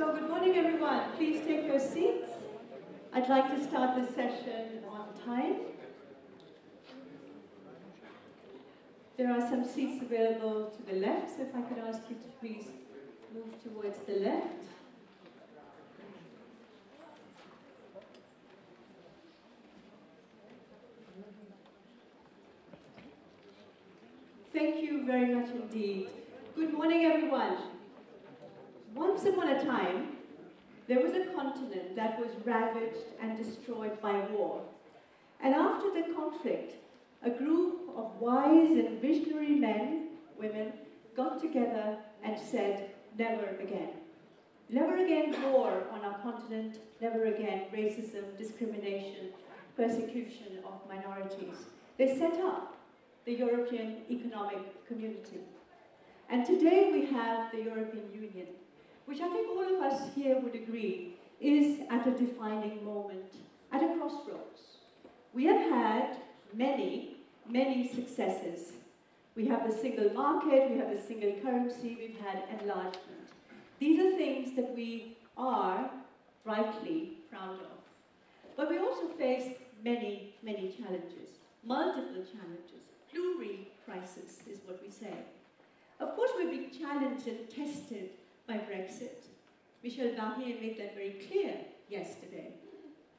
So good morning, everyone. Please take your seats. I'd like to start the session on time. There are some seats available to the left, so if I could ask you to please move towards the left. Thank you very much indeed. Good morning, everyone. Once upon a time, there was a continent that was ravaged and destroyed by war. And after the conflict, a group of wise and visionary men, women, got together and said, never again. Never again war on our continent, never again racism, discrimination, persecution of minorities. They set up the European Economic Community. And today we have the European Union, which I think all of us here would agree is at a defining moment, at a crossroads. We have had many, many successes. We have the single market, we have the single currency, we've had enlargement. These are things that we are rightly proud of. But we also face many, many challenges, multiple challenges. Pluri-crisis is what we say. Of course, we're being challenged and tested by Brexit. Michel Barnier made that very clear yesterday.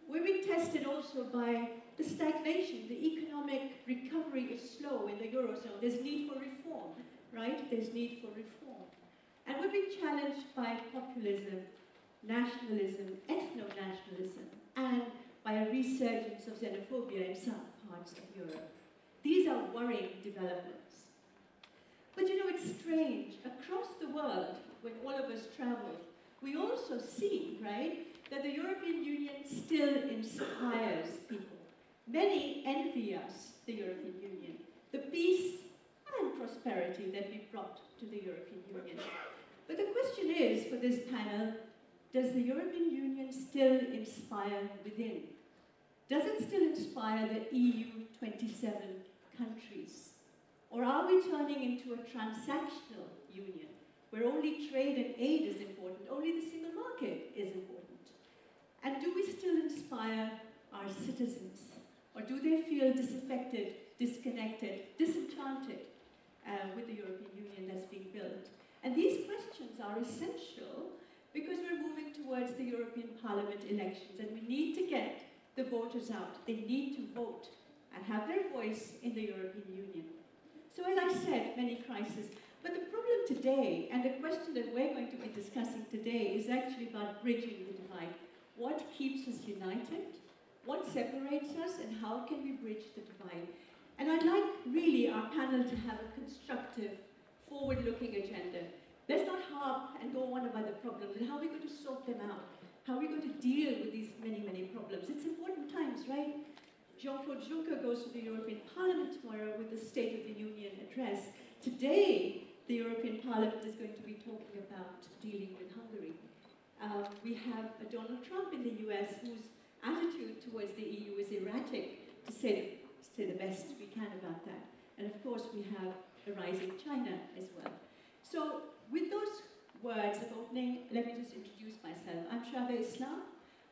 We're being tested also by the stagnation. The economic recovery is slow in the Eurozone. There's need for reform, right? There's need for reform. And we're being challenged by populism, nationalism, ethno-nationalism, and by a resurgence of xenophobia in some parts of Europe. These are worrying developments. But you know, it's strange. Across the world, when all of us travel, we also see, right, that the European Union still inspires people. Many envy us, the European Union, the peace and prosperity that we brought to the European Union. But the question is, for this panel, does the European Union still inspire within? Does it still inspire the EU 27 countries? Or are we turning into a transactional union, where only trade and aid is important, only the single market is important? And do we still inspire our citizens? Or do they feel disaffected, disconnected, disenchanted with the European Union that's being built? And these questions are essential because we're moving towards the European Parliament elections, and we need to get the voters out. They need to vote and have their voice in the European Union. So as I said, many crises. But the problem today, and the question that we're going to be discussing today, is actually about bridging the divide. What keeps us united? What separates us? And how can we bridge the divide? And I'd like, really, our panel to have a constructive, forward-looking agenda. Let's not harp and go on about the problems, and how are we going to sort them out? How are we going to deal with these many, many problems? It's important times, right? Jean-Claude Juncker goes to the European Parliament tomorrow with the State of the Union address. Today, the European Parliament is going to be talking about dealing with Hungary. We have a Donald Trump in the US whose attitude towards the EU is erratic, to say the best we can about that. And of course, we have a rising China as well. So with those words of opening, let me just introduce myself. I'm Shahda Islam.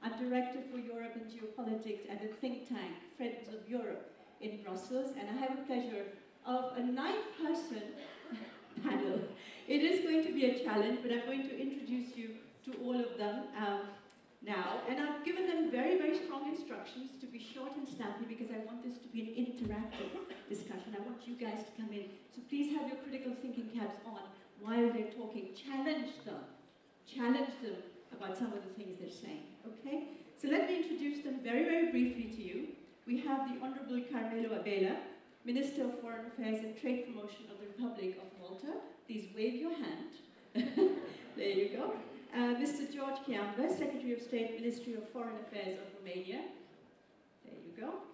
I'm Director for Europe and Geopolitics at the think tank, Friends of Europe in Brussels, and I have a pleasure of a 9-person panel. It is going to be a challenge, but I'm going to introduce you to all of them now. And I've given them very, very strong instructions to be short and snappy because I want this to be an interactive discussion. I want you guys to come in. So please have your critical thinking caps on while they're talking. Challenge them about some of the things they're saying, okay? So let me introduce them very, very briefly to you. We have the Honorable Carmelo Abela, Minister of Foreign Affairs and Trade Promotion of the Republic of Malta. Please wave your hand. There you go. Mr. George Chiamba, Secretary of State, Ministry of Foreign Affairs of Romania. There you go.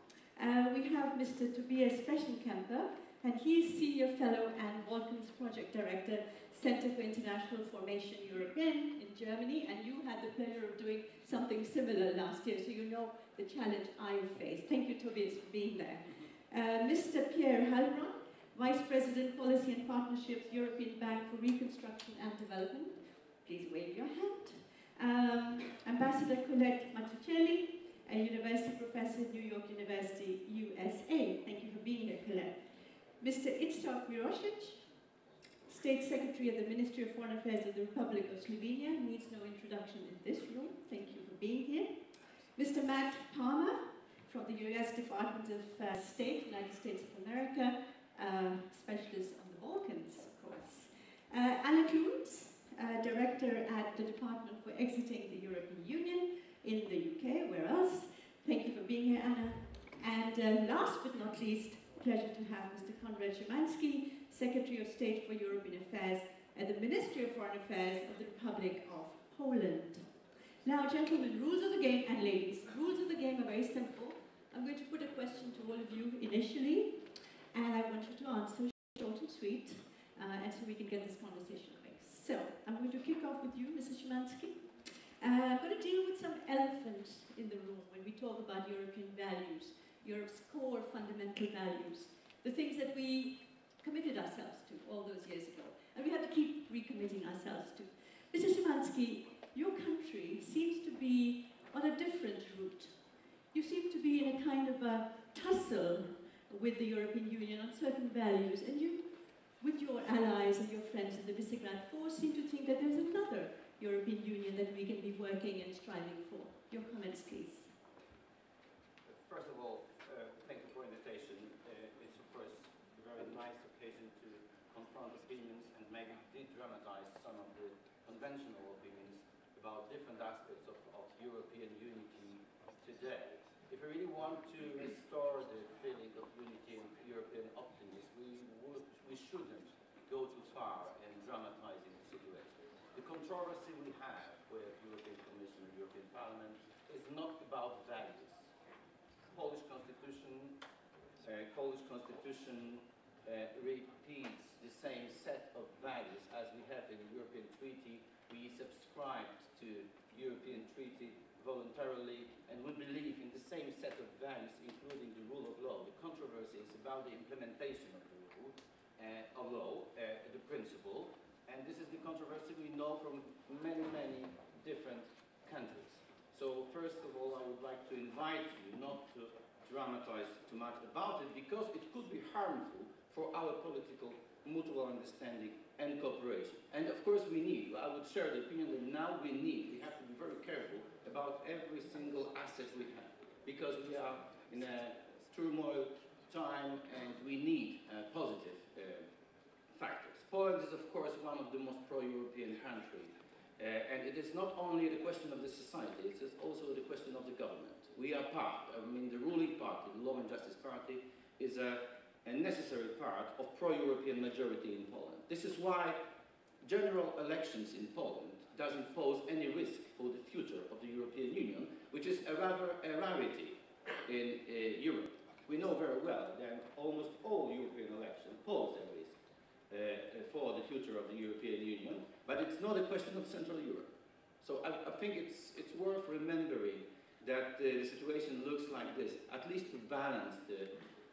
We have Mr. Tobias Freshenkemper, and he's Senior Fellow and Balkans Project Director, Center for International Formation European in Germany, and you had the pleasure of doing something similar last year, so you know the challenge I face. Thank you, Tobias, for being there. Mr. Pierre Halbrun, Vice President, Policy and Partnerships, European Bank for Reconstruction and Development. Please wave your hand. Ambassador Colette Mattucelli, a university professor at New York University, USA. Thank you for being here, Colette. Mr. Itzhak Mirošić, State Secretary of the Ministry of Foreign Affairs of the Republic of Slovenia, needs no introduction in this room. Thank you for being here. Mr. Matt Palmer, from the US Department of State, United States of America, specialist on the Balkans, of course. Anna Kloons, Director at the Department for Exiting the European Union in the UK, where else? Thank you for being here, Anna. And last but not least, pleasure to have Mr. Konrad Szymanski, Secretary of State for European Affairs at the Ministry of Foreign Affairs of the Republic of Poland. Now, gentlemen, rules of the game, and ladies, rules of the game are very simple. I'm going to put a question to all of you initially, and I want you to answer short and sweet, and so we can get this conversation going. So, I'm going to kick off with you, Mrs. Szymanski. I'm going to deal with some elephants in the room when we talk about European values, Europe's core fundamental values, the things that we committed ourselves to all those years ago, and we have to keep recommitting ourselves to. Mrs. Szymanski, your country seems to be on a different route. You seem to be in a kind of a tussle with the European Union on certain values, and you, with your allies and your friends in the Visegrad Four, seem to think that there's another European Union that we can be working and striving for. Your comments, please. First of all, thank you for the invitation. It's, of course, a very nice occasion to confront opinions and maybe de-dramatize some of the conventional opinions about different aspects of European unity today. If we really want to restore the feeling of unity and European optimism, we shouldn't go too far in dramatizing the situation. The controversy we have with the European Commission and European Parliament is not about values. Polish Constitution repeats the same set of values as we have in the European Treaty. We subscribed to European Treaty voluntarily, and we believe in the same set of values, including the rule of law. The controversy is about the implementation of the rule of law, the principle, and this is the controversy we know from many, many different countries. So first of all, I would like to invite you not to dramatize too much about it, because it could be harmful for our political mutual understanding and cooperation. And of course we need, I would share the opinion that now we have to be very careful about every single asset we have, because we are in a turmoil time and we need positive factors. Poland is of course one of the most pro-European countries. And it is not only the question of the society, it is also the question of the government. We are part, I mean the ruling party, the Law and Justice Party, is a necessary part of pro-European majority in Poland. This is why general elections in Poland doesn't pose any risk for the future of the European Union, which is rather a rarity in Europe. We know very well that almost all European elections pose a risk for the future of the European Union, but it's not a question of Central Europe. So I think it's worth remembering that the situation looks like this, at least to balance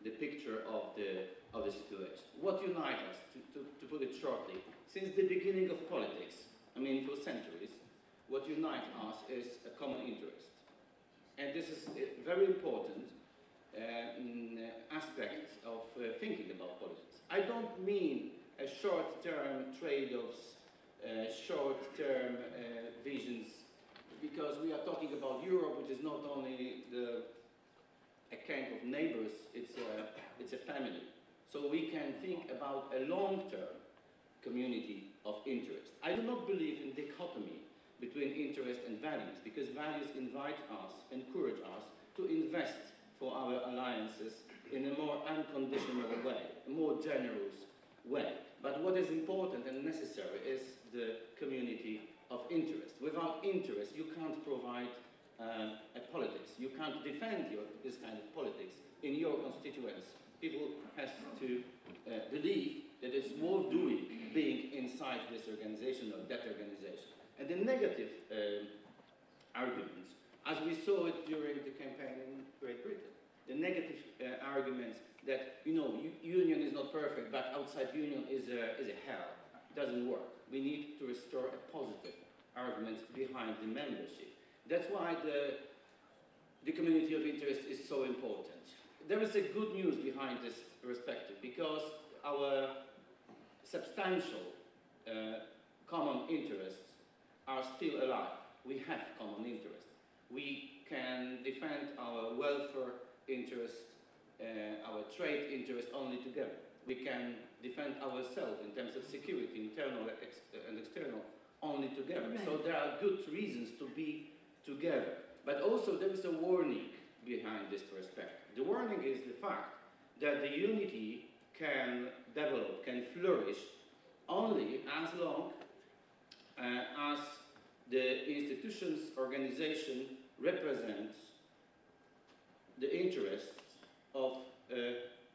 the picture of the situation. What unites us, to put it shortly, since the beginning of politics, I mean for centuries, what unites us is a common interest. And this is a very important aspect of thinking about politics. I don't mean a short-term trade-offs, short-term visions, because we are talking about Europe, which is not only a camp of neighbors, it's a family. So we can think about a long-term community of interest. I do not believe in dichotomy between interest and values, because values invite us, encourage us to invest for our alliances in a more unconditional way, a more generous way. But what is important and necessary is the community of interest. Without interest, you can't provide a politics. You can't defend this kind of politics in your constituents. People have to believe that it's worth doing being inside this organization or that organization. And the negative arguments, as we saw it during the campaign in Great Britain, the negative arguments that, you know, union is not perfect, but outside union is a hell. It doesn't work. We need to restore a positive arguments behind the membership. That's why the community of interest is so important. There is a good news behind this perspective, because our substantial common interests are still alive. We have common interests. We can defend our welfare interests, our trade interests only together. We can defend ourselves in terms of security, internal and external, only together. Right. So there are good reasons to be together. But also there is a warning behind this perspective. The warning is the fact that the unity can develop, can flourish, only as long as the institutions, organization represents the interests of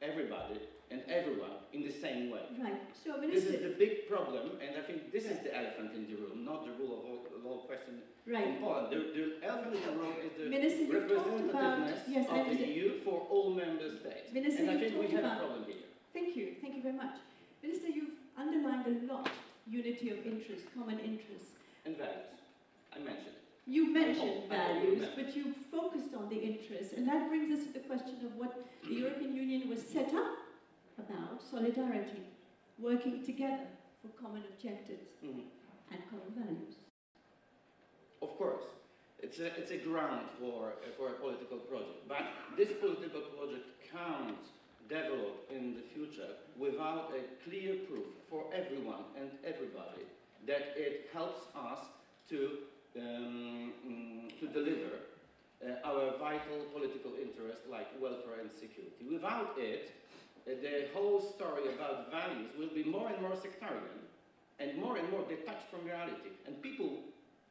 everybody and everyone in the same way. Right. So, this is the big problem, and I think this is the elephant in the room, not the rule of law question in Poland. The elephant in the room is the representativeness of the EU for all member states. Minister, and I think we have a problem here. Thank you very much. Minister, you've underlined a lot unity of interest, common interests. And values. I mentioned it. You mentioned values, but you focused on the interests, and that brings us to the question of what the European Union was set up about: solidarity, working together for common objectives and common values. Of course, it's a ground for a political project, but this political project can't develop in the future without a clear proof for everyone and everybody that it helps us to deliver our vital political interests like welfare and security. Without it, the whole story about values will be more and more sectarian and more detached from reality. And people,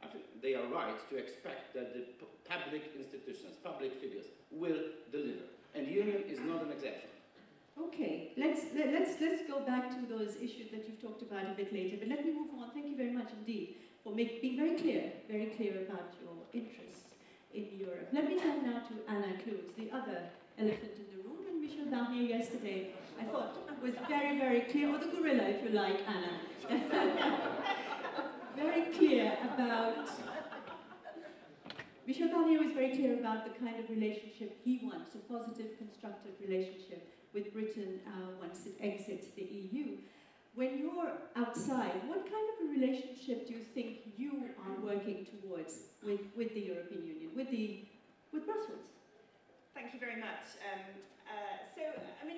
I think they are right to expect that the public institutions, public figures will deliver. And the Union is not an exception. Okay, let's go back to those issues that you've talked about a bit later, but let me move on. Thank you very much indeed for being very clear about your interests in Europe. Let me turn now to Anna Kloos, the other elephant in the room, and Michel Barnier yesterday, I thought, was very clear, or the gorilla if you like, Anna. Very clear about, Michel Barnier was very clear about the kind of relationship he wants, a positive, constructive relationship with Britain once it exits the EU. When you're outside, what kind of a relationship do you think you are working towards with the European Union, with Brussels? Thank you very much.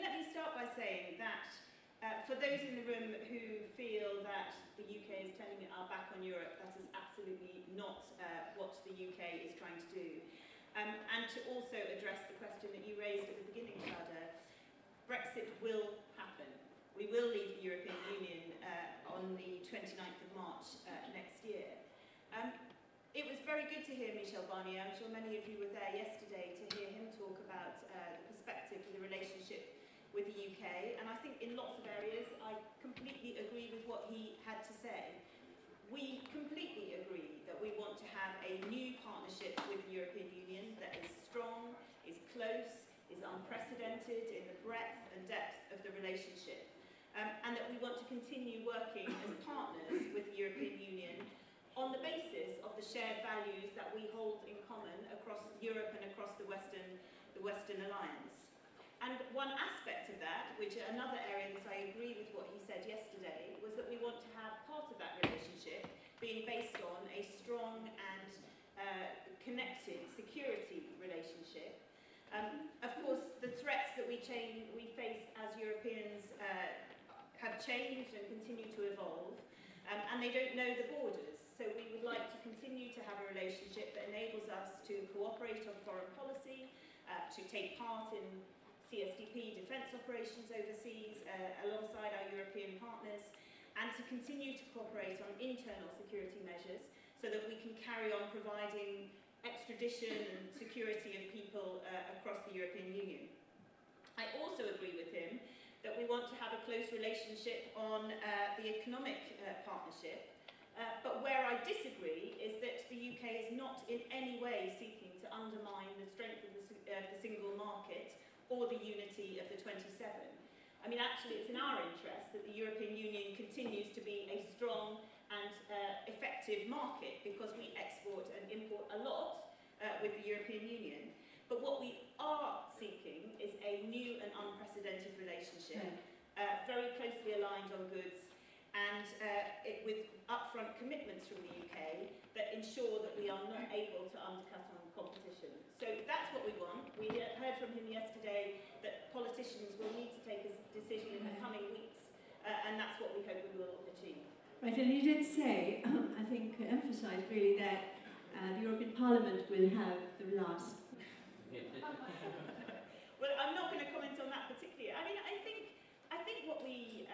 Let me start by saying that for those in the room who feel that the UK is turning our back on Europe, that is absolutely not what the UK is trying to do. And to also address the question that you raised at the beginning, Shada, Brexit will happen. We will leave the European Union on the 29th of March next year. It was very good to hear Michel Barnier. I'm sure many of you were there yesterday to hear him talk about the perspective of the relationship with the UK. And I think in lots of areas I completely agree with what he had to say. We completely agree that we want to have a new partnership with the European Union that is strong, is close, is unprecedented in the breadth and depth of the relationship. And that we want to continue working as partners with the European Union on the basis of the shared values that we hold in common across Europe and across the Western Alliance. And one aspect of that, which another area that I agree with what he said yesterday, was that we want to have part of that relationship being based on a strong and connected security relationship. Of course, the threats that we face as Europeans have changed and continue to evolve, and they don't know the borders. So we would like to continue to have a relationship that enables us to cooperate on foreign policy, to take part in CSDP defence operations overseas alongside our European partners, and to continue to cooperate on internal security measures so that we can carry on providing extradition and security of people across the European Union. I also agree with him that we want to have a close relationship on the economic partnership, but where I disagree is that the UK is not in any way seeking to undermine the strength of the single market or the unity of the 27. I mean, actually, it's in our interest that the European Union continues to be a strong and effective competitive market because we export and import a lot with the European Union. But what we are seeking is a new and unprecedented relationship, very closely aligned on goods and with upfront commitments from the UK that ensure that we are not able to undercut on competition. So that's what we want. We heard from him yesterday that politicians will need to take a decision in the coming weeks, and that's what we hope we will achieve. Right, and he did say, I think, emphasise really that the European Parliament will have the last. Well, I'm not going to comment on that particularly. I mean, I think what we,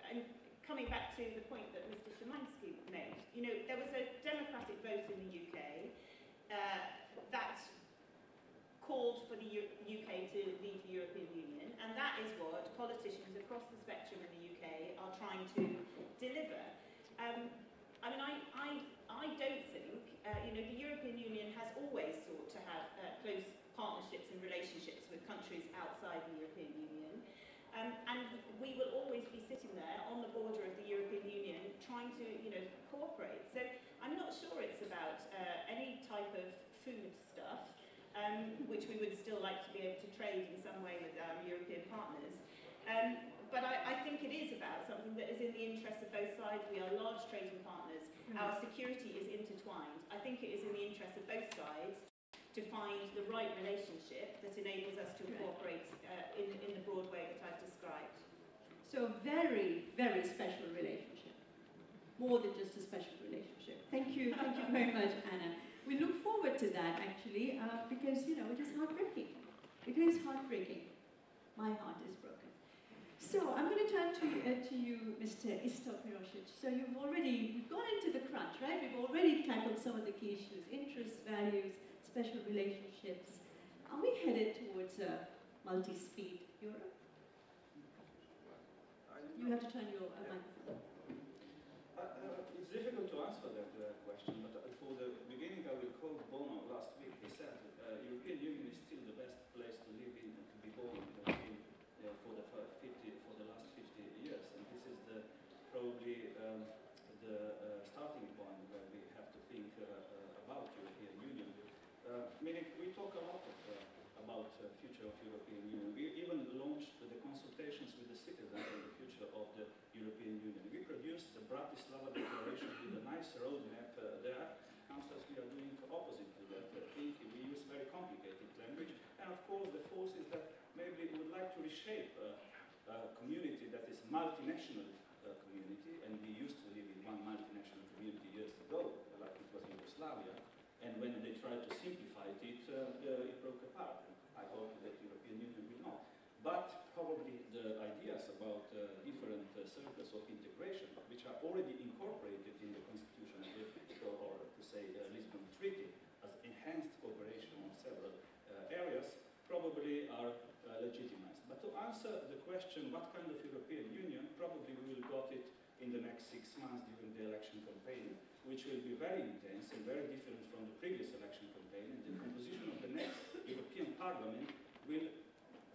and coming back to the point that Mr. Szymański made, you know, there was a democratic vote in the UK that called for the UK to leave the European Union, and that is what politicians across the spectrum in the UK are trying to deliver. I mean, I don't think, you know, the European Union has always sought to have close partnerships and relationships with countries outside the European Union. And we will always be sitting there on the border of the European Union trying to, you know, cooperate. So I'm not sure it's about any type of food stuff, which we would still like to be able to trade in some way with our European partners. But I think it is about something that is in the interest of both sides. We are large trading partners. Our security is intertwined. I think it is in the interest of both sides to find the right relationship that enables us to cooperate in the broad way that I've described. So very, very special relationship. More than just a special relationship. Thank you very much, Anna. We look forward to that, actually, because, you know, it is heartbreaking. It is heartbreaking. My heart is broken. So I'm going to turn to you, Mr. Isto-Pirosic. So we've gone into the crunch, right? We've already tackled some of the key issues: interests, values, special relationships. Are we headed towards a multi-speed Europe? You have to turn your microphone. It's difficult to answer that question, but for the beginning, I will quote Bono last week. He said, European Union is still the best place to live in and to be born in for the last 50 years. And this is probably the starting point where we have to think about European Union. Meaning, we talk a lot about the future of European Union. We even launched the consultations with the citizens on the future of the European Union. We produced the Bratislava Declaration with a nice roadmap there. Councillors, we are doing the opposite to that. We use very complicated language. And of course, the force is that maybe we would like to reshape a community that is multinational community, and we used to live in one multinational community years ago, like it was in Yugoslavia. And when they tried to simplify it, it broke apart. I hope that the European Union will not. But probably the ideas about different circles of integration, which are already incorporated in the Constitution, or to say the Lisbon Treaty, as enhanced cooperation on several areas, probably are legitimized. But to answer the question, what kind of European Union, probably we will got it in the next 6 months during the election campaign, which will be very intense and very different from the previous election campaign. And the composition of the next European Parliament will,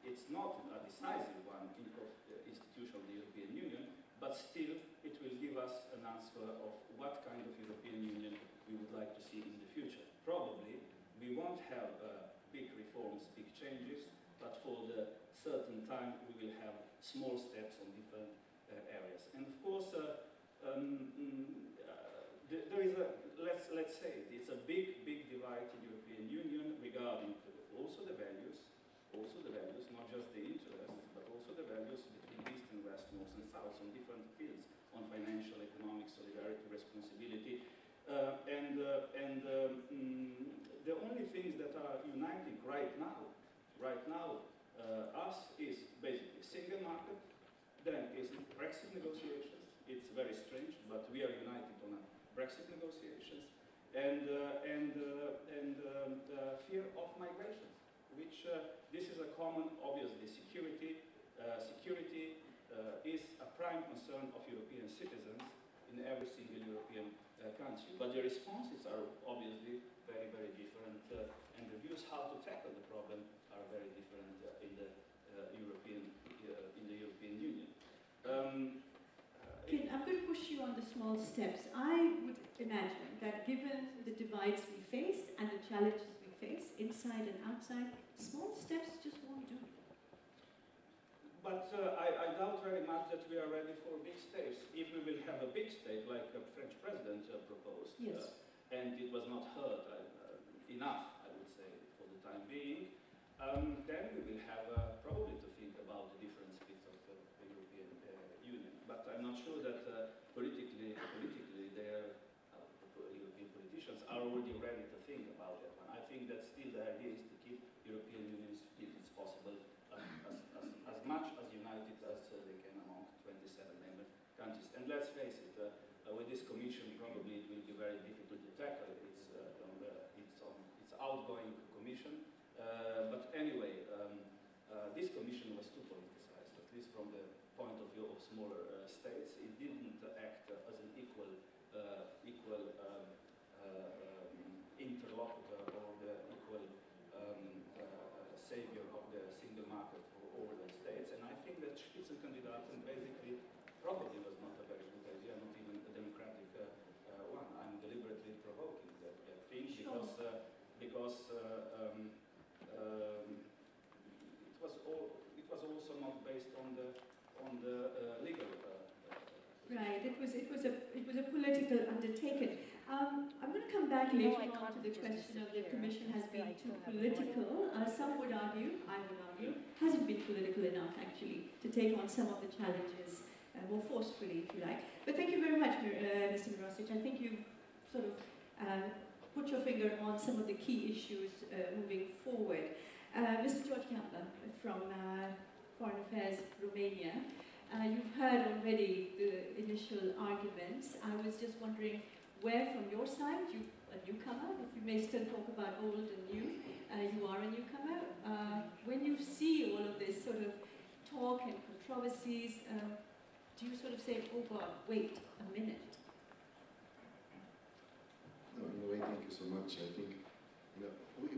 it's not a decisive one institution of the European Union, but still it will give us an answer of what kind of European Union we would like to see in the future. Probably we won't have big reforms, big changes, but for the certain time we will have small steps on different areas. And of course, there is a, let's say, it's a big divide in the European Union regarding also the values, not just the interests, but also the values between East and West, North and South, on different fields, on financial, economic, solidarity, responsibility. The only things that are uniting right now, us is basically single market, then is Brexit negotiations. It's very strange, but we are united on Brexit negotiations, and fear of migration, which this is a common, obviously, security. Security is a prime concern of European citizens in every single European country. But the responses are obviously very, very different, and the views how to tackle the problem are very different in the European Union. I'm going to push you on the the small steps, I would imagine that given the divides we face and the challenges we face, inside and outside, small steps just won't do. But I doubt very much that we are ready for big steps. If we will have a big step, like the French president proposed, Yes. And it was not heard enough, I would say, for the time being, then we will have probably to think about the different bits of the European Union. But I'm not sure that politically, their European politicians are already ready to think about that one. I think that still the idea is to keep European Union, if it's possible, as much as united as they can among 27 member countries. And let's face it, with this Commission, probably it will be very difficult to tackle. It's outgoing Commission. But anyway, this Commission was too politicized, at least from the point of view of smaller states. It didn't act as an equal interlocutor or the equal savior of the single market for all the states. And I think that Spitzenkandidaten basically probably was not a very good idea, not even a democratic one. I'm deliberately provoking that thing because it was also not based on the legal. Right. It was a political undertaking. I'm going to come back later on to the question of the Commission has been too political. Some would argue, I would argue, hasn't been political enough actually to take on some of the challenges more forcefully, if you like. But thank you very much, Mr. Mirošić. I think you sort of put your finger on some of the key issues moving forward. Mr. George Campbell from Foreign Affairs Romania. You've heard already the initial arguments. I was just wondering where from your side, you a newcomer, if you may still talk about old and new, you are a newcomer. When you see all of this sort of talk and controversies, do you sort of say, oh God, wait a minute? No, in a way, thank you so much. I think, you know,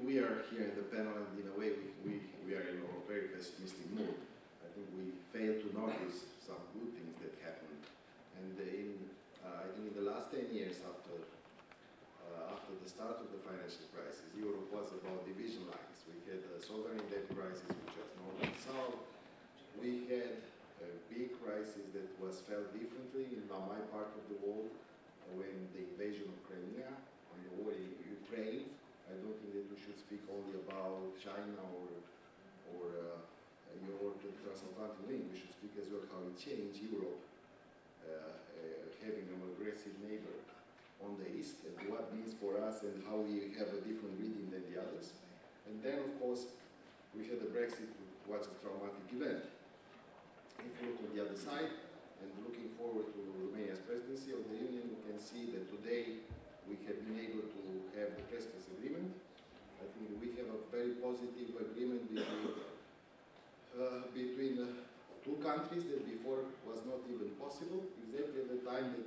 we are here in the panel, and in a way, we are in a very pessimistic mood. I think we fail to notice some good things that happened. And I think in the last 10 years after the start of the financial crisis, Europe was about division lines. We had a sovereign debt crisis, which was north and south. We had a big crisis that was felt differently in my part of the world when the invasion of Crimea and the war in Ukraine. I don't think that we should speak only about China or the transatlantic link. We should speak as well how it changed Europe, having an aggressive neighbor on the east, and what it means for us and how we have a different reading than the others. And then, of course, we had the Brexit, which was a traumatic event. If you look on the other side, and looking forward to Romania's presidency of the Union, we can see that today we have been able to have the Prespas agreement. I think we have a very positive agreement between two countries that before was not even possible, exactly at the time that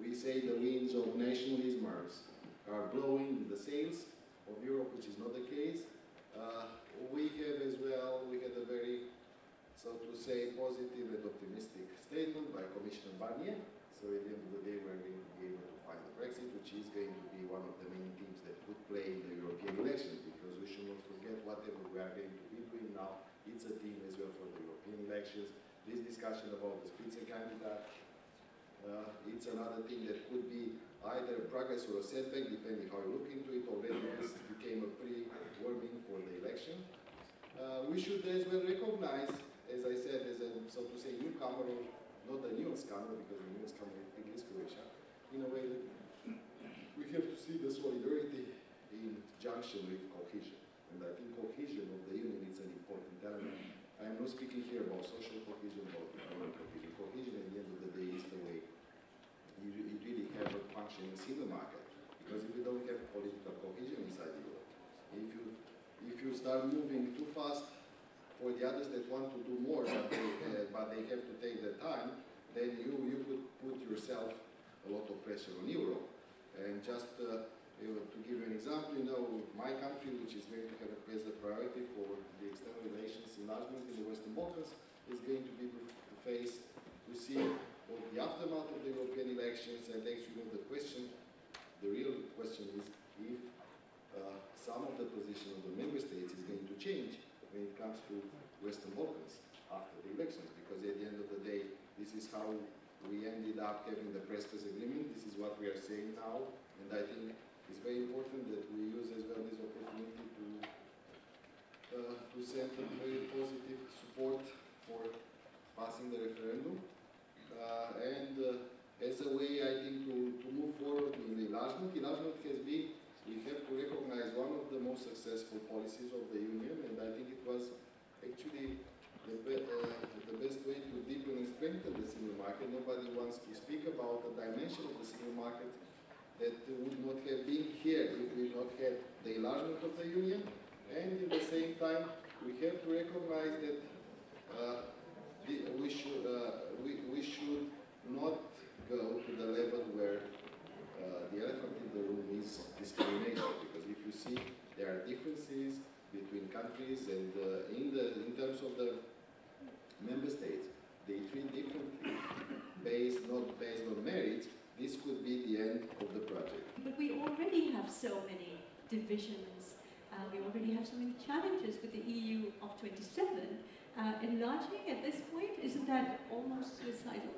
we say the winds of nationalism are blowing in the sails of Europe, which is not the case. We have as well, we had a very, so to say, positive and optimistic statement by Commissioner Barnier. So at the end of the day, we're going to be able to find the Brexit, which is going to be one of the main themes that could play in the European elections, because we should not forget whatever we are going to be doing now, it's a theme as well for the European elections. This discussion about the Spitzenkandidat, it's another thing that could be either a progress or a setback, depending how you look into it. Already this became a pre-warming for the election. We should as well recognize, as I said, as a, so to say, newcomer, or not a newcomer, because the newcomer is Croatia, in a way that we have to see the solidarity in junction with cohesion. And I think cohesion of the Union is an important element. I am not speaking here about social cohesion, about economic cohesion. Cohesion at the end of the day is the way you really have a functioning single market. Because if you don't have political cohesion inside Europe, if you start moving too fast for the others that want to do more, but they have to take their time, then you could put yourself a lot of pressure on Europe. And just to give you an example, you know, my country, which is going to have as a priority for the external relations enlargement in the Western Balkans, is going to be to see both the aftermath of the European elections elections, and actually the question, the real question is if some of the position of the member states is going to change when it comes to Western Balkans after the elections, because at the end of the day, this is how we ended up having the Prestes agreement. This is what we are saying now, and I think it's very important that we use as well this opportunity to send a very positive support for passing the referendum, and as a way, I think, to move forward in the enlargement. Enlargement has been, we have to recognize, one of the most successful policies of the Union, and I think it was actually the best way to deepen and strengthen the single market. Nobody wants to speak about the dimension of the single market that would not have been here if we not had the enlargement of the Union. And at the same time, we have to recognize that we should not go to the level where the elephant in the room is discrimination, because if you see there are differences between countries, and in terms of the member states, they treat differently, not based on merit. This could be the end of the project. But we already have so many divisions. We already have so many challenges with the EU of 27. Enlarging at this point, isn't that almost suicidal?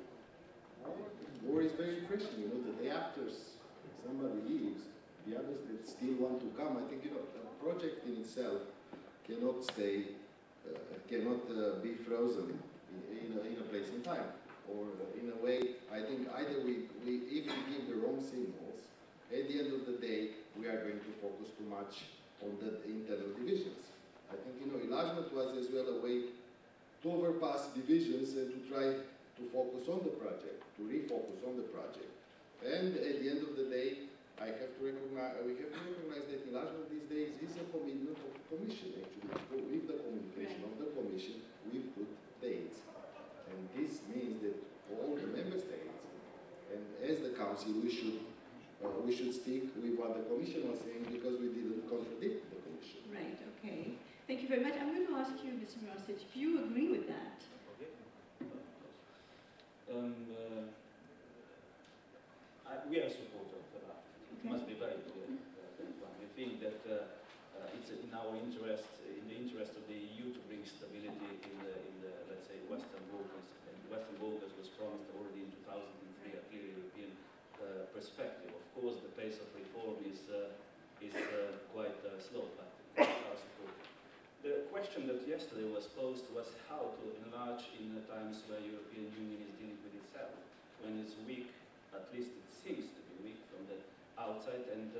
War is very refreshing, you know, the day after somebody leaves, the others that still want to come. I think, you know, a project in itself cannot stay, cannot be frozen in a place in time. Or in a way, I think either if we give the wrong signals, at the end of the day, we are going to focus too much on the internal divisions. I think, you know, enlargement was as well a way to overpass divisions and to try to focus on the project, to refocus on the project. And at the end of the day, we have to recognize that enlargement these days is a commitment of the Commission, actually. With the communication of the Commission, we put dates. And this means that all the member states, and as the Council, we should stick with what the Commission was saying, because we didn't contradict the Commission. Right, okay. Thank you very much. I'm going to ask you, Mr. Rosic, if you agree with that. Okay. We are supporters of that. It must be very clear. We think that it's in our interest, in the interest of the EU, to bring stability in the let's say, Western Balkans. And Western Balkans was promised already in 2003 a clear European perspective. Of course, the pace of reform is quite slow, but our support. The question that yesterday was posed was how to enlarge in the times where European Union is dealing with itself, when it's weak. At least it seems to be weak from the outside, and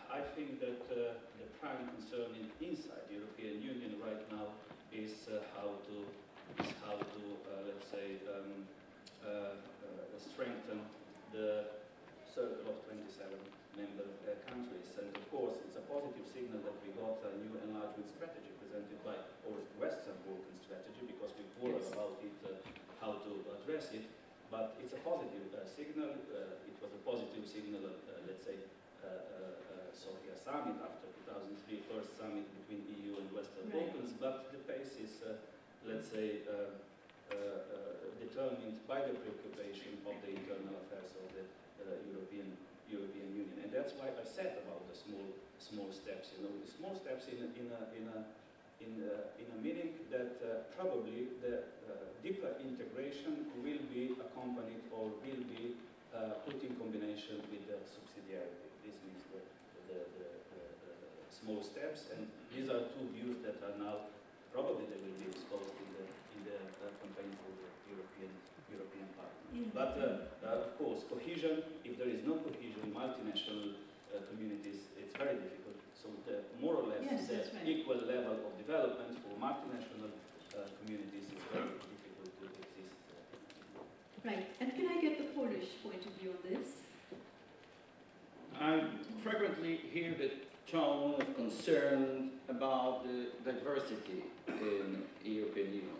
I think that the prime concern inside the European Union right now is how to let's say strengthen the circle of 27 member countries. And of course, it's a positive signal that we got a new enlargement strategy presented by our Western Balkan strategy, because we quarrel about it, how to address it. But it's a positive signal. It was a positive signal, let's say, Sofia summit after 2003, first summit between EU and Western Balkans. But the pace is, let's say, determined by the preoccupation of the internal affairs of the European Union, and that's why I said about the small steps. You know, the small steps in a meaning that probably the deeper integration will be accompanied or will be put in combination with the subsidiarity. This means the small steps, and these are two views that are now probably they will be exposed in the campaign for the European Parliament. Yeah. But of course, cohesion. If there is no cohesion, multinational communities, it's very difficult. So the more or less equal level of development for multinational communities is very difficult to exist. Right, and can I get the Polish point of view on this? I frequently hear the tone of concern about the diversity in the European Union.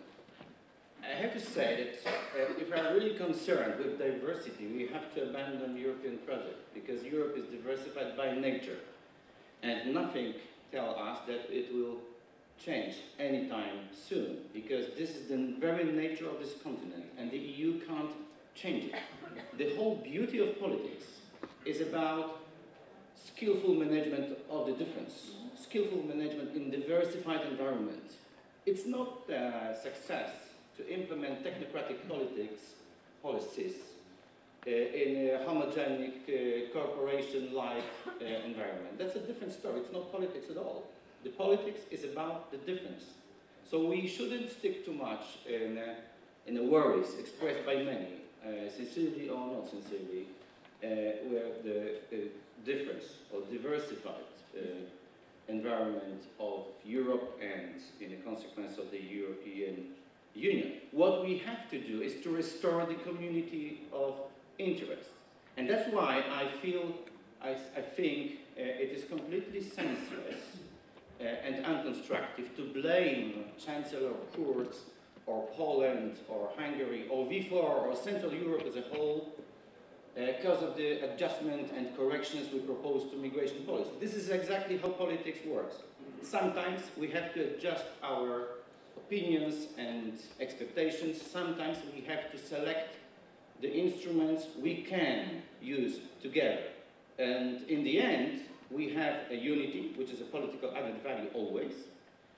I have to say that if I'm really concerned with diversity, we have to abandon the European project, because Europe is diversified by nature, and nothing tells us that it will change anytime soon, because this is the very nature of this continent, and the EU can't changing. The whole beauty of politics is about skillful management of the difference, skillful management in diversified environment. It's not success to implement technocratic policies in a homogenic corporation-like environment. That's a different story. It's not politics at all. The politics is about the difference. So we shouldn't stick too much in the worries expressed by many, sincerely or not sincerely, where the difference or diversified environment of Europe and in the consequence of the European Union. What we have to do is to restore the community of interest. And that's why I think it is completely senseless and unconstructive to blame Chancellor Kurz or Poland or Hungary or V4 or Central Europe as a whole because of the adjustment and corrections we propose to migration policy. This is exactly how politics works. Sometimes we have to adjust our opinions and expectations. Sometimes we have to select the instruments we can use together. And in the end, we have a unity, which is a political added value always.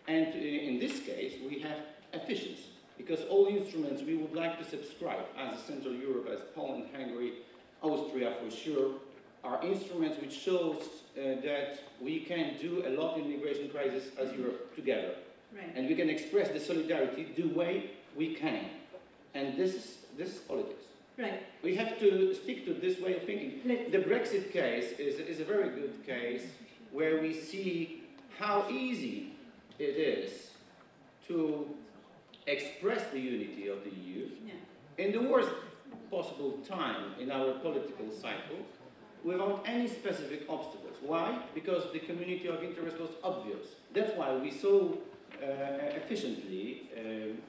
And in this case, we have efficiency, because all instruments we would like to subscribe as Central Europe, as Poland, Hungary, Austria for sure, are instruments which shows that we can do a lot in the migration crisis as Europe together. Right. And we can express the solidarity the way we can. And this is politics. Right. We have to stick to this way of thinking. The Brexit case is a very good case where we see how easy it is to express the unity of the EU in the worst possible time in our political cycle without any specific obstacles. Why? Because the community of interest was obvious. That's why we so efficiently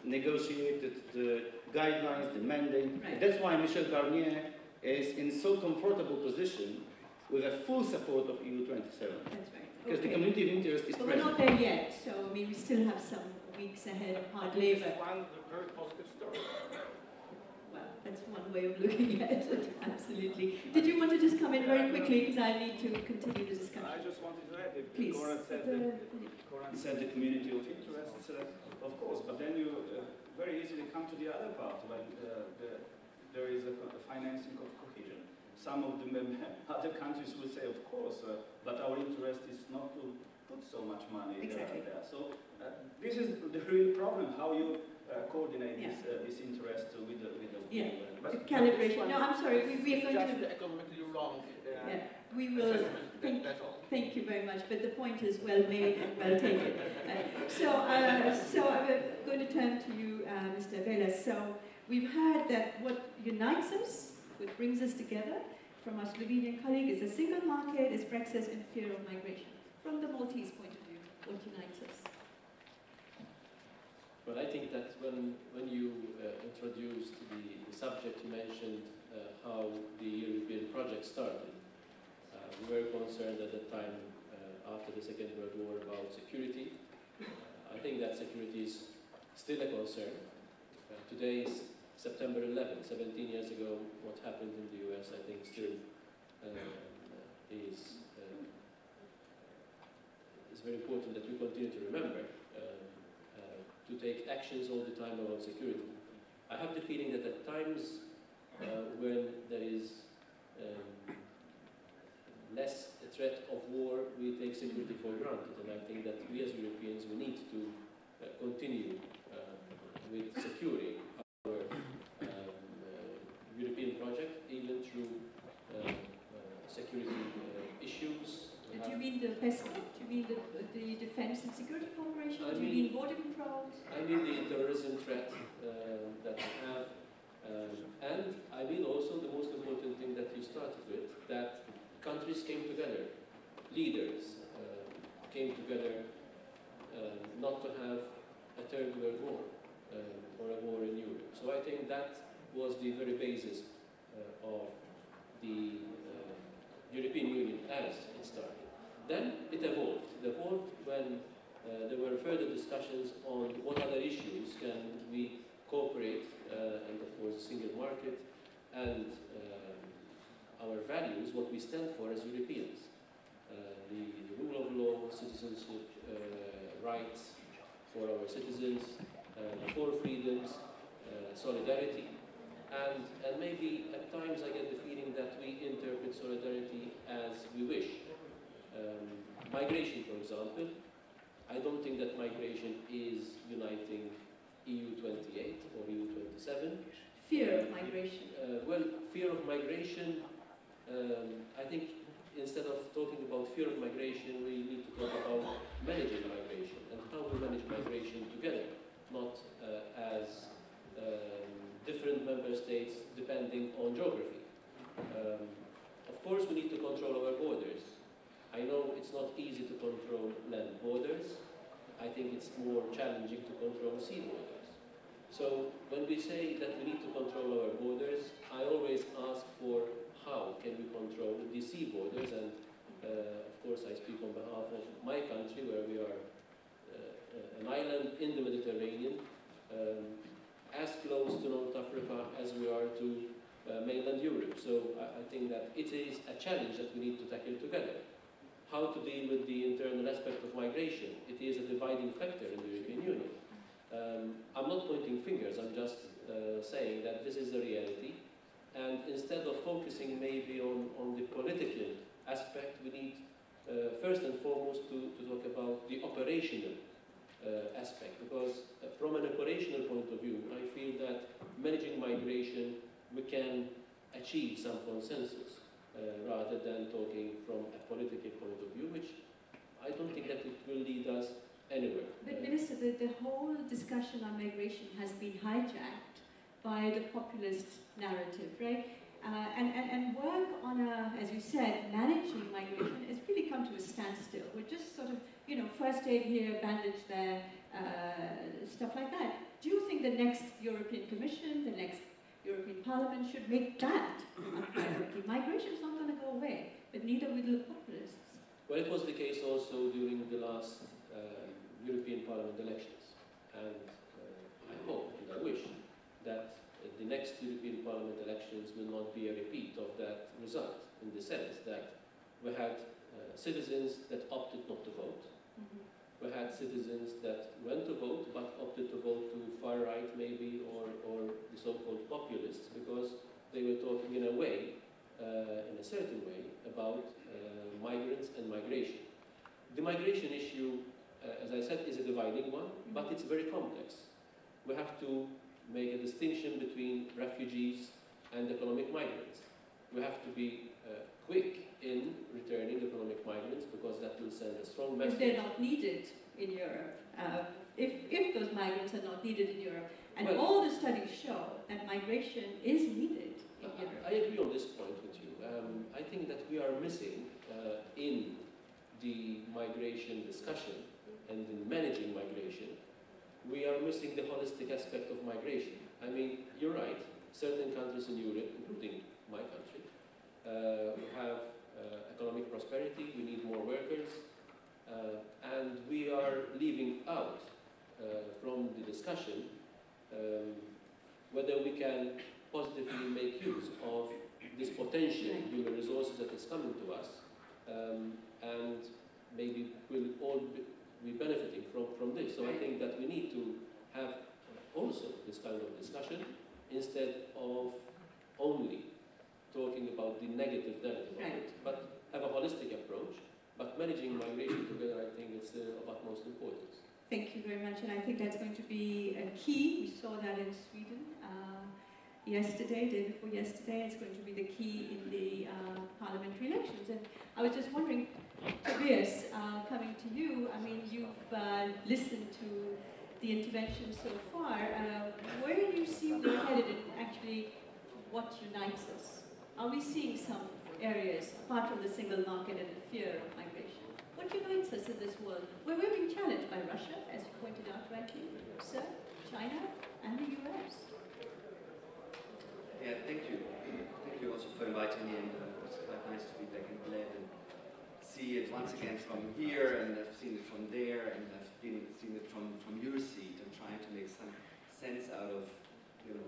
negotiated the guidelines, the mandate. Right. That's why Michel Barnier is in so comfortable position with a full support of EU 27. That's right. Because the community of interest is But present. we're not there yet, so I mean, we still have some weeks ahead of hard labor. It's one very positive story. Well, that's one way of looking at it, absolutely. Did you want to just come in very quickly, because I need to continue the discussion? I just wanted to add, if Please. Goran said the community of interests, of course, but then you very easily come to the other part when there is a financing of cohesion. Some of the other countries will say, of course, but our interest is not to put so much money Exactly. there. So this is the real problem, how you coordinate this interest with the The calibration. No, I'm sorry, we are going just to... the economically wrong we will... assessment. That's all. Thank you very much, but the point is well made and well taken. So I'm going to turn to you, Mr. Velas. So we've heard that what unites us, what brings us together, from our Slovenian colleague, is a single market, is Brexit and fear of migration. From the Maltese point of view, what unites us? Well, I think that when you introduced the subject, you mentioned how the European project started. We were concerned at that time, after the Second World War, about security. I think that security is still a concern. Today is September 11, 17 years ago. What happened in the US, I think, still is very important that we continue to remember, to take actions all the time around security. I have the feeling that at times when there is less a threat of war, we take security for granted, and I think that we as Europeans, we need to continue with securing our European project, even through security issues. Do you mean the PESCO? Do you mean the Defence and Security Cooperation? Do you mean border controls? I mean the terrorism threat that we have, and I mean also the most important thing that you started with, that countries came together, leaders came together not to have a third world war or a war in Europe. So I think that was the very basis of the European Union as it started. Then it evolved. It evolved when there were further discussions on what other issues can we cooperate, and of course the single market, and our values, what we stand for as Europeans. The rule of law, citizenship, rights for our citizens, four freedoms, solidarity, and maybe at times I get the feeling that we interpret solidarity as we wish. Migration, for example, I don't think that migration is uniting EU 28 or EU 27. Fear of migration. Well, fear of migration, I think instead of talking about fear of migration, we need to talk about managing migration and how we manage migration together, not as different member states depending on geography. Of course, we need to control our borders. I know it's not easy to control land borders. I think it's more challenging to control sea borders. So when we say that we need to control our borders, I always ask for how can we control the sea borders, and of course I speak on behalf of my country, where we are an island in the Mediterranean, as close to North Africa as we are to mainland Europe. So I think that it is a challenge that we need to tackle together. How to deal with the internal aspect of migration. It is a dividing factor in the European Union. I'm not pointing fingers, I'm just saying that this is the reality. And instead of focusing maybe on the political aspect, we need first and foremost to talk about the operational aspect. Because from an operational point of view, I feel that managing migration, we can achieve some consensus. Rather than talking from a political point of view, which I don't think that it will lead us anywhere. But Minister, the whole discussion on migration has been hijacked by the populist narrative, right? And work on as you said, managing migration has really come to a standstill. We're just sort of, you know, first aid here, bandage there, stuff like that. Do you think the next European Commission, the next European Parliament should make that a priority? Migration is not going to go away, but neither will the populists. Well, it was the case also during the last European Parliament elections. And I hope and I wish that the next European Parliament elections will not be a repeat of that result, in the sense that we had citizens that opted not to vote. We had citizens that went to vote, but opted to vote to far right maybe, or the so-called populists, because they were talking in a way, in a certain way, about migrants and migration. The migration issue, as I said, is a dividing one, but it's very complex. We have to make a distinction between refugees and economic migrants. We have to be quick in returning economic migrants, because that will send a strong message. If they're not needed in Europe, if those migrants are not needed in Europe, and well, all the studies show that migration is needed in Europe. I agree on this point with you. I think that we are missing in the migration discussion and in managing migration, we are missing the holistic aspect of migration. I mean, you're right, certain countries in Europe, including my country, we have economic prosperity, we need more workers, and we are leaving out from the discussion whether we can positively make use of this potential human resources that is coming to us, and maybe we'll all be benefiting from this. So I think that we need to have also this kind of discussion instead of only talking about the negative narrative of it, but have a holistic approach. But managing migration together, I think, is of utmost importance. Thank you very much, and I think that's going to be a key. We saw that in Sweden yesterday, day before yesterday. It's going to be the key in the parliamentary elections. And I was just wondering, Tobias, coming to you, I mean, you've listened to the intervention so far. Where do you see we're headed, and actually what unites us? Are we seeing some areas, apart from the single market and the fear of migration? What unites us in this world? Where we're being challenged by Russia, as you pointed out rightly, sir, China, and the US. Yeah, thank you. Thank you also for inviting me, and it was quite nice to be back in Berlin and see it once again from here, and I've seen it from there, and I've seen it from your seat. I'm trying to make some sense out of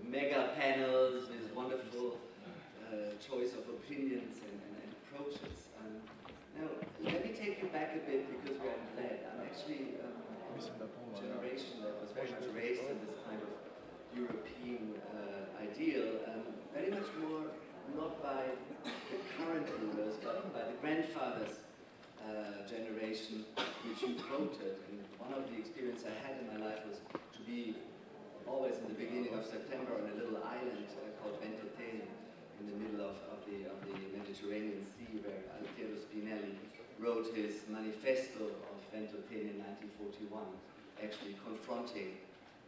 mega panels with wonderful promoted. And one of the experiences I had in my life was to be always in the beginning of September on a little island called Ventotene in the middle of the Mediterranean Sea, where Altiero Spinelli wrote his manifesto of Ventotene in 1941, actually confronting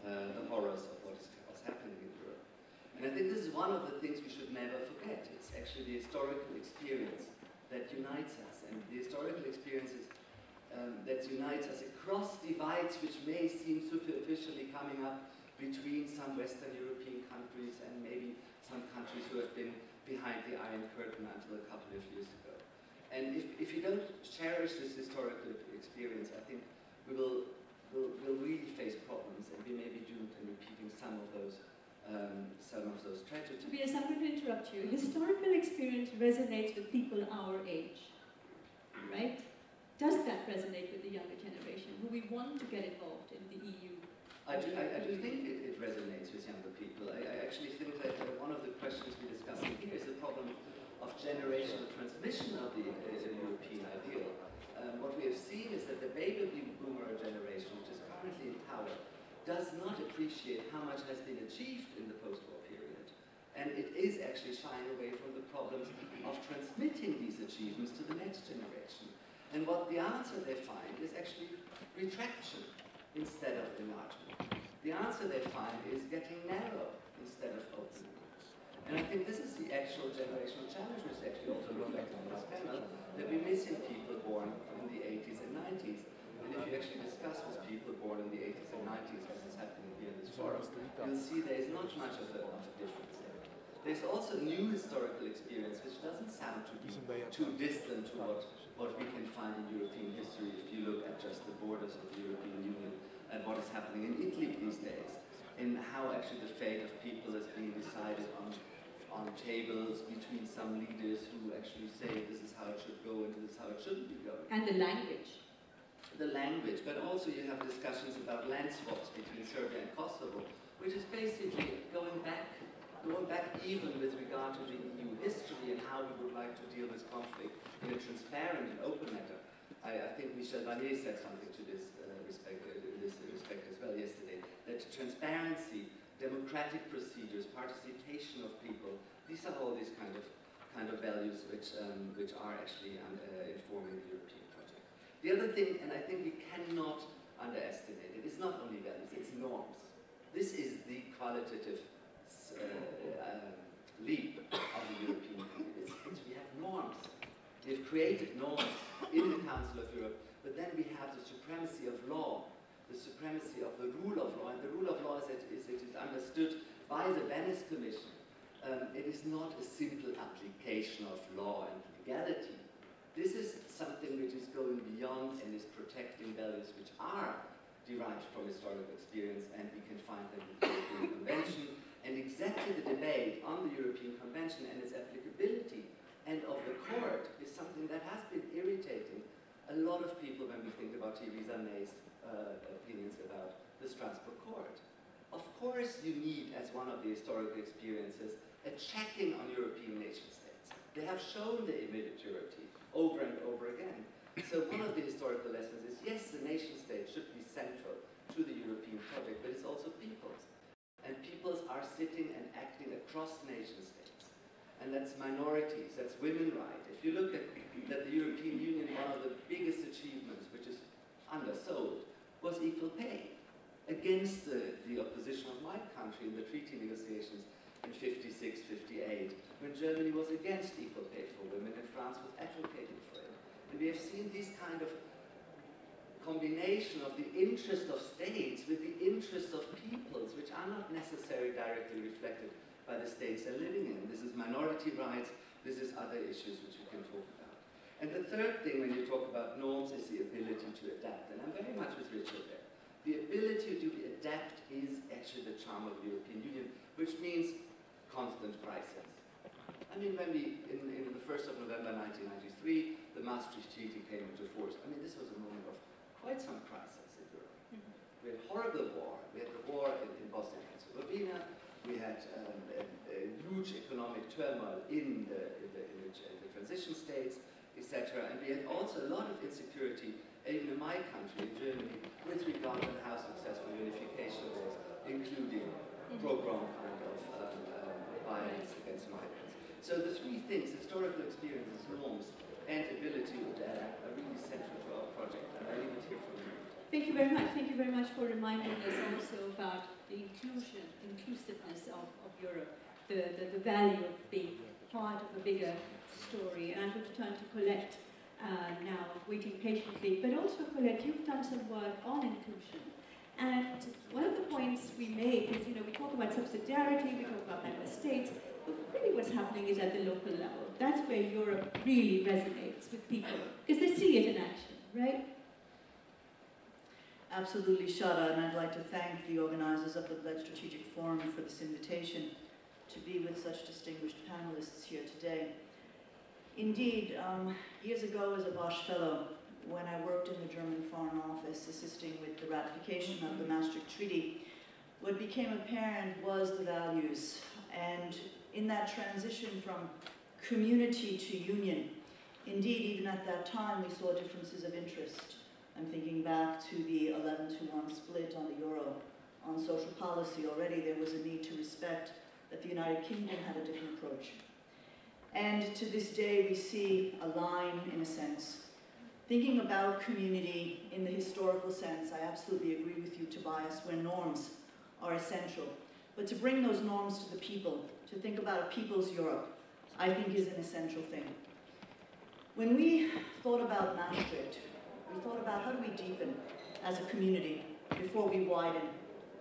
the horrors of what's happening in Europe. And I think this is one of the things we should never forget. It's actually the historical experience that unites us, and the historical experiences that unites us across divides which may seem superficially coming up between some Western European countries and maybe some countries who have been behind the Iron Curtain until a couple of years ago. And if you don't cherish this historical experience, I think we'll really face problems, and we may be doomed in repeating some of those tragedies. Tobias, I'm going to interrupt you. Historical experience resonates with people our age, right? Does that resonate with the younger generation, who we want to get involved in the EU? I do think it resonates with younger people. I actually think that one of the questions we're discussing here is the problem of generational transmission of the European ideal. What we have seen is that the baby boomer generation, which is currently in power, does not appreciate how much has been achieved in the post-war period. And it is actually shying away from the problems of transmitting these achievements to the next generation. And what the answer they find is actually retraction instead of enlargement. The answer they find is getting narrow instead of opening. And I think this is the actual generational challenge, which is actually also reflected in this panel, that we're missing people born in the 80s and 90s. And if you actually discuss with people born in the 80s and 90s, as is happening here in this forum, you'll see there is not much of a difference there. There's also new historical experience, which doesn't sound to be too distant to what we can find in European history if you look at just the borders of the European Union and what is happening in Italy these days, and how actually the fate of people is being decided on tables between some leaders who actually say this is how it should go and this is how it shouldn't be going. And the language. The language, but also you have discussions about land swaps between Serbia and Kosovo, which is basically going back even with regard to the EU history and how we would like to deal with conflict in a transparent and open manner. I think Michel Barnier said something to this respect as well yesterday, that transparency, democratic procedures, participation of people, these are all these kind of values which are actually informing the European project. The other thing, and I think we cannot underestimate it, is not only values, it's norms. This is the qualitative leap of the European Union. We have norms. We have created norms in the Council of Europe, but then we have the supremacy of law, the supremacy of the rule of law, and the rule of law as it is understood by the Venice Commission. It is not a simple application of law and legality. This is something which is going beyond and is protecting values which are derived from historical experience, and we can find them in the European Convention. And exactly the debate on the European Convention and its applicability and of the court is something that has been irritating a lot of people when we think about Theresa May's opinions about the Strasbourg court. Of course you need, as one of the historical experiences, a checking on European nation states. They have shown their immaturity over and over again. So one of the historical lessons is, yes, the nation state should be central to the European project, but it's also peoples. And peoples are sitting and acting across nation states. And that's minorities, that's women's rights. If you look at the European Union, one of the biggest achievements, which is undersold, was equal pay against the opposition of my country in the treaty negotiations in 56, 58, when Germany was against equal pay for women and France was advocating for it. And we have seen these kind of combination of the interest of states with the interest of peoples, which are not necessarily directly reflected by the states they're living in. This is minority rights, this is other issues which we can talk about. And the third thing when you talk about norms is the ability to adapt, and I'm very much with Richard there. The ability to adapt is actually the charm of the European Union, which means constant crisis. I mean, when in the 1st of November 1993, the Maastricht Treaty came into force, I mean, this was a moment of quite some crisis in Europe. We had horrible war. We had the war in Bosnia and Herzegovina. We had a huge economic turmoil in the transition states, etc. And we had also a lot of insecurity even in my country, in Germany, with regard to how successful unification was, including pogrom kind of violence against migrants. So the three things, historical experiences, norms, and ability to adapt, are really central to our project. And I leave it here for a minute. Thank you very much. Thank you very much for reminding us also about the inclusiveness of Europe, the value of being part of a bigger story. And I'm going to turn to Colette now, waiting patiently. But also, Colette, you've done some work on inclusion. And one of the points we make is, we talk about subsidiarity, we talk about member states, but really what's happening is at the local level. That's where Europe really resonates with people, because they see it in action, right? Absolutely, Shada, and I'd like to thank the organizers of the Bled Strategic Forum for this invitation to be with such distinguished panelists here today. Indeed, years ago as a Bosch Fellow, when I worked in the German Foreign Office assisting with the ratification of the Maastricht Treaty, what became apparent was the values. And in that transition from community to union, indeed, even at that time, we saw differences of interest. I'm thinking back to the 11-to-1 split on the euro. On social policy, already there was a need to respect that the United Kingdom had a different approach. And to this day, we see a line, in a sense. Thinking about community in the historical sense, I absolutely agree with you, Tobias, where norms are essential. But to bring those norms to the people, to think about a people's Europe, I think is an essential thing. When we thought about Maastricht, we thought about how do we deepen as a community before we widen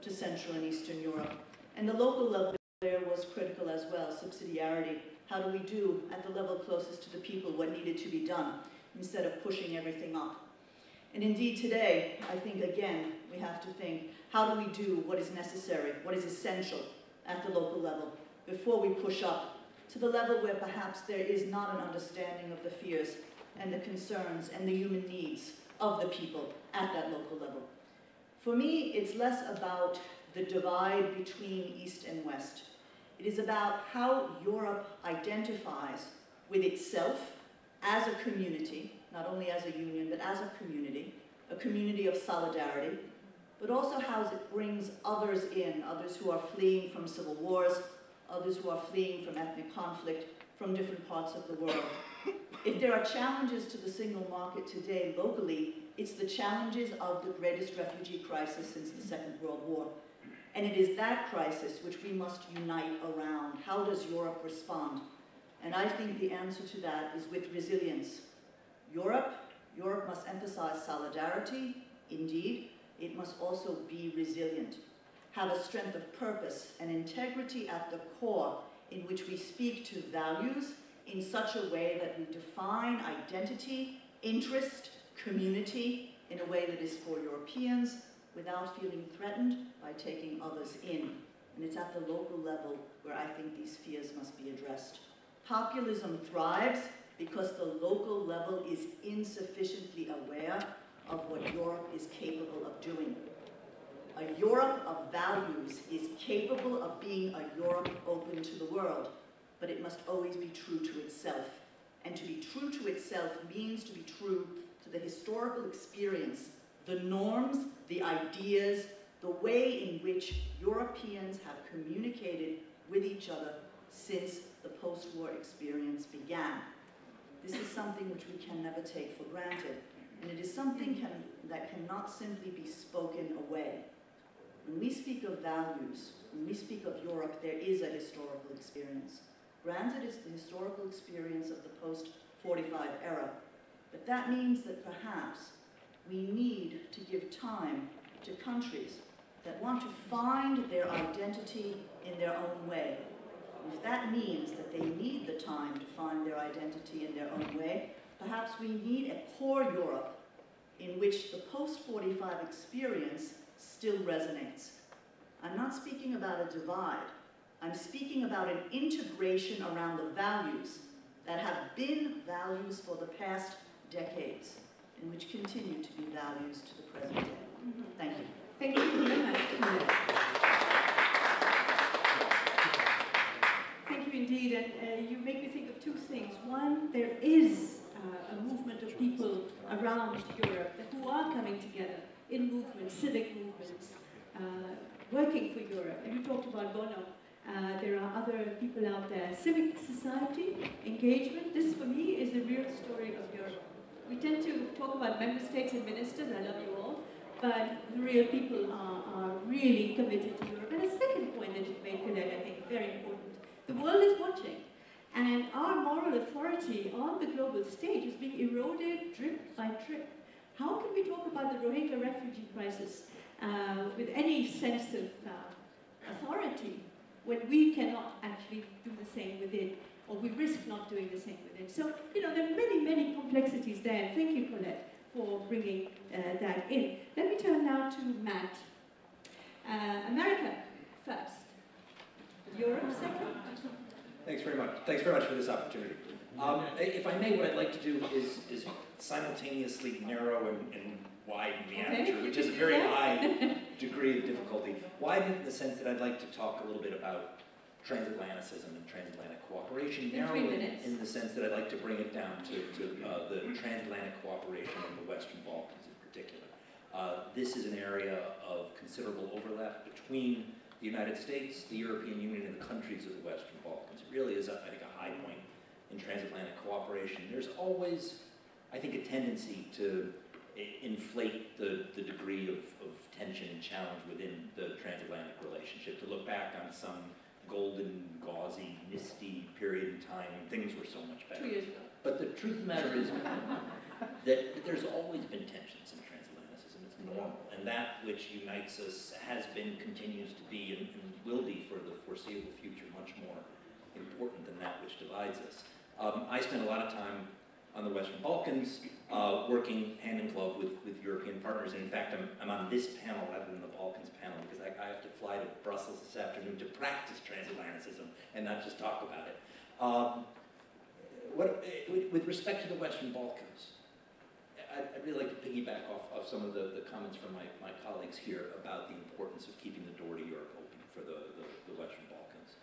to Central and Eastern Europe. And the local level there was critical as well, subsidiarity. How do we do at the level closest to the people what needed to be done, instead of pushing everything up? And indeed today, I think again, we have to think, how do we do what is necessary, what is essential at the local level, before we push up to the level where perhaps there is not an understanding of the fears and the concerns and the human needs of the people at that local level. For me, it's less about the divide between East and West. It is about how Europe identifies with itself as a community, not only as a union, but as a community of solidarity, but also how it brings others in, others who are fleeing from civil wars, others who are fleeing from ethnic conflict from different parts of the world. If there are challenges to the single market today locally, it's the challenges of the greatest refugee crisis since the Second World War. And it is that crisis which we must unite around. How does Europe respond? And I think the answer to that is with resilience. Europe must emphasize solidarity, indeed. It must also be resilient, have a strength of purpose and integrity at the core, in which we speak to values in such a way that we define identity, interest, community in a way that is for Europeans without feeling threatened by taking others in. And it's at the local level where I think these fears must be addressed. Populism thrives because the local level is insufficiently aware of what Europe is capable of doing. A Europe of values is capable of being a Europe open to the world, but it must always be true to itself. And to be true to itself means to be true to the historical experience, the norms, the ideas, the way in which Europeans have communicated with each other since the post-war experience began. This is something which we can never take for granted, and it is something that cannot simply be spoken away. When we speak of values, when we speak of Europe, there is a historical experience. Granted, it's the historical experience of the post-45 era, but that means that perhaps we need to give time to countries that want to find their identity in their own way. And if that means that they need the time to find their identity in their own way, perhaps we need a core Europe in which the post-45 experience still resonates. I'm not speaking about a divide. I'm speaking about an integration around the values that have been values for the past decades and which continue to be values to the present day. Thank you. Thank you very much. Thank you indeed, and you make me think of two things. One, there is a movement of people around Europe who are coming together in movements, civic movements, working for Europe. And you talked about Bono. There are other people out there. Civic society, engagement. This, for me, is the real story of Europe. We tend to talk about member states and ministers. I love you all. But the real people are really committed to Europe. And a second point that you made, Colette, I think, very important. The world is watching. And our moral authority on the global stage is being eroded drip by drip. How can we talk about the Rohingya refugee crisis with any sense of authority when we cannot actually do the same within, or we risk not doing the same within? So, you know, there are many, many complexities there. Thank you, Colette, for bringing that in. Let me turn now to Matt. America first. Europe second. Thanks very much. Thanks very much for this opportunity. If I may, what I'd like to do is simultaneously narrow and widen the aperture, which is a very high degree of difficulty. Widen in the sense that I'd like to talk a little bit about transatlanticism and transatlantic cooperation. Narrow in the sense that I'd like to bring it down to the transatlantic cooperation in the Western Balkans in particular. This is an area of considerable overlap between the United States, the European Union, and the countries of the Western Balkans. It really is, I think, a high point in transatlantic cooperation. There's always, I think, a tendency to inflate the degree of tension and challenge within the transatlantic relationship, to look back on some golden, gauzy, misty period in time when things were so much better. 2 years ago. But the truth of the matter is that there's always been tensions in transatlanticism. It's normal. And that which unites us has been, continues to be, and will be for the foreseeable future much more important than that which divides us. I spent a lot of time on the Western Balkans, working hand in glove with European partners. And in fact, I'm on this panel rather than the Balkans panel because I have to fly to Brussels this afternoon to practice transatlanticism and not just talk about it. With respect to the Western Balkans, I'd really like to piggyback off some of the comments from my colleagues here about the importance of keeping the door to Europe open for the Western Balkans.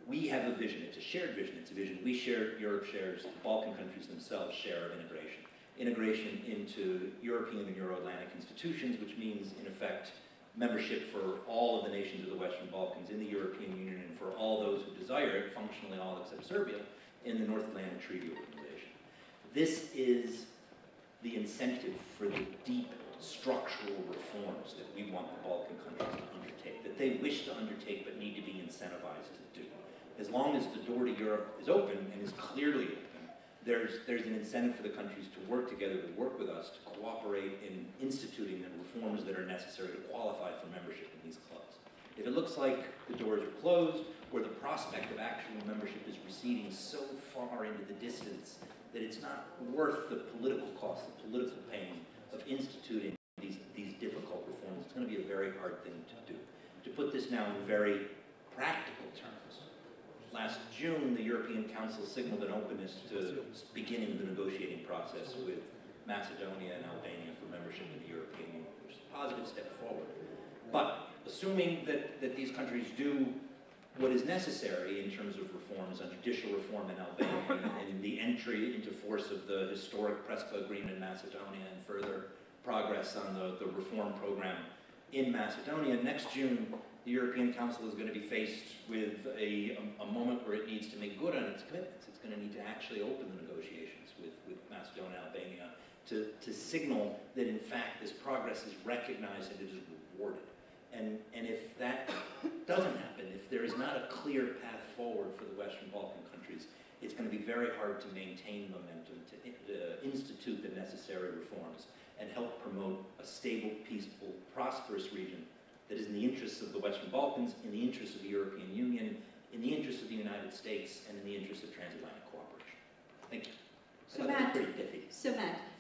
We have a vision. It's a shared vision. It's a vision we share, Europe shares, the Balkan countries themselves share of integration. Integration into European and Euro-Atlantic institutions, which means, in effect, membership for all of the nations of the Western Balkans in the European Union and for all those who desire it, functionally all except Serbia, in the North Atlantic Treaty Organization. This is the incentive for the deep structural reforms that we want the Balkan countries to undertake, that they wish to undertake but need to be incentivized to do. As long as the door to Europe is open and is clearly open, there's an incentive for the countries to work together, to work with us, to cooperate in instituting the reforms that are necessary to qualify for membership in these clubs. If it looks like the doors are closed, or the prospect of actual membership is receding so far into the distance that it's not worth the political cost, the political pain of instituting these difficult reforms, it's going to be a very hard thing to do. To put this now in very practical terms, last June, the European Council signaled an openness to beginning the negotiating process with Macedonia and Albania for membership in the European Union, which is a positive step forward. But assuming that these countries do what is necessary in terms of reforms on judicial reform in Albania and the entry into force of the historic Prespa agreement in Macedonia and further progress on the reform program in Macedonia, next June, the European Council is going to be faced with a moment where it needs to make good on its commitments. It's going to need to actually open the negotiations with Macedonia and Albania to signal that, in fact, this progress is recognized and it is rewarded. And if that doesn't happen, if there is not a clear path forward for the Western Balkan countries, it's going to be very hard to maintain momentum, to institute the necessary reforms, and help promote a stable, peaceful, prosperous region that is in the interests of the Western Balkans, in the interests of the European Union, in the interests of the United States, and in the interests of transatlantic cooperation. Thank you. So Matt, Yes.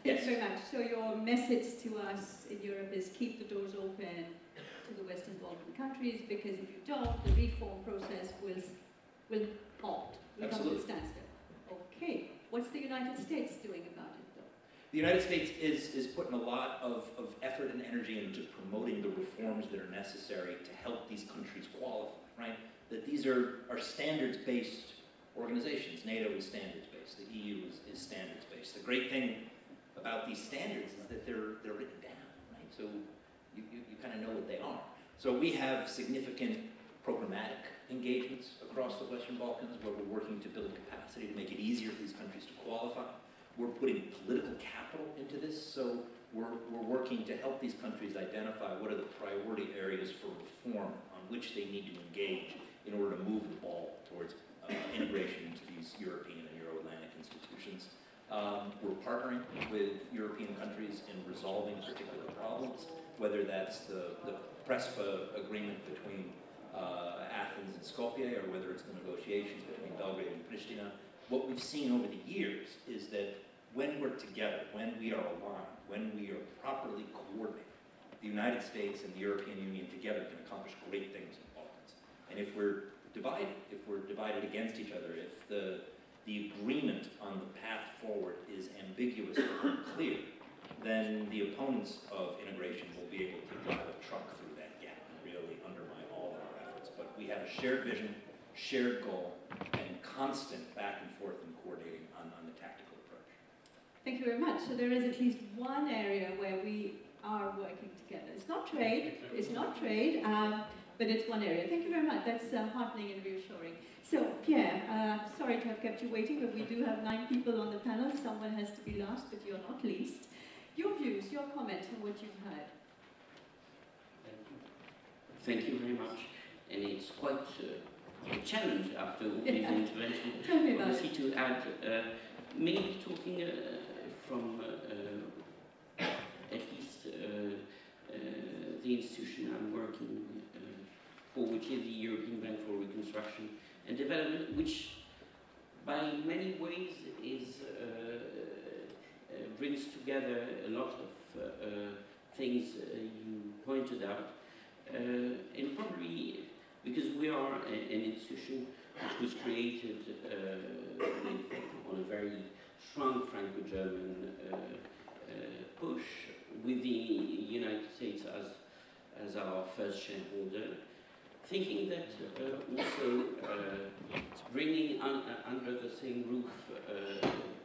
thank you very much. So your message to us in Europe is keep the doors open to the Western Balkan countries, because if you don't, the reform process will halt, will come to a standstill. Okay, what's the United States doing about it, though? The United States is putting a lot of effort and energy into promoting the reforms that are necessary to help these countries qualify, right? That these are standards-based organizations. NATO is standards-based, the EU is standards-based. The great thing about these standards is that they're written down, right? So you kind of know what they are. So we have significant programmatic engagements across the Western Balkans where we're working to build capacity to make it easier for these countries to qualify. We're putting political capital into this, so we're working to help these countries identify what are the priority areas for reform on which they need to engage in order to move the ball towards integration into these European and Euro-Atlantic institutions. We're partnering with European countries in resolving particular problems, whether that's the PRESPA agreement between Athens and Skopje, or whether it's the negotiations between Belgrade and Pristina. What we've seen over the years is that when we're together, when we are aligned, when we are properly coordinated, the United States and the European Union together can accomplish great things in the Balkans. And if we're divided against each other, if the agreement on the path forward is ambiguous or unclear, then the opponents of integration will be able to drive a truck through that gap and really undermine all of our efforts. But we have a shared vision, shared goal, and constant back and forth and coordinating on the tactical approach. Thank you very much. So there is at least one area where we are working together. It's not trade, but it's one area. Thank you very much. That's heartening and reassuring. So, Pierre, sorry to have kept you waiting, but we do have 9 people on the panel. Someone has to be last, but you're not least. Your views, your comments on what you've heard. Thank you very much. And it's quite a challenge after all these interventions. Tell me about obviously it. to add, maybe talking from at least the institution I'm working for, which is the European Bank for Reconstruction and Development, which by many ways is brings together a lot of things you pointed out, and probably because we are an institution which was created on a very strong Franco-German push, with the United States as our first shareholder, thinking that also bringing under the same roof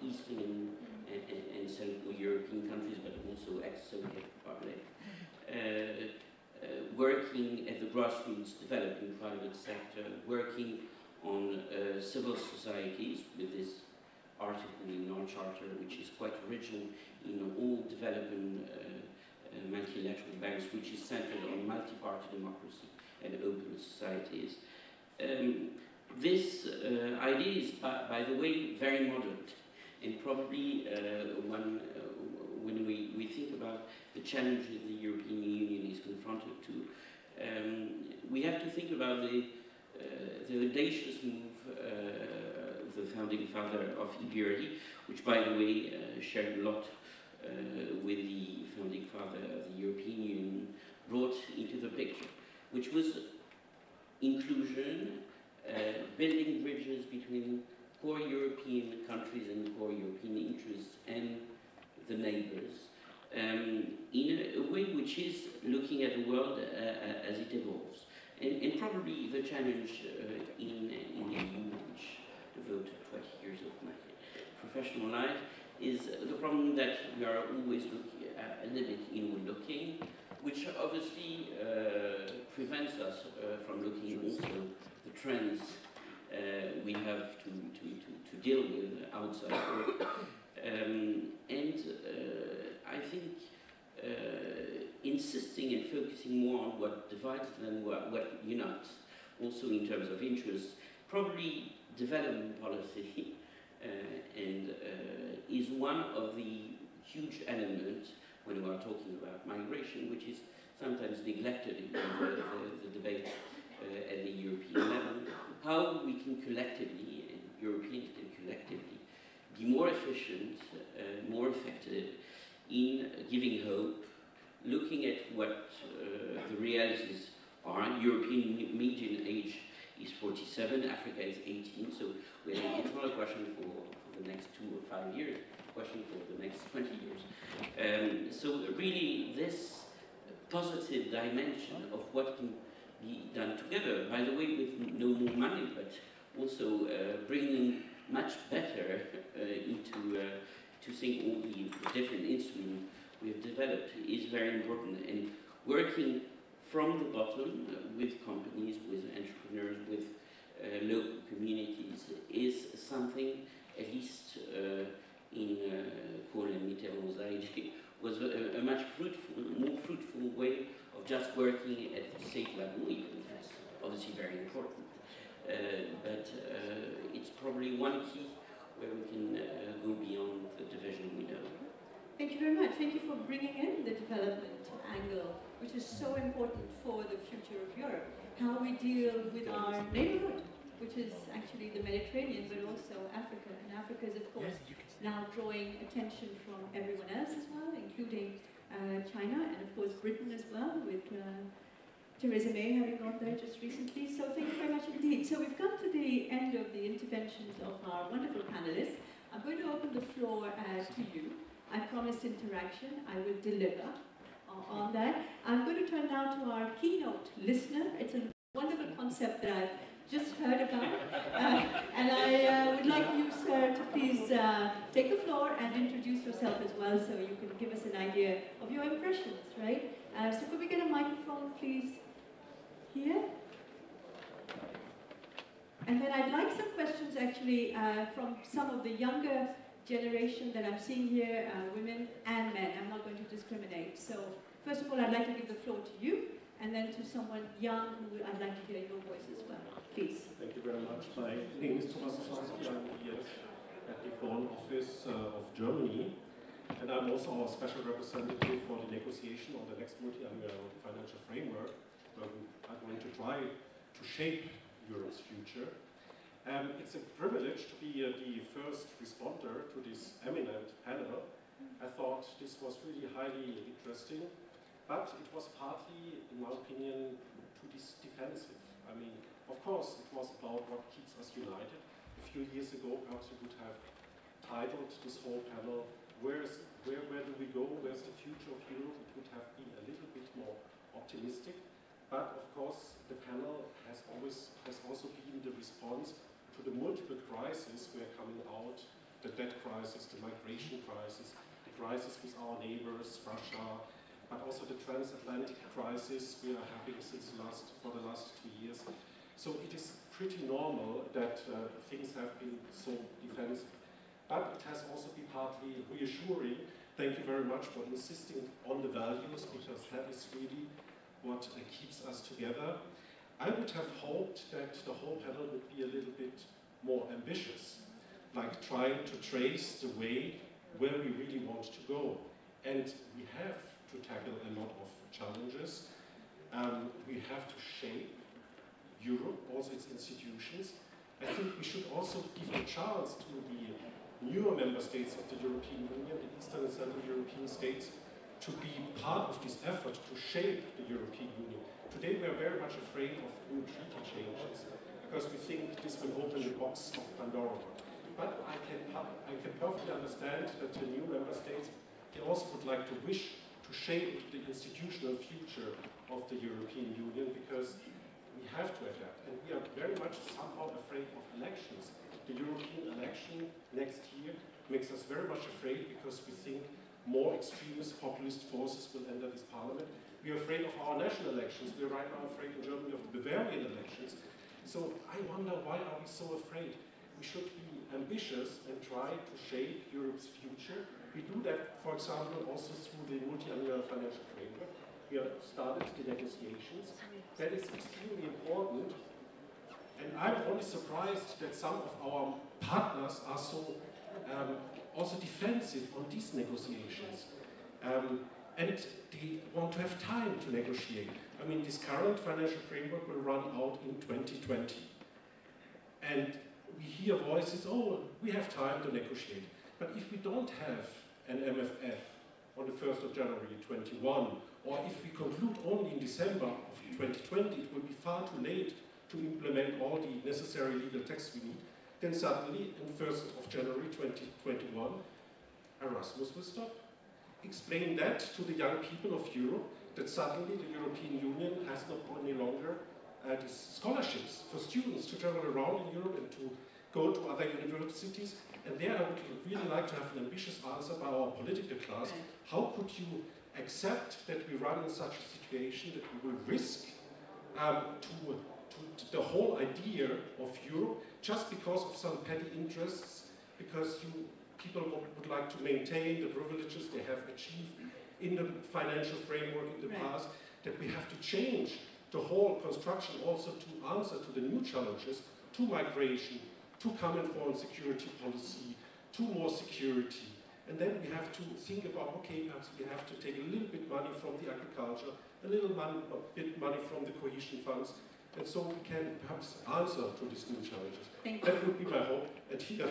Eastern and Central European countries, but also ex-Soviet Republic, working at the grassroots, developing private sector, working on civil societies with this article in our charter, which is quite original in all developing multilateral banks, which is centered on multi-party democracy and open societies. This idea is, by the way, very modern, and probably when we think about the challenges the European Union is confronted to, we have to think about the audacious move of the founding father of EBRD, which, by the way, shared a lot with the founding father of the European Union, brought into the picture, which was inclusion, building bridges between core European countries and core European interests and the neighbors, in a way which is looking at the world as it evolves. And probably the challenge in the EU, which devoted 20 years of my professional life, is the problem that we are always looking a little bit inward-looking, which obviously prevents us from looking also the trends we have to deal with outside work. I think insisting and focusing more on what divides than what unites, also in terms of interests, probably development policy is one of the huge elements when we are talking about migration, which is sometimes neglected in the debate at the European level. How we can collectively, and Europeans can collectively, be more efficient, more effective in giving hope, looking at what the realities are. European median age is 47, Africa is 18, so it's not a question for the next 2 or 5 years, a question for the next 20 years. So really this positive dimension of what can be done together, by the way, with no more money, but also bringing much better into to think all the different instruments we have developed is very important. And working from the bottom with companies, with entrepreneurs, with local communities is something, at least in Kohl and Mitterrand's idea, was a much more fruitful way of just working at the state level, even if it's obviously very important. But it's probably one key where we can go beyond the division we know. Thank you very much. Thank you for bringing in the development angle, which is so important for the future of Europe. How we deal with our neighborhood, which is actually the Mediterranean, but also Africa. And Africa is, of course, now drawing attention from everyone else as well, including China, and of course Britain as well, with Theresa May having gone there just recently. So thank you very much indeed. So we've come to the end of the interventions of our wonderful panelists. I'm going to open the floor to you. I promised interaction. I will deliver on that. I'm going to turn now to our keynote listener. It's a wonderful concept that I've just heard about. And I would like you, sir, to please take the floor and introduce yourself as well, so you can give us an idea of your impressions, right? So could we get a microphone, please, here? And then I'd like some questions, actually, from some of the younger generation that I'm seeing here, women and men. I'm not going to discriminate. So first of all, I'd like to give the floor to you, and then to someone young who I'd like to hear your voice as well. Please. Thank you very much. My name is Thomas Sosowski. I'm here at the Foreign Office of Germany, and I'm also our special representative for the negotiation on the next multi-annual financial framework, where we are going to try to shape Europe's future. It's a privilege to be the first responder to this eminent panel. I thought this was really highly interesting, but it was partly, in my opinion, too defensive. I mean, of course, it was about what keeps us united. A few years ago, perhaps we would have titled this whole panel, where do we go, where's the future of Europe? It would have been a little bit more optimistic. But of course, the panel has also been the response to the multiple crises we are coming out, the debt crisis, the migration crisis, the crisis with our neighbors, Russia, but also the transatlantic crisis we are having for the last 2 years. So it is pretty normal that things have been so defensive. But it has also been partly reassuring. Thank you very much for insisting on the values, because that is really what keeps us together. I would have hoped that the whole panel would be a little bit more ambitious, like trying to trace the way where we really want to go. And we have to tackle a lot of challenges. We have to shape Europe, also its institutions. I think we should also give a chance to the newer member states of the European Union, the Eastern and Central European states, to be part of this effort to shape the European Union. Today we are very much afraid of new treaty changes, because we think this will open the box of Pandora. But I can perfectly understand that the new member states, they also would like to wish to shape the institutional future of the European Union, because we have to adapt. And we are very much somehow afraid of elections. The European election next year makes us very much afraid, because we think more extremist populist forces will enter this parliament. We are afraid of our national elections. We are right now afraid in Germany of the Bavarian elections. So I wonder, why are we so afraid? We should be ambitious and try to shape Europe's future. We do that, for example, also through the multi-annual financial framework. We have started the negotiations. That is extremely important. And I'm only surprised that some of our partners are so also defensive on these negotiations. And they want to have time to negotiate. I mean, this current financial framework will run out in 2020. And we hear voices, oh, we have time to negotiate. But if we don't have an MFF on the 1st of January 21, or if we conclude only in December of 2020, it will be far too late to implement all the necessary legal texts we need. Then suddenly, on 1st of January 2021, Erasmus will stop. Explain that to the young people of Europe, that suddenly the European Union has not any longer scholarships for students to travel around in Europe and to go to other universities. And there I would really like to have an ambitious answer by our political class. How could you accept that we run in such a situation that we will risk to the whole idea of Europe just because of some petty interests, because people would like to maintain the privileges they have achieved in the financial framework in the past, that we have to change the whole construction also to answer to the new challenges, to migration, to common foreign security policy, to more security. And then we have to think about, okay, perhaps we have to take a little bit money from the agriculture, a bit money from the cohesion funds, and so we can perhaps answer to these new challenges. That would be my hope. And here,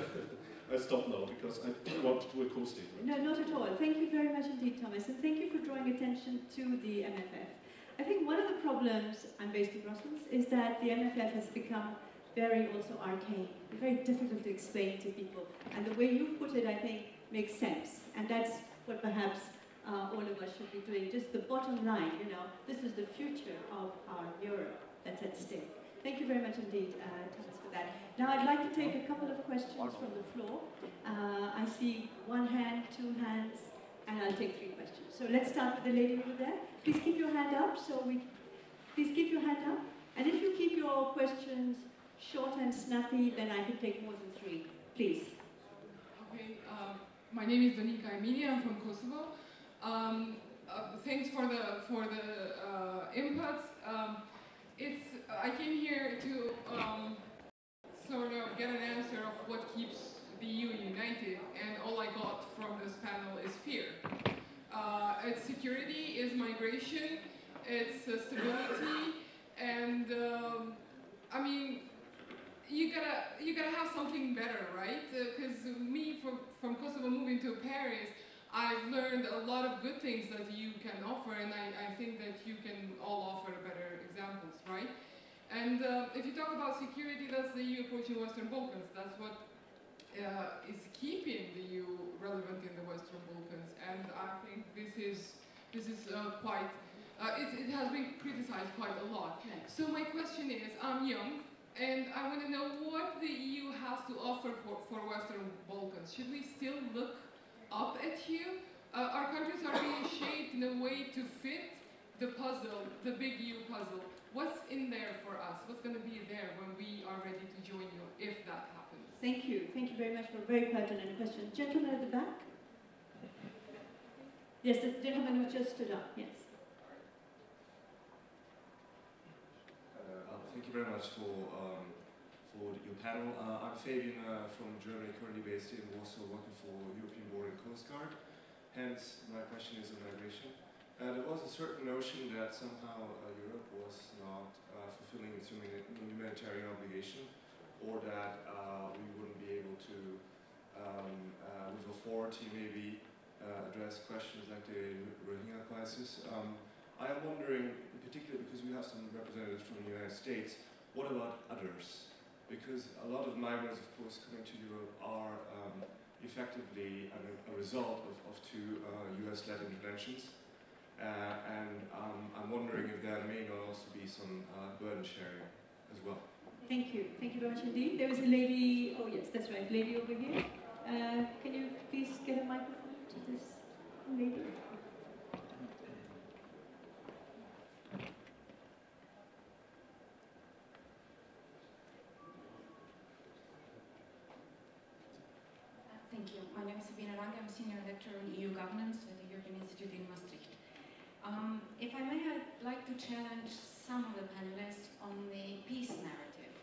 I stop now because I didn't want to do a co-statement. No, not at all. Thank you very much indeed, Thomas, and thank you for drawing attention to the MFF. I think one of the problems, I'm based in Brussels, is that the MFF has become very also arcane, very difficult to explain to people. And the way you put it, I think, makes sense. And that's what perhaps all of us should be doing. Just the bottom line, you know, this is the future of our Europe that's at stake. Thank you very much indeed, Thomas, for that. Now I'd like to take a couple of questions from the floor. I see one hand, two hands, and I'll take 3 questions. So let's start with the lady over there. Please keep your hand up, please keep your hand up. And if you keep your questions short and snappy, then I can take more than 3. Please. Okay, my name is Danica Emilia, I'm from Kosovo. Thanks for the inputs. I came here to sort of get an answer of what keeps the EU united, and all I got from this panel is fear. It's security, it's migration, it's stability, and I mean, you gotta have something better, right? Because me from Kosovo moving to Paris, I've learned a lot of good things that you can offer, and I think that you can all offer better examples, right? And if you talk about security, that's the EU approach in Western Balkans. That's what is keeping the EU relevant in the Western Balkans, and I think this is quite. It has been criticized quite a lot. So my question is, I'm young, and I want to know what the EU has to offer for Western Balkans. Should we still look up at you? Our countries are being shaped in a way to fit the puzzle, the big EU puzzle. What's in there for us? What's going to be there when we are ready to join you, if that happens? Thank you. Thank you very much for a very pertinent question. Gentleman at the back? Yes, the gentleman who just stood up, yes. Thank you very much for your panel. I'm Fabian from Germany, currently based in Warsaw, working for European Border and Coast Guard. Hence, my question is on migration. There was a certain notion that somehow Europe was not fulfilling its humanitarian obligation, or that we wouldn't be able to, with authority, maybe address questions like the Rohingya crisis. I am wondering, in particular, because we have some representatives from the United States, what about others? Because a lot of migrants, of course, coming to Europe are effectively a result of 2 US-led interventions. And I'm wondering if there may not also be some burden sharing as well. Thank you. Thank you very much indeed. There was a lady, oh yes, that's right, lady over here. Can you please get a microphone to this lady? Thank you. My name is Sabine Lange. I'm Senior Lecturer in EU Governance at the European Institute in Maastricht. If I may, I'd like to challenge some of the panelists on the peace narrative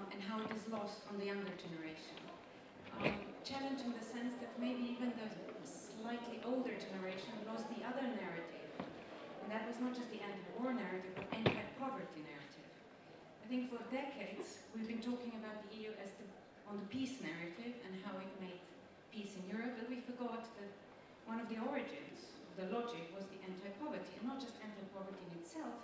and how it is lost on the younger generation. Challenge in the sense that maybe even the slightly older generation lost the other narrative. And that was not just the anti-war narrative, but anti-poverty narrative. I think for decades, we've been talking about the EU as on the peace narrative and how it made peace in Europe, but we forgot that one of the origins of the logic was the anti-poverty, and not just anti-poverty in itself,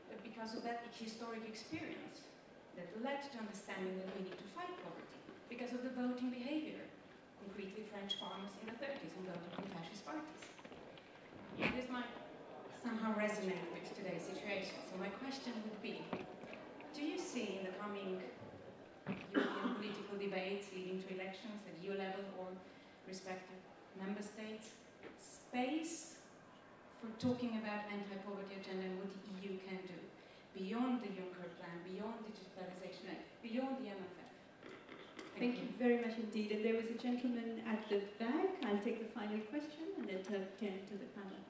but because of that historic experience that led to understanding that we need to fight poverty, because of the voting behavior, concretely French farmers in the 30s and voted for fascist parties. This might somehow resonate with today's situation, so my question would be, do you see in the coming European political debates leading to elections at EU level or respective member states space for talking about anti-poverty agenda and what the EU can do beyond the Juncker plan, beyond digitalization, beyond the MFF? Thank you very much indeed. And there was a gentleman at the back. I'll take the final question and then turn to the panel.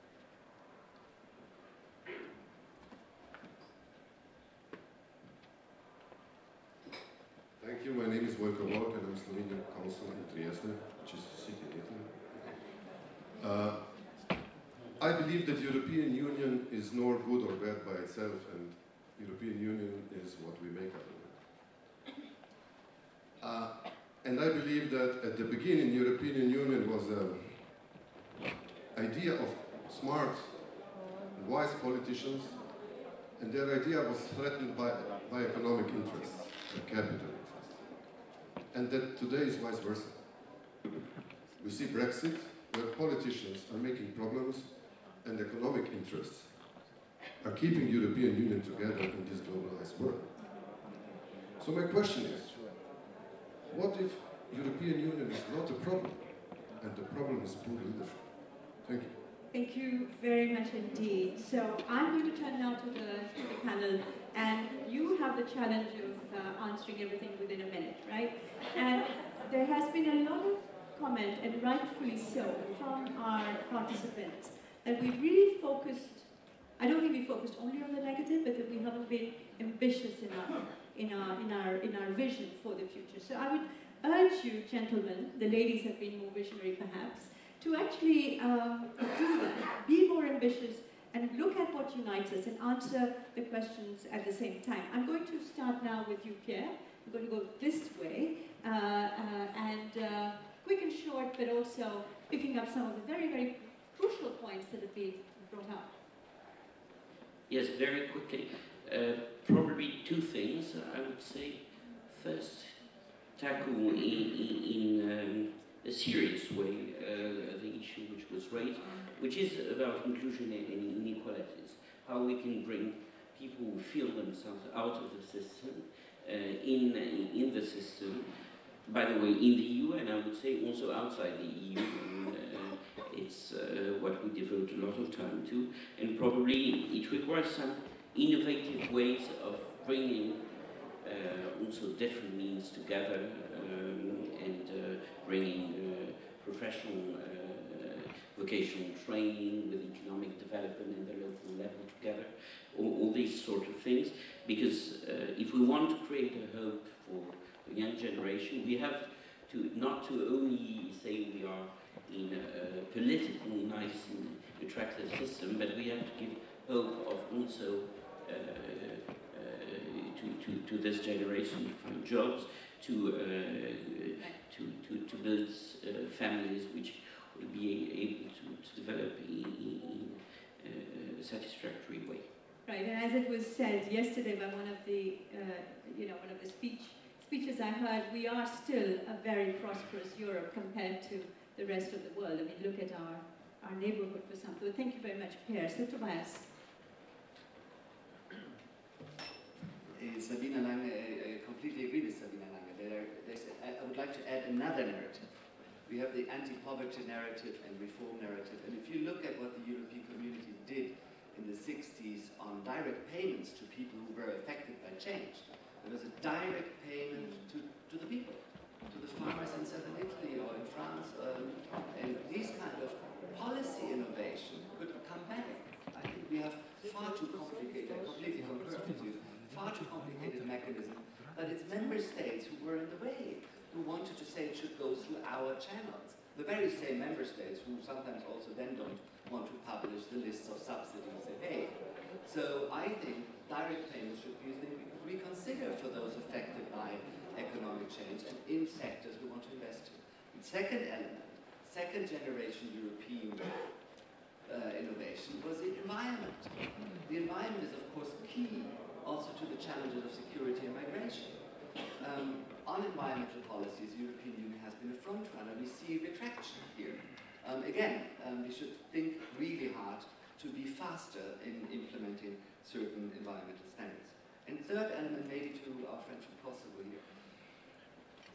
Thank you. My name is Vojko Volk and I'm Slovenian consul in Trieste, which is a city in Italy. I believe that European Union is nor good or bad by itself, and European Union is what we make out of it. And I believe that at the beginning, European Union was an idea of smart and wise politicians, and their idea was threatened by economic interests, by capital interests. And that today is vice versa. We see Brexit, where politicians are making problems and economic interests are keeping European Union together in this globalized world. So my question is, what if European Union is not a problem and the problem is poor leadership? Thank you. Thank you very much indeed. So I'm going to turn now to the panel, and you have the challenge of answering everything within a minute, right? And there has been a lot of comment, and rightfully so, from our participants, that we really focused, I don't think we focused only on the negative, but that we haven't been ambitious enough in our vision for the future. So I would urge you, gentlemen, the ladies have been more visionary perhaps, to actually do that, be more ambitious, and look at what unites us and answer the questions at the same time. I'm going to start now with you, Pierre. I'm going to go this way, and quick and short, but also picking up some of the very, very crucial points that have been brought up. Yes, very quickly. Probably two things. I would say, first, tackle in a serious way the issue which was raised, which is about inclusion and inequalities. How we can bring people who feel themselves out of the system, in the system, by the way, in the EU, and I would say also outside the EU. It's what we devote a lot of time to, and probably it requires some innovative ways of bringing also different means together, and bringing professional vocational training with economic development in the local level together, all these sort of things, because if we want to create a hope for the young generation, we have to not to only say we are in a political, nice and attractive system, but we have to give hope of also to this generation to find jobs, to build families which will be able to develop in a satisfactory way. Right, and as it was said yesterday by one of the, one of the speeches I heard, we are still a very prosperous Europe compared to the rest of the world. I mean, look at our neighborhood for example. So thank you very much, Pierre. So Tobias. Sabina Lange, I completely agree with Sabina Lange. I would like to add another narrative. We have the anti-poverty narrative and reform narrative. And if you look at what the European community did in the 60s on direct payments to people who were affected by change, there was a direct payment to the people, to the farmers in southern Italy or in France. And these kind of policy innovation could come back. I think we have far too complicated, I completely concur with you, far too complicated mechanism that it's member states who were in the way, who wanted to say it should go through our channels. The very same member states who sometimes also then don't want to publish the lists of subsidies they pay. So I think direct payments should be a thing we could reconsider for those affected by economic change and in sectors we want to invest in. The second element, second generation European innovation was the environment. The environment is of course key also to the challenges of security and migration. On environmental policies, the European Union has been a front runner. We see retraction here. Again, we should think really hard to be faster in implementing certain environmental standards. And third element, maybe to our friend from Kosovo here.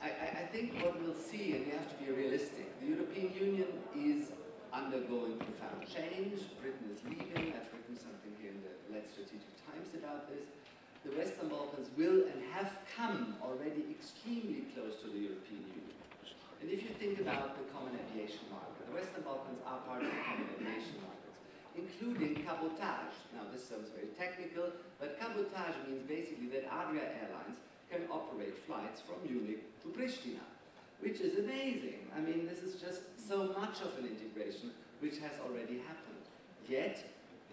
I think what we'll see, and we have to be realistic, the European Union is undergoing profound change. Britain is leaving. I've written something here in the Let's Strategic Times about this. The Western Balkans will and have come already extremely close to the European Union. And if you think about the common aviation market, the Western Balkans are part of the common aviation markets, including cabotage. Now this sounds very technical, but cabotage means basically that Adria Airlines can operate flights from Munich to Pristina, which is amazing. I mean, this is just so much of an integration which has already happened. Yet,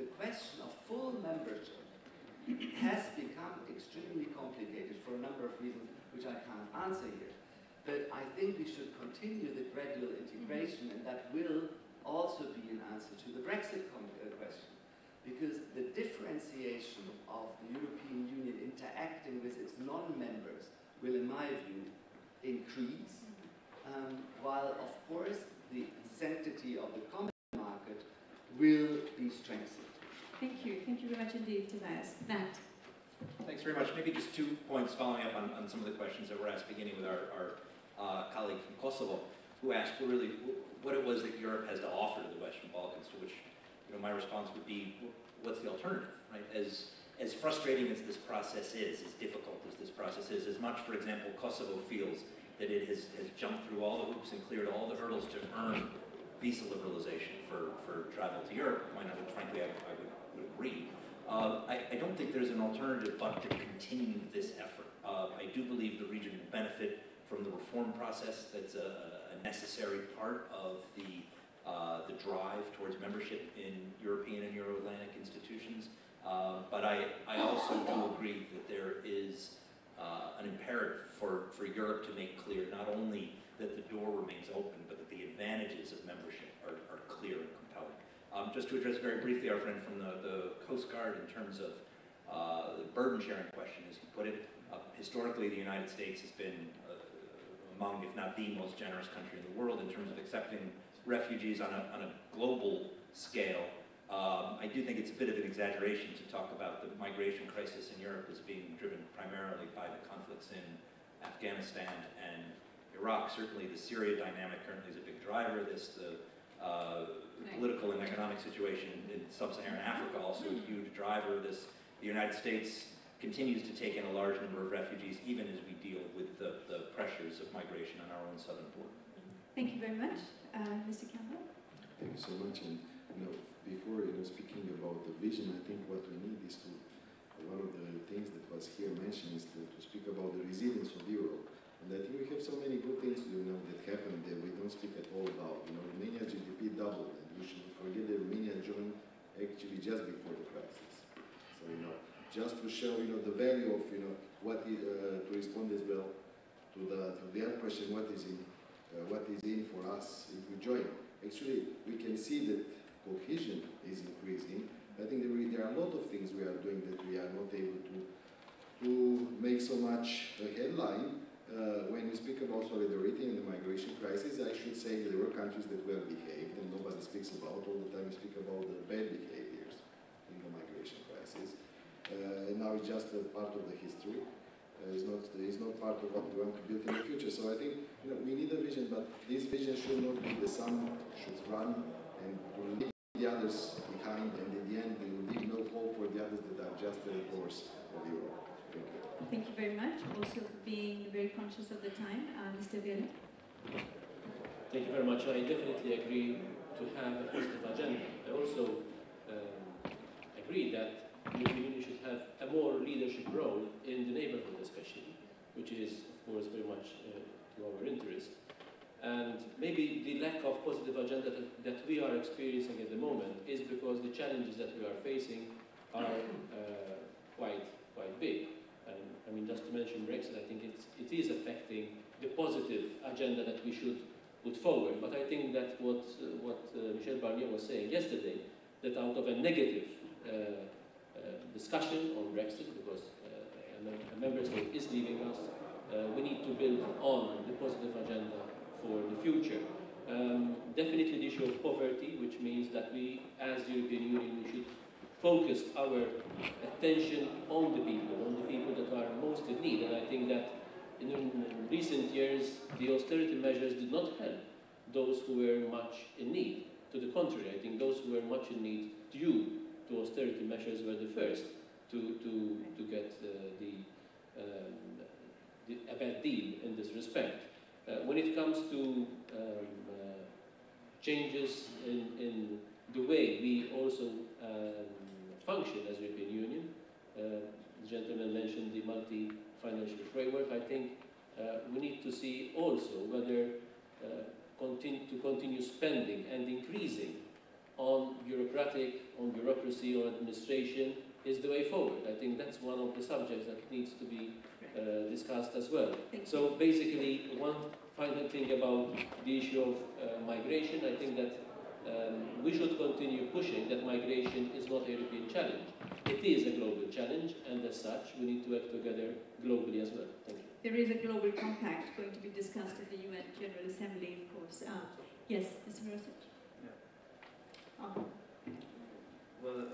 the question of full membership has become extremely complicated for a number of reasons which I can't answer here. But I think we should continue the gradual integration, and that will also be an answer to the Brexit question. Because the differentiation of the European Union interacting with its non-members will, in my view, increase, while, of course, the sanctity of the common market will be strengthened. Thank you. Thank you very much indeed, Tobias. Matt. Thanks very much. Maybe just 2 points following up on some of the questions that were asked, beginning with our colleague from Kosovo, who asked really what it was that Europe has to offer to the Western Balkans, to which my response would be, what's the alternative, right? As frustrating as this process is, as difficult as this process is, as much, for example, Kosovo feels that it has jumped through all the hoops and cleared all the hurdles to earn visa liberalization for travel to Europe, point out which frankly I would agree. I don't think there's an alternative but to continue this effort. I do believe the region will benefit from the reform process that's a necessary part of the drive towards membership in European and Euro-Atlantic institutions. But I also do agree that there is an imperative for Europe to make clear not only that the door remains open, but that the advantages of membership are clear and compelling. Just to address very briefly our friend from the Coast Guard in terms of the burden sharing question, as you put it, historically the United States has been among, if not the most generous country in the world in terms of accepting refugees on a global scale. I do think it's a bit of an exaggeration to talk about the migration crisis in Europe as being driven primarily by the conflicts in Afghanistan and Iraq. Certainly the Syria dynamic currently is a big driver of this. The political and economic situation in sub-Saharan Africa also a huge driver of this. The United States continues to take in a large number of refugees even as we deal with the pressures of migration on our own southern border. Thank you very much. Mr. Campbell? Thank you so much. And before speaking about the vision, I think what we need is to, one of the things that was here mentioned is to speak about the resilience of Europe. And I think we have so many good things that happened that we don't speak at all about. Romania GDP doubled, and we should forget that Romania joined actually just before the crisis. So just to show the value of what is, to respond as well to the other question, what is in for us if we join. Actually, we can see that cohesion is increasing. I think there are a lot of things we are doing that we are not able to make so much a headline. When we speak about solidarity and the migration crisis, I should say that there were countries that well behaved and nobody speaks about. All the time we speak about the bad behaviors in the migration crisis. And now it's just a part of the history. It's not part of what we want to build in the future. So I think we need a vision, but this vision should not be the sum should run and to leave the others behind, and in the end they will leave no hope for the others that are just the doors of Europe. Thank you. Thank you very much. Also for being very conscious of the time. Mr. Vela? Thank you very much. I definitely agree to have a positive agenda. I also agree that the European Union should have a more leadership role in the neighborhood especially, which is, of course, very much to our interest. And maybe the lack of positive agenda that we are experiencing at the moment is because the challenges that we are facing are quite big. I mean, just to mention Brexit, I think it is affecting the positive agenda that we should put forward. But I think that what Michel Barnier was saying yesterday, that out of a negative discussion on Brexit, because a member state is leaving us, we need to build on the positive agenda for the future. Definitely the issue of poverty, which means that we, as the European Union, we should focused our attention on the people that are most in need. And I think that in recent years, the austerity measures did not help those who were much in need. To the contrary, I think those who were much in need due to austerity measures were the first to get a bad deal in this respect. When it comes to changes in the way we also function as European Union, the gentleman mentioned the multi-financial framework. I think we need to see also whether to continue spending and increasing on bureaucracy, on administration is the way forward. I think that's one of the subjects that needs to be discussed as well. So basically, one final thing about the issue of migration, I think that we should continue pushing that migration is not a European challenge. It is a global challenge, and as such, we need to act together globally as well. Thank you. There is a global compact going to be discussed at the UN General Assembly, of course. Yes, Mr. Mirosic? Yeah. Well,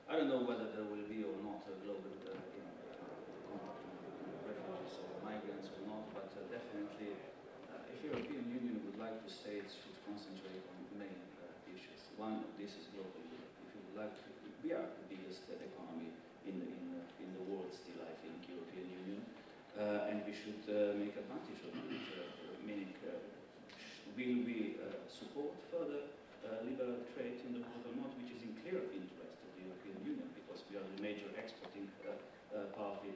I don't know whether there will be or not a global refugees or migrants or not, but definitely, if European Union would like to say it should concentrate on main issues. One of these is global. If you would like to, we are the biggest economy in the world still, I think, European Union, and we should make advantage of it. Meaning, will we support further liberal trade in the world or not, which is in clear interest of the European Union, because we are the major exporting party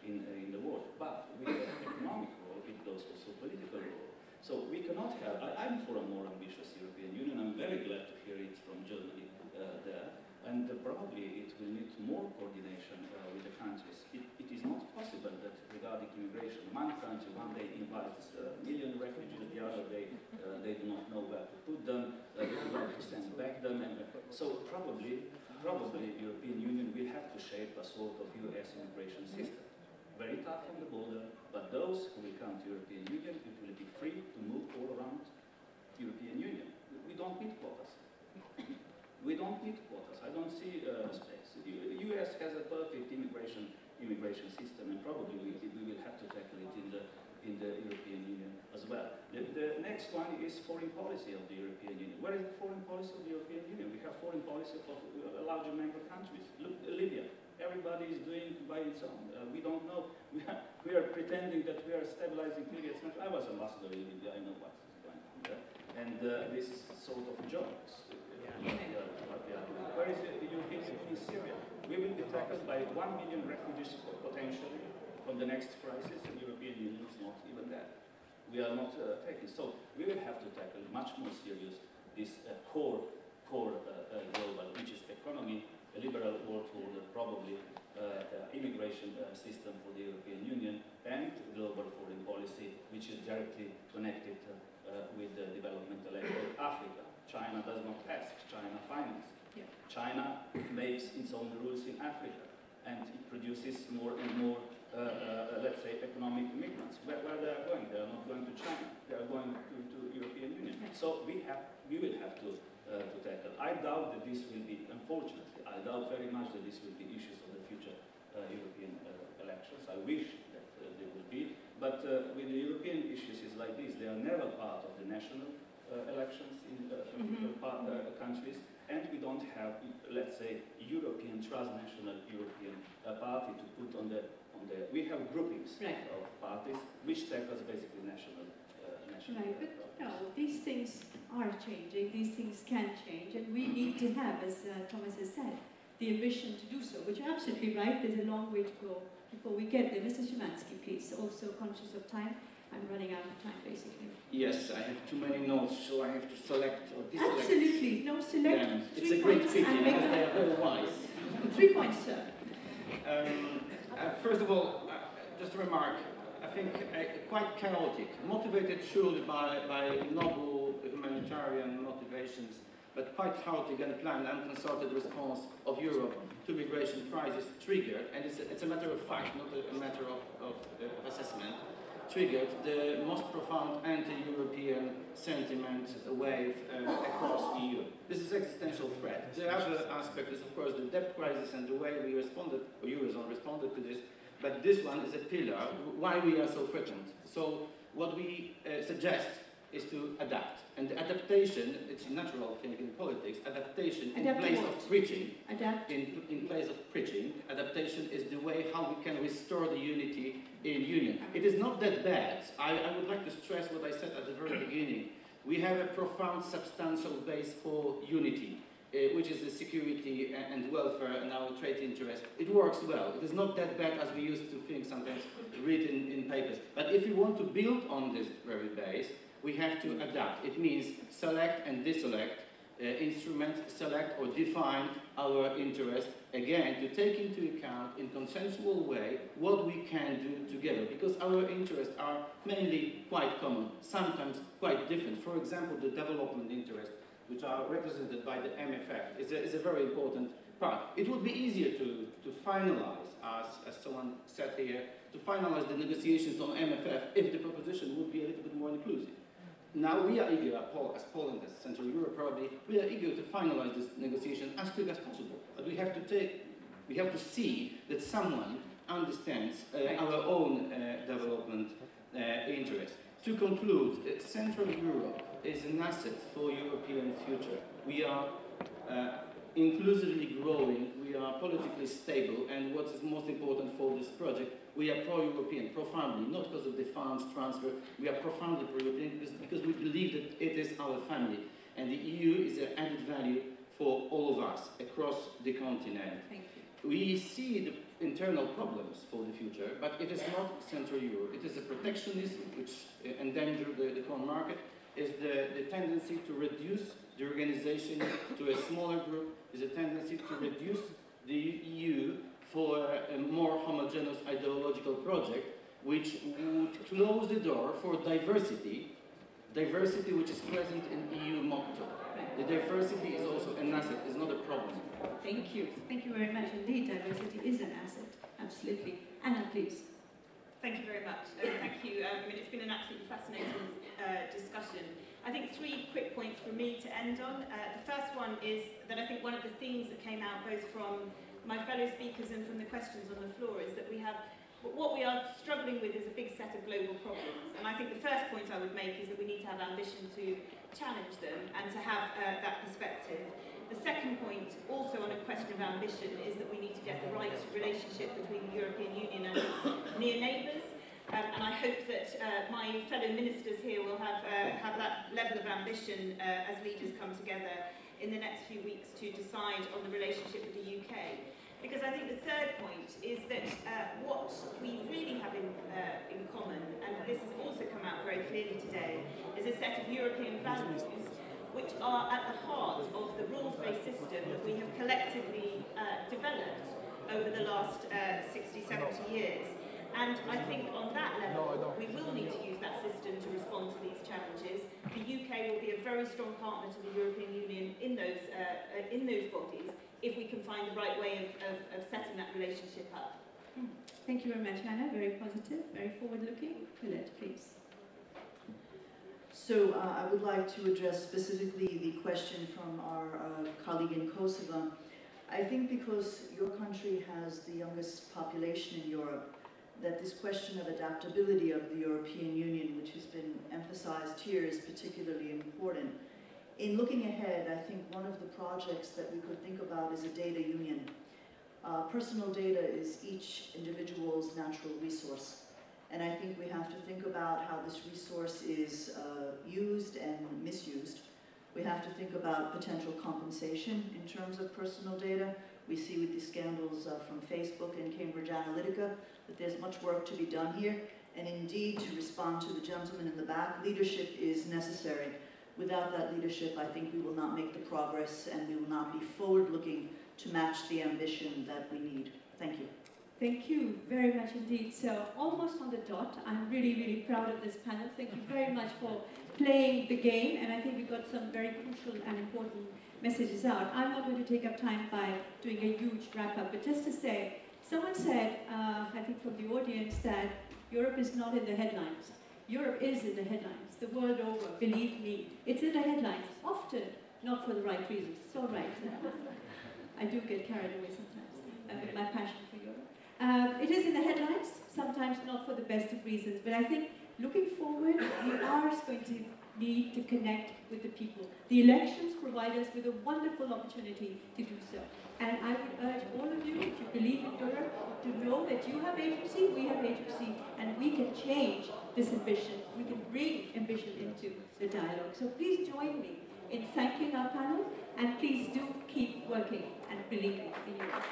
in the world. But with the economic role, it goes also political role. So we cannot have, I'm for a more ambitious European Union. I'm very glad to hear it from Germany there. And probably it will need more coordination with the countries. It is not possible that regarding immigration, one country one day invites a million refugees, the other day they do not know where to put them, they would like to send back them. And so probably European Union will have to shape a sort of US immigration system. Very tough on the border, but those who will come to European Union, it will be free to move all around European Union. We don't need quotas. We don't need quotas. I don't see space. The US has a perfect immigration system, and probably we will have to tackle it in the European Union as well. The next one is foreign policy of the European Union. Where is the foreign policy of the European Union? We have foreign policy for larger member countries. Look, Libya. Everybody is doing by its own. We don't know. We are pretending that we are stabilizing Libya. I was ambassador in Libya. I know what's going on there. And this is sort of jokes. Where is the European Union in Syria? We will be tackled by 1 million refugees potentially from the next crisis, and the European Union is not even there. We are not taking. So we will have to tackle much more serious this core global, which is economy, a liberal world order, probably immigration system for the European Union, and global foreign policy, which is directly connected with the developmental aid of Africa. China does not ask, China finances. Yeah. China makes its own rules in Africa, and it produces more and more, let's say, economic migrants. Where they are going? They are not going to China. They are going to European Union. So we will have to tackle. I doubt that this will be, unfortunately, I doubt very much that this will be issues of the future European elections. I wish that they will be, but with the European issues is like this. They are never part of the national elections in countries, and we don't have, let's say, European transnational European party to put on the. We have groupings of parties which tackles basically national. Right, but no, these things are changing. These things can change, and we need to have, as Thomas has said, the ambition to do so. Which you're absolutely right. There's a long way to go before we get there. Mr. Szymanski, please. Also conscious of time. I'm running out of time, basically. Yes, I have too many notes, so I have to select or deselect. Absolutely. No, select. Yeah, it's a great pity because they are very wise. 3 points, sir. First of all, just a remark. I think quite chaotic, motivated surely by noble humanitarian motivations, but quite chaotic and planned and concerted response of Europe to migration crisis triggered, and it's a matter of fact, not a matter of assessment, triggered the most profound anti-European sentiment wave across the EU. This is existential threat. The other aspect is, of course, the debt crisis and the way we responded, or Eurozone responded to this, but this one is a pillar, why we are so threatened. So what we suggest is to adapt. And adaptation, it's a natural thing in politics, adaptation in place of preaching. Adapt. In place of preaching, adaptation is the way how we can restore the unity in union. It is not that bad. I would like to stress what I said at the very beginning. We have a profound, substantial base for unity, which is the security and welfare and our trade interest. It works well. It is not that bad as we used to think sometimes, read in papers. But if we want to build on this very base, we have to adapt. It means select and deselect instruments, select or define our interest, again, to take into account in consensual way what we can do together, because our interests are mainly quite common, sometimes quite different. For example, the development interests, which are represented by the MFF, is a very important part. It would be easier to finalize, as someone said here, to finalize the negotiations on MFF if the proposition would be a little bit more inclusive. Now we are eager, as Poland, as Central Europe probably, we are eager to finalize this negotiation as quick as possible. But we have to see that someone understands our own development interests. To conclude, Central Europe is an asset for European future. We are inclusively growing, we are politically stable, and what is most important for this project, we are pro-European, profoundly, not because of the funds transfer, we are profoundly pro-European because we believe that it is our family, and the EU is an added value for all of us across the continent. Thank you. We see the internal problems for the future, but it is not Central Europe. It is a protectionism which endangers the common market, is the tendency to reduce the organization to a smaller group, is a tendency to reduce the EU for a more homogeneous ideological project, which would close the door for diversity which is present in EU motto. The diversity is also an asset, is not a problem. Thank you. Thank you very much indeed. Diversity is an asset, absolutely. Anna, please. Thank you very much. Thank you. I mean, it's been an absolutely fascinating discussion. I think 3 quick points for me to end on. The first one is that I think one of the themes that came out both from my fellow speakers and from the questions on the floor is that what we are struggling with is a big set of global problems. And I think the first point I would make is that we need to have ambition to challenge them and to have that perspective. The second point, also on a question of ambition, is that we need to get the right relationship between the European Union and its near neighbours. And I hope that my fellow ministers here will have that level of ambition as leaders come together in the next few weeks to decide on the relationship with the UK. Because I think the third point is that what we really have in common, and this has also come out very clearly today, is a set of European values which are at the heart of the rules-based system that we have collectively developed over the last 60, 70 years. And I think on that level, we will need to use that system to respond to these challenges. The UK will be a very strong partner to the European Union in those bodies if we can find the right way of setting that relationship up. Thank you very much, Anna. Very positive, very forward-looking. Colette, please. So I would like to address specifically the question from our colleague in Kosovo. I think because your country has the youngest population in Europe, that this question of adaptability of the European Union, which has been emphasized here, is particularly important. In looking ahead, I think one of the projects that we could think about is a data union. Personal data is each individual's natural resource. And I think we have to think about how this resource is used and misused. We have to think about potential compensation in terms of personal data. We see with the scandals from Facebook and Cambridge Analytica that there's much work to be done here. And indeed, to respond to the gentleman in the back, leadership is necessary. Without that leadership, I think we will not make the progress and we will not be forward-looking to match the ambition that we need. Thank you. Thank you very much indeed. So almost on the dot. I'm really, really proud of this panel. Thank you very much for playing the game, and I think we got some very crucial and important messages out. I'm not going to take up time by doing a huge wrap-up, but just to say, someone said, I think from the audience, that Europe is not in the headlines. Europe is in the headlines, the world over, believe me. It's in the headlines, often not for the right reasons. It's all right. I do get carried away sometimes with my passion for Europe. It is in the headlines, sometimes not for the best of reasons, but I think looking forward, we are going to need to connect with the people. The elections provide us with a wonderful opportunity to do so. And I would urge all of you, if you believe in Europe, to know that you have agency, we have agency, and we can change this ambition. We can bring ambition into the dialogue. So please join me in thanking our panel, and please do keep working and believing in Europe.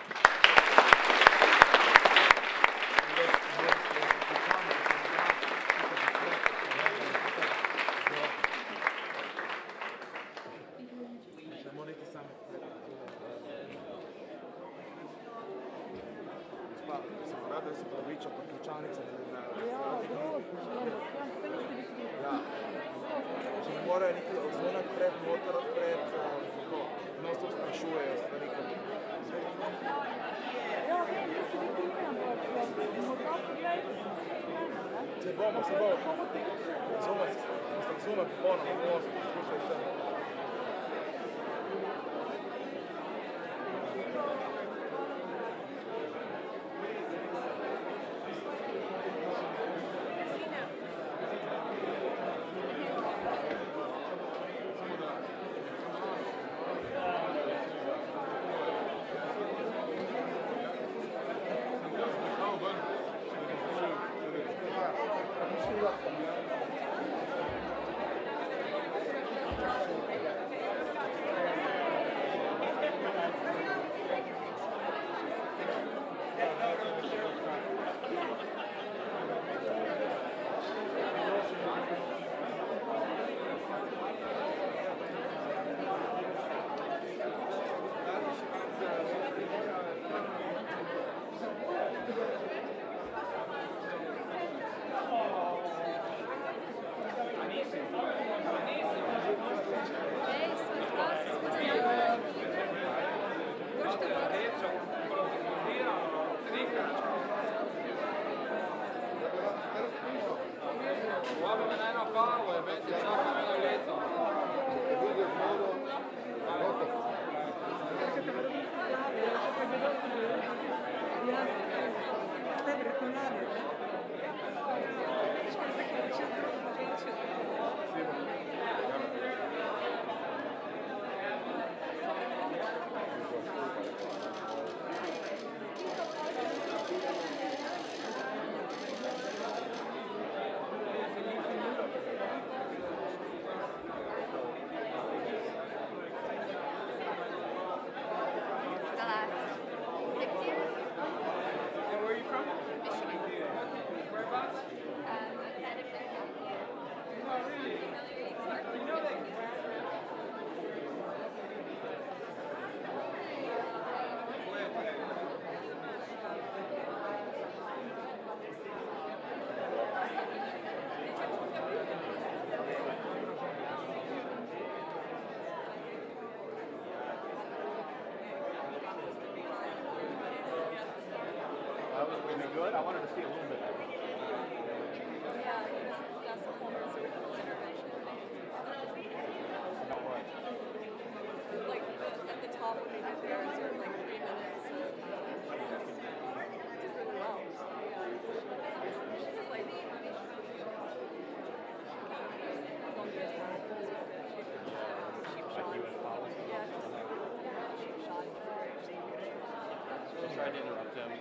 Tried to interrupt him to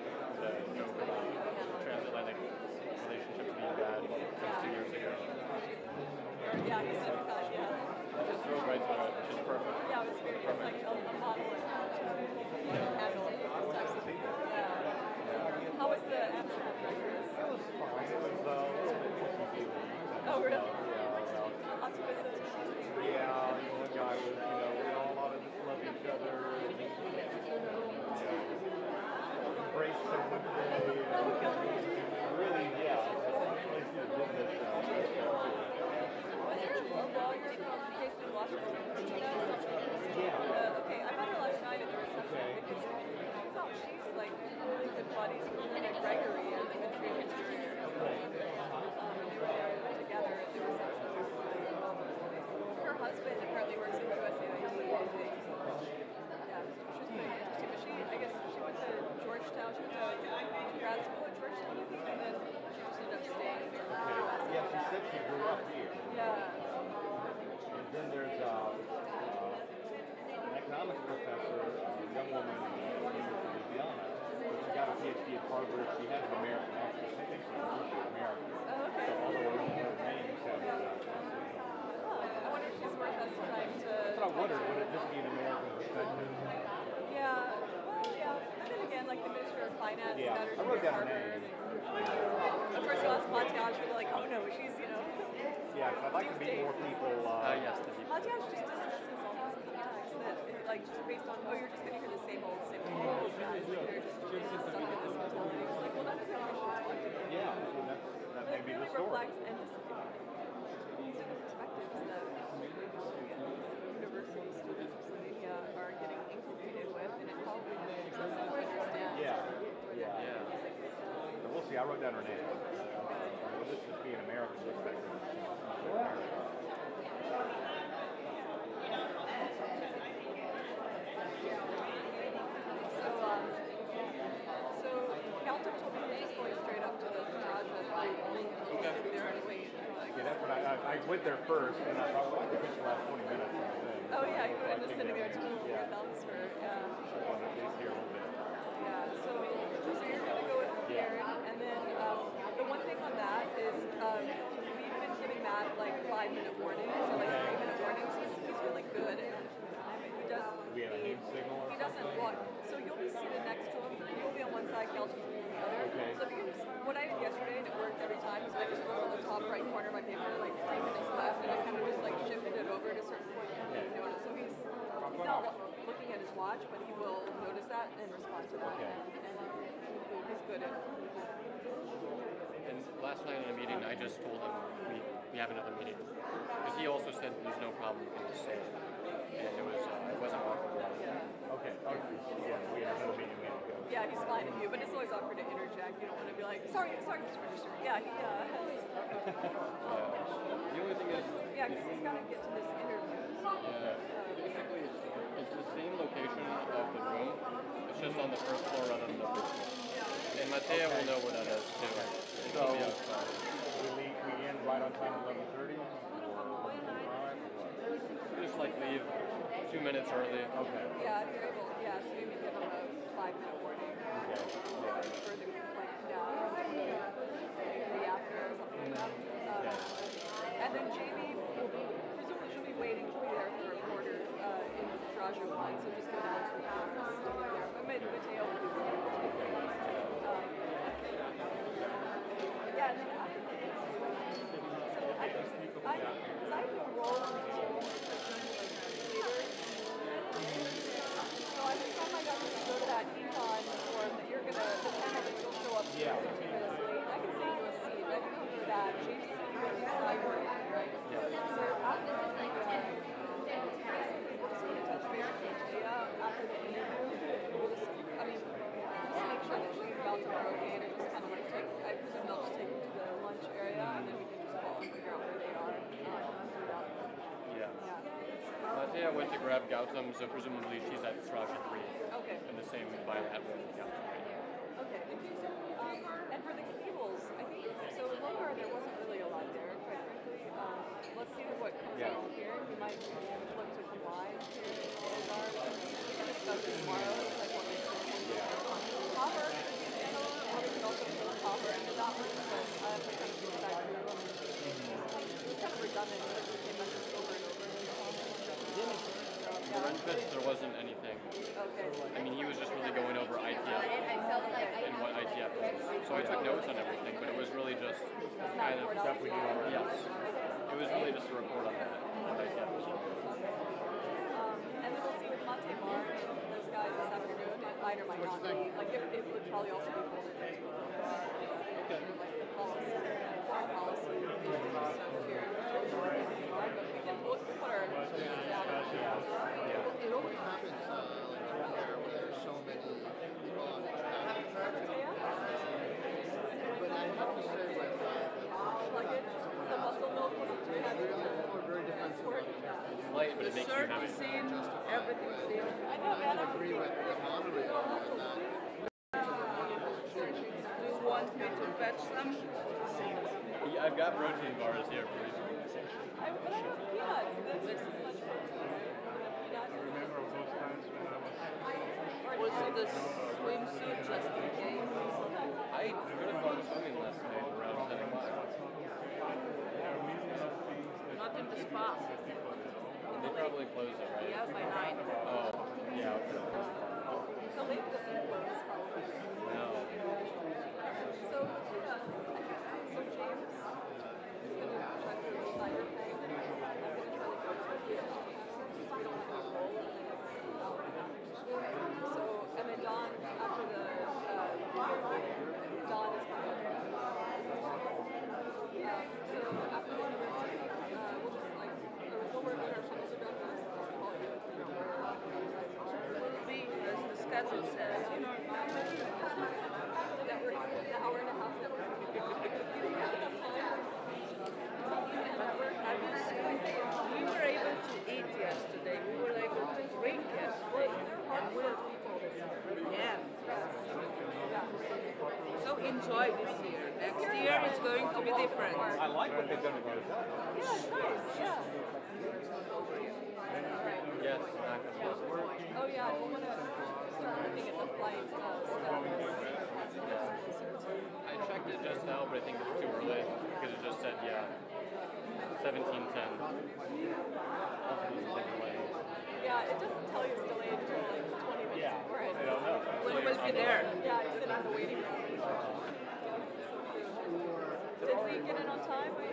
joke about transatlantic relationships being bad since 2 years ago. Yeah, he said that, yeah. Just drove right through it, which is perfect. Yeah, it was great. It's like a model of how to handle those types of things. Yeah. How was the Amsterdam conference? It was fine. It was a little bit tricky. Oh, really? Yeah, lots of visits. Yeah, one guy was, we all ought to just love each other. And, embrace young woman who's beyond us, but she got a PhD at Harvard. She has an American accent. I think she's American. Oh, okay. So although her name sounded I wonder if she's worth us trying to... that's what I wondered, would it just be an American perspective? Yeah, well, yeah. And then again, like the Minister of Finance, Yeah, Notre I wrote Dame, down her Harvard. name. Of course, you ask Matiaj, but they're like, oh no, she's, you know... Yeah, I'd like to meet more people. Yes, Matiaj just dismisses all these contacts that, like, just based on, oh, you're just going to hear the same old guys. Like, they're just stuck in this mentality. It's like, well, that doesn't actually Yeah, that may be the story. reflects and just these are the perspectives that university students in media are getting inculcated with, and it probably makes us understand. Yeah. So we'll see. I wrote down her name. Will this just be an American perspective? So Caltech told me to just going straight up to the garage and be there and wait. Yeah, that's what I went there first, and I thought, well, I could just last 20 minutes on the thing. Oh yeah, you were just sitting there twiddling your thumbs for, yeah. So I wanted to at least hear a little bit. Yeah, so you're going to go with Karen, and then the one thing on that is we've been giving Matt like 5-minute warnings, or like 3-minute warnings. He's really good. We have a hand signal? He doesn't walk. So you'll be seated next to him. You'll be on one side, Kelton will be on the other. Okay. So if you can just, what I did yesterday, and it worked every time, is I just wrote on the top right corner of my paper, like 3 minutes left, and I kind of just like shifted it over at a certain point. So he's not looking at his watch, but he will notice that and respond to that. And he's good at it. And last night in a meeting, I just told him we have another meeting. Because he also said there's no problem with the same. And it wasn't awkward. Okay. Yeah, we have another meeting. We have to go. Yeah, he's fine with you, but it's always awkward to interject. You don't want to be like, sorry, Mr. Register. Yeah, he The only thing is... Yeah, because he's got to get to this interview. Basically, it's the same location of the room. It's just on the first floor rather than the first floor. And Matea will know where that is, too. So, we end right on time at 11:30? Just like leave 2 minutes early. Okay. Yeah, if you're able, so maybe give him a 5-minute warning. Okay. For the like maybe after or something like that. And then Jamie will be, presumably she'll be waiting, she'll be there for a reporter in Raja 1, so just go down to the office to get there. But maybe Mateo will be there. Yeah, and then after I do a role on the team. So I think I might have to go to that econ form that you're going to, the panel that you'll show up to 15 minutes late. I can save you a seat. I can go through that. James is going to be sideboard, right? So after the basically, we're just going to touch base with Gia after the interview. We'll just, just make sure that she's about to rotate and just kind of like take, I presume they'll just take her to the lunch area and then we can just call and figure out where they are. Matea went to grab Gautam, so presumably she's at Straja 3. Okay. In the same by that room with Gautam right now. Okay. And for the cables, I think, so Logar, there wasn't really a lot there, quite frankly. Let's see what comes out here. We might look to combine here in Logar. We can discuss it tomorrow, like what makes sense. Copper could be standalone, or we could also put copper into that one, but I have to kind of go back through them. It's kind of redundant, but it's the same message over and over. There wasn't anything. Okay. I mean, he was just really going over ITF and what ITF is. So I took notes on everything, but it was really just kind of stuff we knew already. Yes. It was really just a report on that. What ITF was doing. And then we'll see with Monte March, those guys this afternoon. It might or might not be. Like, it would probably also be folded into like the policy. It always happens where there's so many but I have to say the muscle milk wasn't too heavy. very defensive. It's light, but it makes you happy. Everything's there. I know, man. I agree with the moderator on that. Do you want me to fetch them? Yeah, I've got protein bars here for you. I have peanuts. This is much fun. I remember those times when I was probably close it, right? Yeah, by 9. Oh, yeah. So maybe the thing close. No. So, yeah. So James is going to check the cider thing. I'm going to try to go to the since we don't have a roll. So, and then Don, after the Don is coming. So after the we'll just like, we'll work on our schedules around this. Will be as the schedule says. You know, that we're the hour and a half that we're we were able to eat yesterday. We were able to drink yesterday. Yeah. So enjoy this year. Next year it's going to be different. I like what they've done with those. Yeah, it's nice. Yeah. Yes. Oh yeah, I want to start looking at the flight stuff. I checked it just now, but I think it's too early because it just said, yeah, 17:10. Yeah, it doesn't tell you it's delayed until like 20 minutes before. I don't know. When was he there? Yeah, I'm sitting in the waiting room. Did we get in on time? We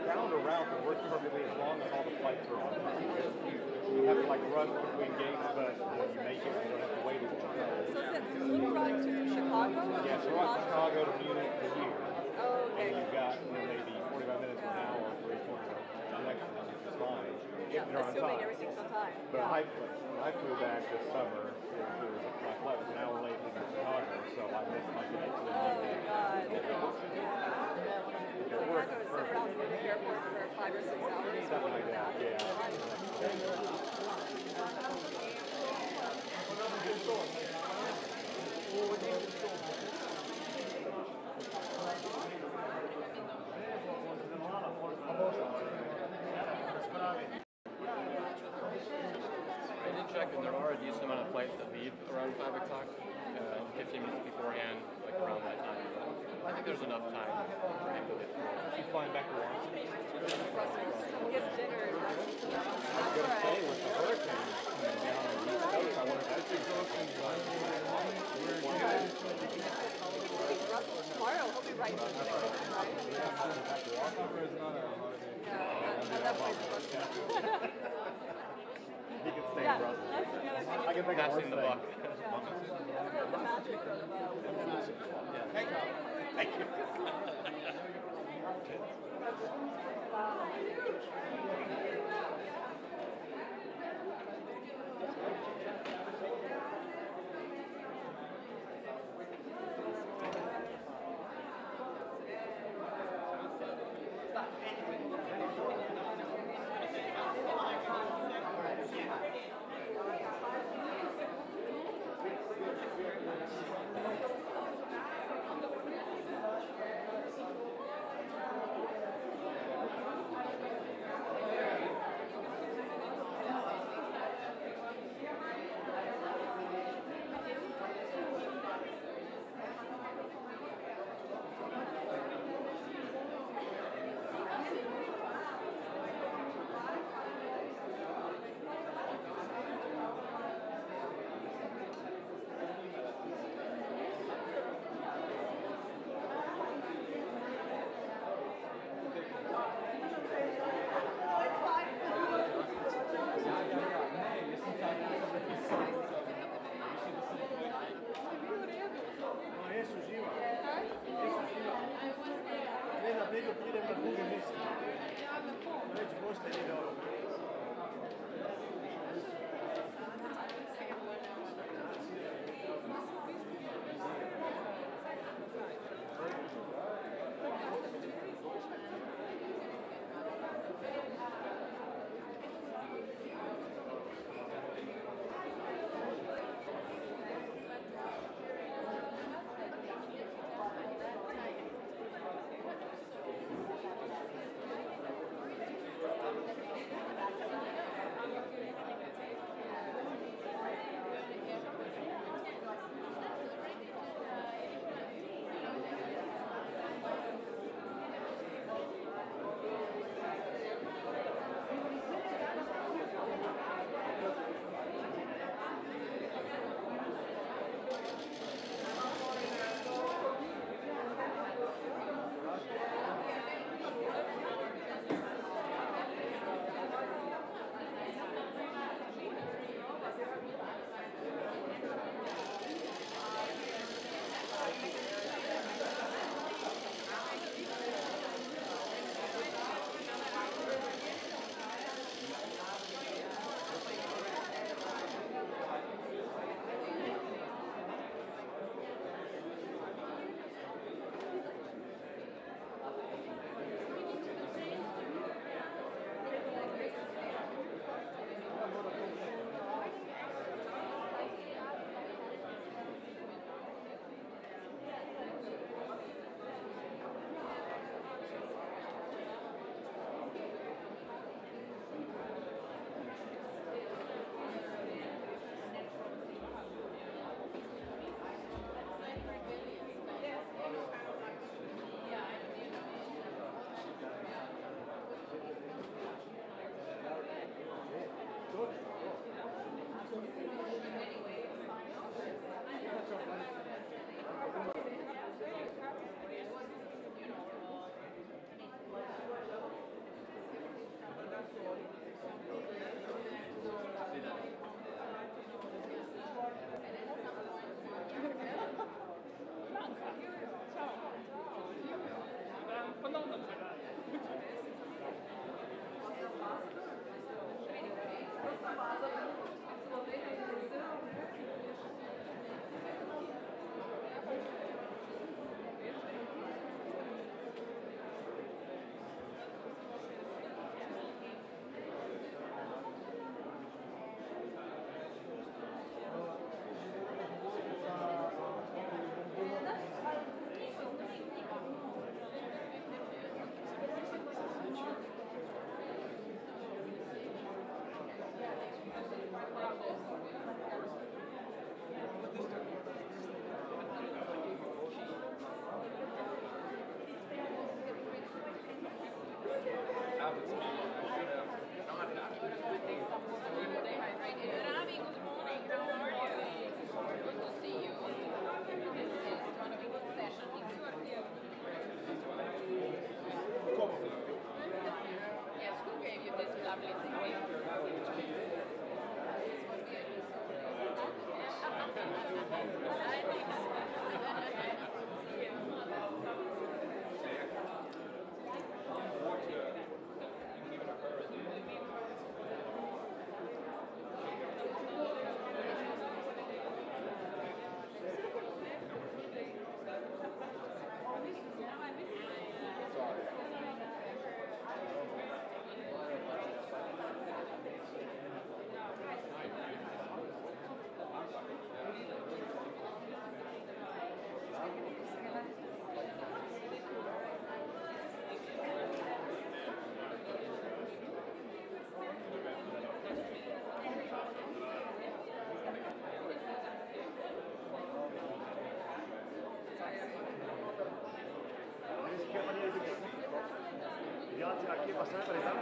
found a route that works perfectly as long as all the flights are on time. You have to like rush between gates, but when you make it, you don't have to wait as long. So is it a little ride to Chicago? Yeah, so we're on Chicago to Munich to here. Oh, okay. And you've got maybe 45 minutes an hour for each one of those connections, which is fine. Yeah, if they're on assuming time. everything's on time. But when I flew back this summer, my flight was an hour late to Chicago, so I missed my connection. Oh my God. We're going to sit around in the airport for 5 or 6 hours. Something like that, yeah. I did check, and there are a decent amount of flights that leave around 5 o'clock, 15 minutes beforehand, like around that time. But I think there's enough time for him to get through. He's flying back to Washington. Come get dinner. I was going to say, with the hurricane coming down on the East Coast, I wanted to see Tomorrow, he'll be right back. He can stay Yeah, in Brussels. that's the other thing. I can think of That's worse in the things. book. That's the magic of Thank you. Thank you. aquí pasar para allá.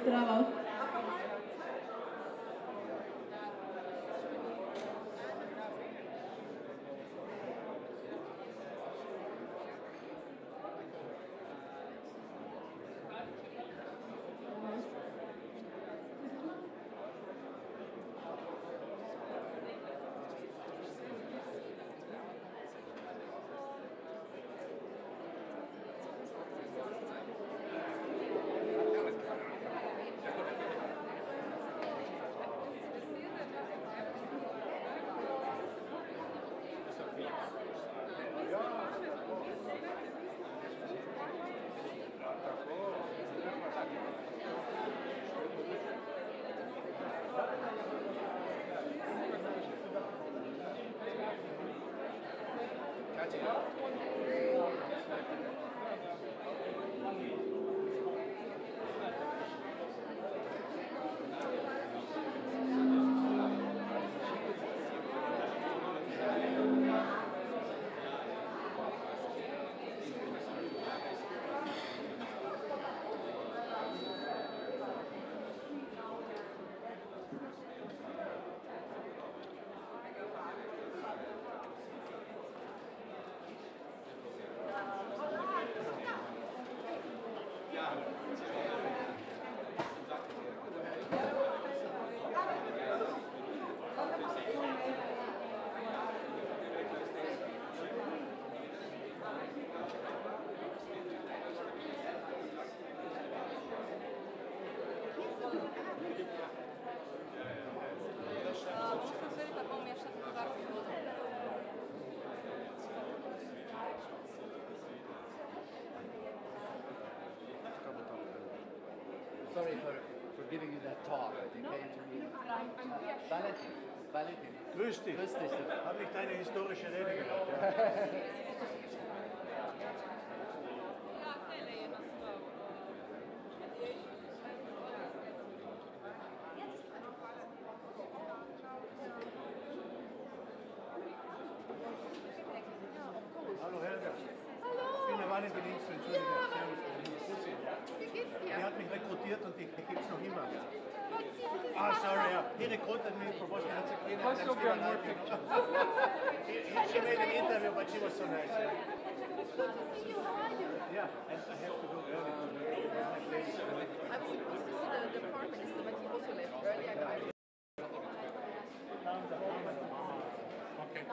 Bravo. Sorry for giving you that talk, but you came to me. Valentin. Valentin. Grüß dich. Grüß dich. Habe ich deine historische Rede gehört? Hallo Helga. Ich bin der Valentin Dienst, Entschuldigung. Die hat mich rekrutiert und die gibt es noch immer. Ah, sorry, yeah. He recruited me for Bosnia-Herzegovina and I'm still alive. She made an interview, but she was so nice. Yeah, yeah, and I have to go early to my place. I was supposed to see the Prime Minister, but he also left early. Okay.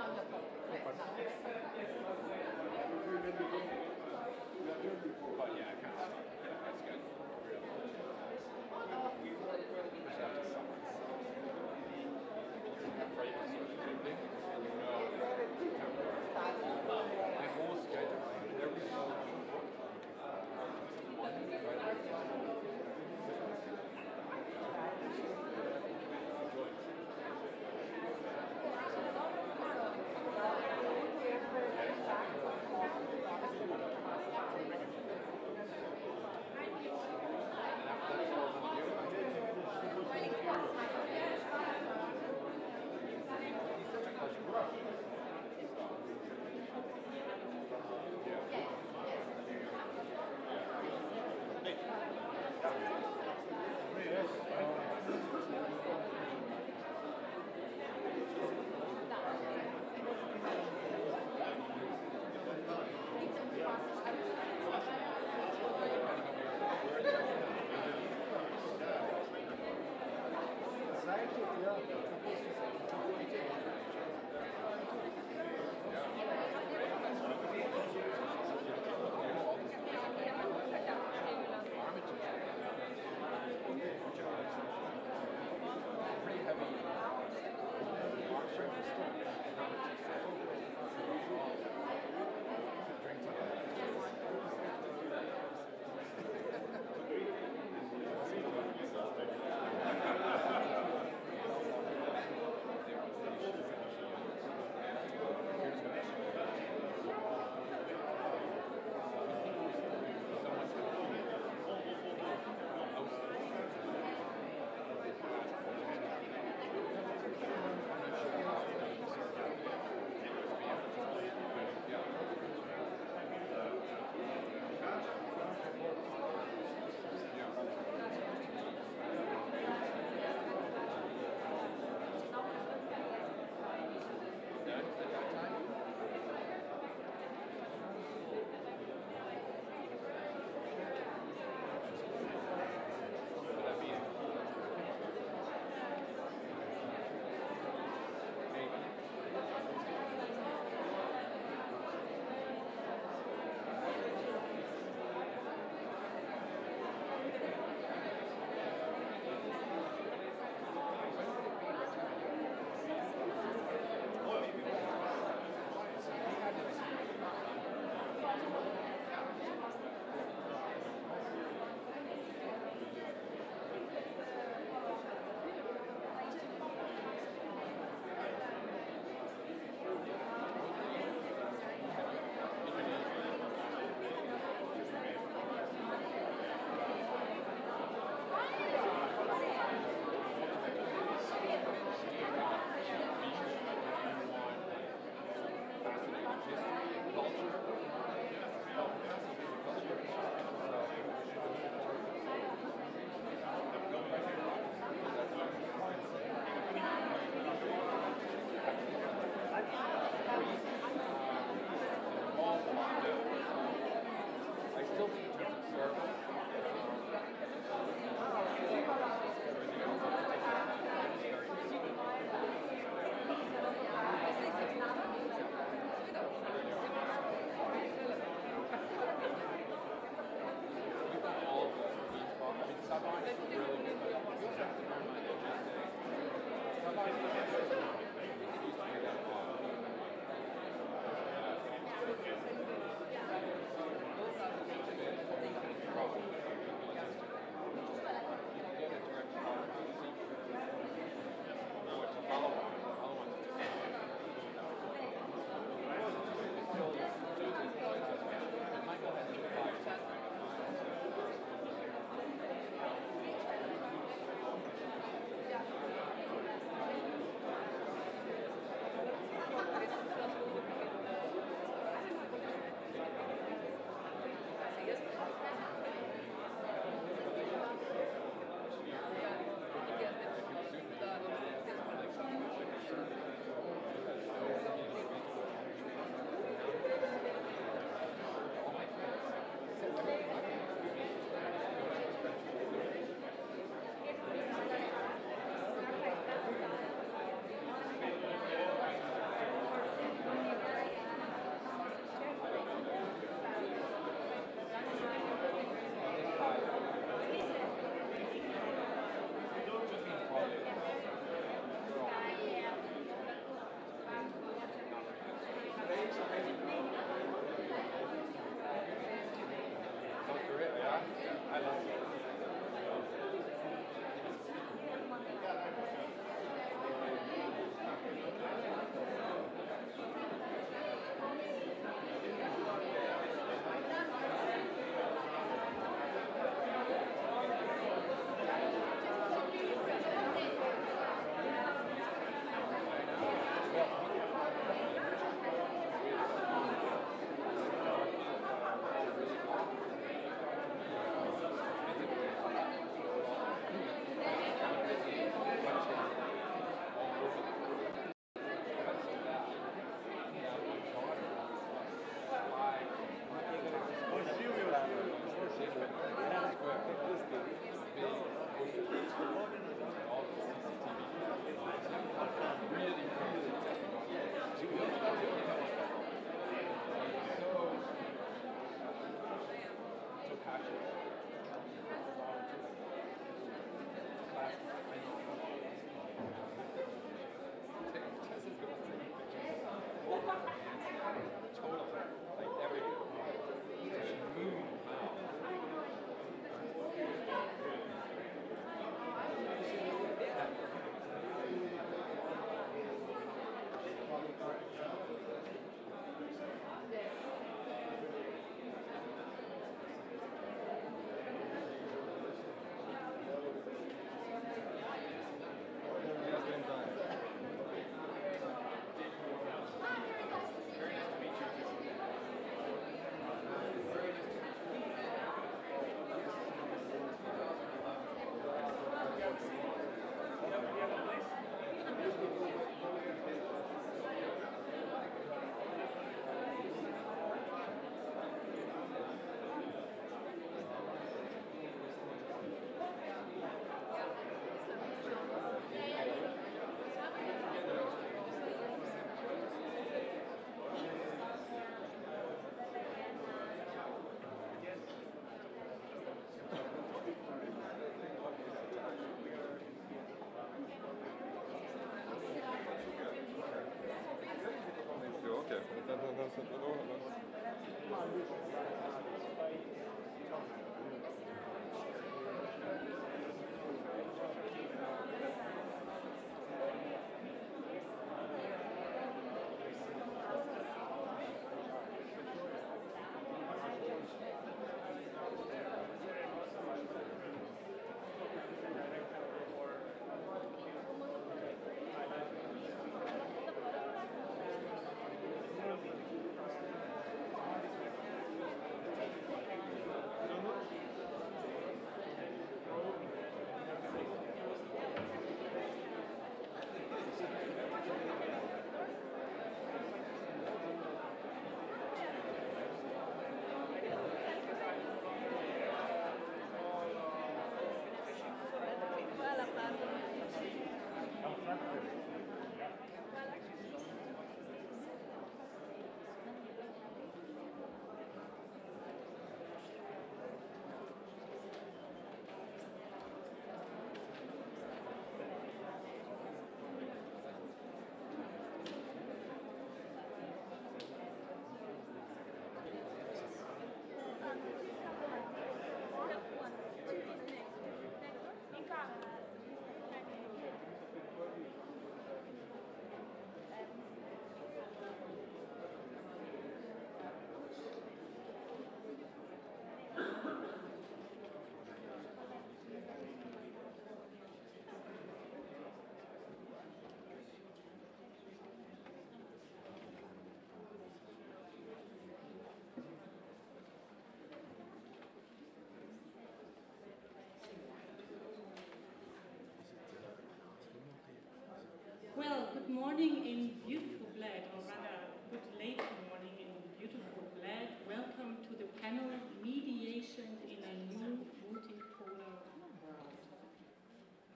morning in beautiful Bled, or rather, good late morning in beautiful Bled. Welcome to the panel, Mediation in a New Multipolar World,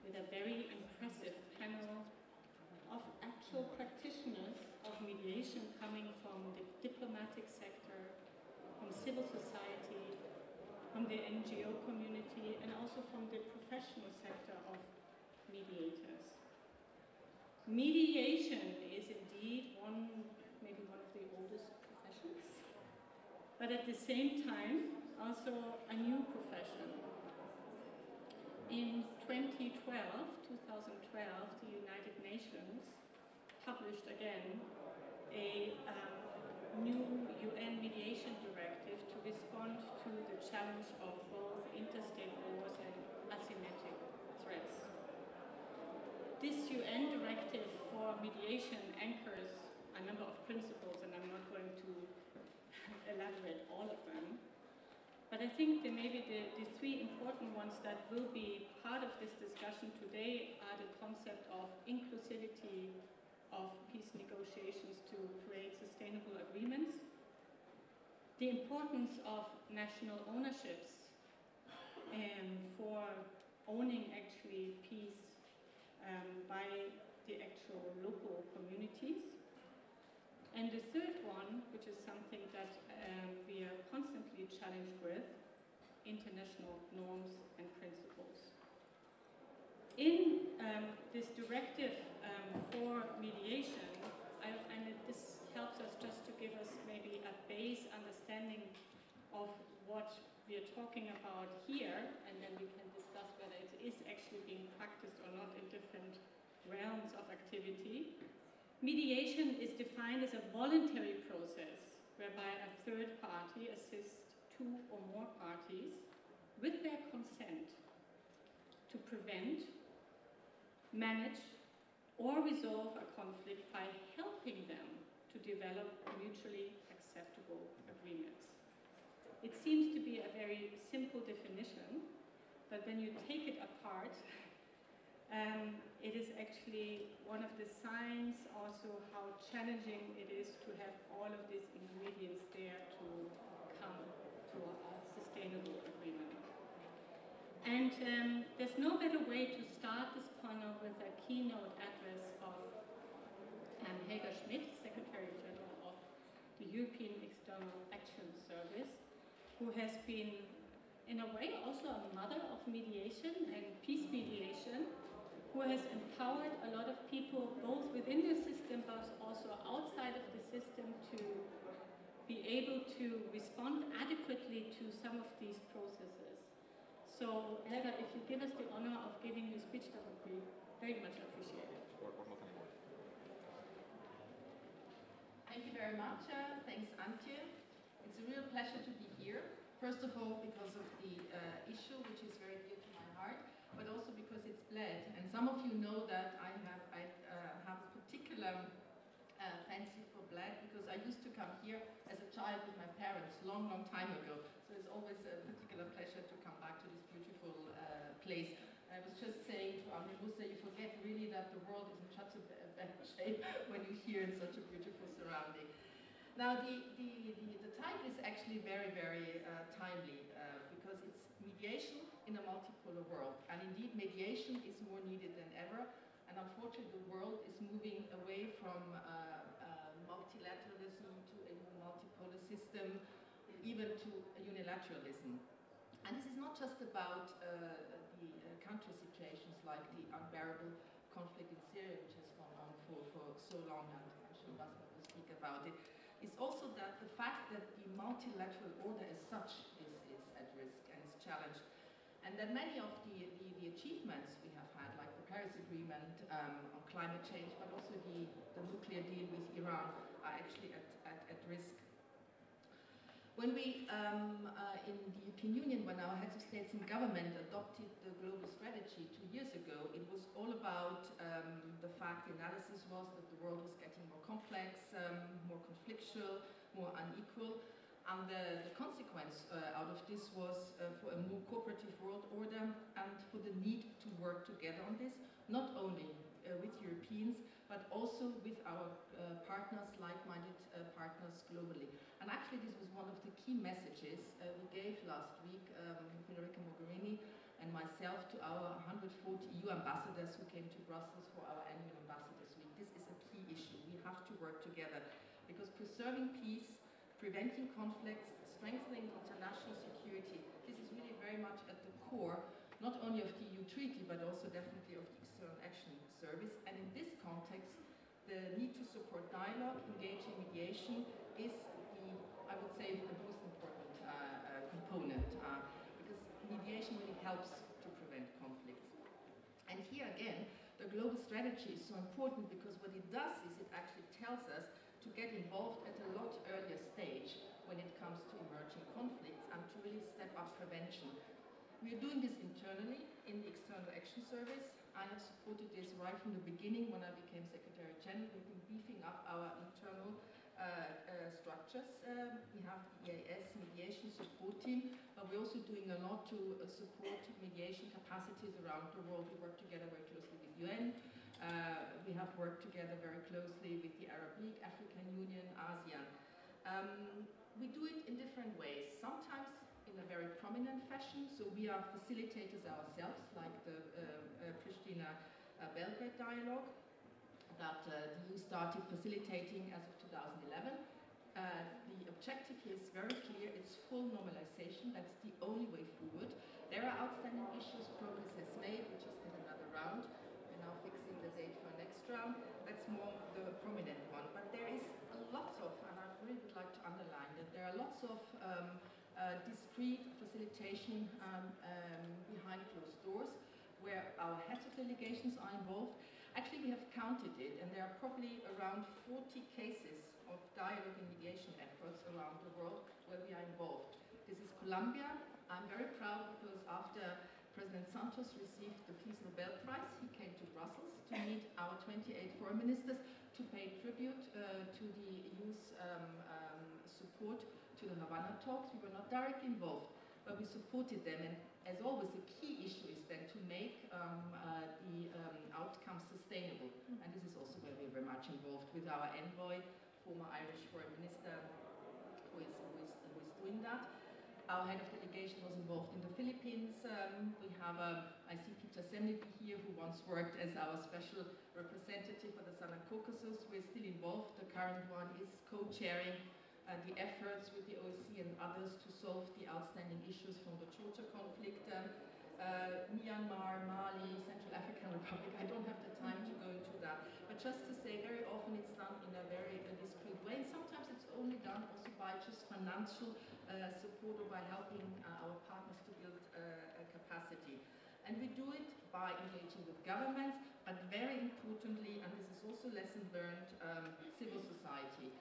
with a very impressive panel of actual practitioners of mediation coming from the diplomatic sector, from civil society, from the NGO community, and also from the professional sector of mediators. Mediation is indeed maybe one of the oldest professions, but at the same time, also a new profession. In 2012, the United Nations published again a new UN mediation directive to respond to the challenge of both interstate wars and asymmetric threats. This UN directive for mediation anchors a number of principles, and I'm not going to elaborate all of them. But I think that maybe the three important ones that will be part of this discussion today are the concept of inclusivity of peace negotiations to create sustainable agreements, the importance of national ownerships for owning actually peace by the actual local communities. And the third one, which is something that we are constantly challenged with, international norms and principles. In this directive for mediation, this helps us just to give us maybe a base understanding of what we are talking about here, and then we can discuss whether it is actually being practiced or not in different realms of activity. Mediation is defined as a voluntary process whereby a third party assists two or more parties with their consent to prevent, manage, or resolve a conflict by helping them to develop mutually acceptable agreements. It seems to be a very simple definition, but when you take it apart, it is actually one of the signs also how challenging it is to have all of these ingredients there to come to a sustainable agreement. And there's no better way to start this panel with a keynote address of Helga Schmidt, Secretary General of the European External Action Service, who has been, in a way, also a mother of mediation and peace mediation, who has empowered a lot of people, both within the system but also outside of the system, to be able to respond adequately to some of these processes. So, Helga, if you give us the honor of giving your speech, that would be very much appreciated. Thank you very much. Thanks, Antje. It's a real pleasure to be here. First of all, because of the issue, which is very dear to my heart, but also because it's Bled. And some of you know that I have a particular fancy for Bled, because I used to come here as a child with my parents long, long time ago. So it's always a particular pleasure to come back to this beautiful place. I was just saying to Amir Musa, you forget really that the world is in such a bad shape when you're here in such a beautiful surrounding. Now, the title is actually very, very timely because it's mediation in a multipolar world. And indeed, mediation is more needed than ever. And unfortunately, the world is moving away from multilateralism to a multipolar system, even to unilateralism. And this is not just about the country situations like the unbearable conflict in Syria, which has gone on for so long, and I'm sure Basma will speak about it. It's also that the fact that the multilateral order as such is at risk and is challenged. And that many of the achievements we have had, like the Paris Agreement on climate change, but also the nuclear deal with Iran, are actually at risk. When we, in the European Union, when our heads of states and government adopted the global strategy 2 years ago, it was all about the fact, the analysis was that the world was getting more complex, more conflictual, more unequal. And the consequence out of this was for a more cooperative world order and for the need to work together on this, not only with Europeans, but also with our partners, like-minded partners globally. And actually this was one of the key messages we gave last week, Federica Mogherini and myself, to our 140 EU ambassadors who came to Brussels for our annual Ambassadors Week. This is a key issue. We have to work together because preserving peace, preventing conflicts, strengthening international security, this is really very much at the core, not only of the EU treaty, but also definitely of the External Action Service. And in this context, the need to support dialogue, engaging mediation is I would say, the most important component, because mediation really helps to prevent conflicts. And here again, the global strategy is so important because what it does is it actually tells us to get involved at a lot earlier stage when it comes to emerging conflicts and to really step up prevention. We are doing this internally in the External Action Service. I have supported this right from the beginning when I became Secretary General. We've been beefing up our internal structures. We have the EAS mediation support team, but we're also doing a lot to support mediation capacities around the world. We work together very closely with UN. We have worked together very closely with the Arab League, African Union, ASEAN. We do it in different ways. Sometimes in a very prominent fashion, so we are facilitators ourselves, like the Pristina-Belgrade dialogue that the EU started facilitating as of 2011. The objective here is very clear, it's full normalization, that's the only way forward. There are outstanding issues progress has made, we just did another round. We're now fixing the date for next round. That's more the prominent one. But there is lots of, and I really would like to underline that there are lots of discrete facilitation behind closed doors where our heads of delegations are involved. Actually, we have counted it, and there are probably around 40 cases of dialogue and mediation efforts around the world where we are involved. This is Colombia. I'm very proud because after President Santos received the Peace Nobel Prize, he came to Brussels to meet our 28 foreign ministers to pay tribute to the EU's support to the Havana talks. We were not directly involved, but we supported them. And as always, the key issue is then to make the outcome sustainable. And this is also where we're very much involved with our envoy, former Irish Foreign Minister, who is doing that. Our head of delegation was involved in the Philippines. We have, I see Peter Semneby here, who once worked as our special representative for the Southern Caucasus. We're still involved. The current one is co-chairing the efforts with the OSCE and others to solve the outstanding issues from the Georgia conflict. Myanmar, Mali, Central African Republic, I don't have the time to go into that. But just to say, very often it's done in a very discreet way, and sometimes it's only done also by just financial support or by helping our partners to build a capacity. And we do it by engaging with governments, but very importantly, and this is also lesson learned, civil society.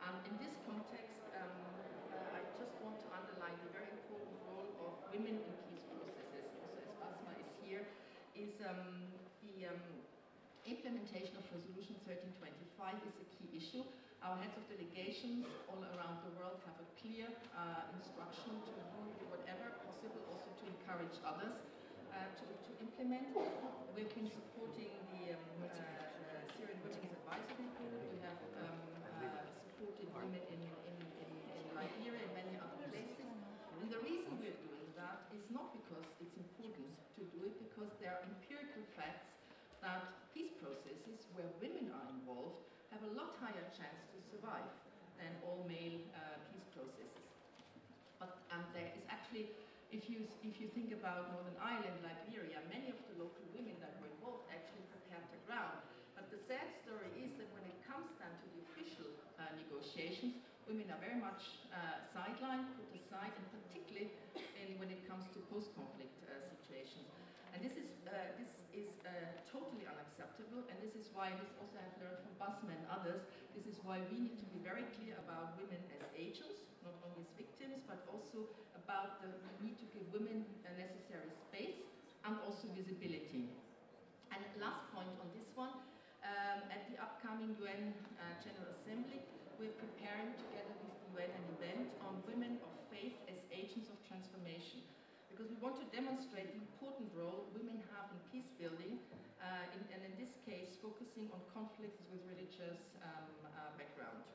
And in this context, I just want to underline the very important role of women in peace processes. Also, as Basma is here, is the implementation of Resolution 1325 is a key issue. Our heads of delegations all around the world have a clear instruction to do whatever possible, also to encourage others to implement. We've been supporting the Syrian Women's Advisory Group. We have supported women in Liberia and many other places. And the reason we're doing that is not because it's important to do it, because there are empirical facts that peace processes where women are involved have a lot higher chance to survive than all male peace processes. But there is actually, if you think about Northern Ireland, Liberia, many of the local women that were involved actually prepared the ground. But the sad story is that when it comes down to the official negotiations, women are very much sidelined, put aside, and particularly when it comes to post-conflict situations. And this is totally unacceptable, and this is why, this also I've learned from Basma and others, this is why we need to be very clear about women as agents, not only as victims, but also about the need to give women a necessary space and also visibility. And last point on this one, at the upcoming UN General Assembly, we're preparing together with the UN an event on women of faith as agents of transformation. Because we want to demonstrate the important role women have in peace building and in this case focusing on conflicts with religious background.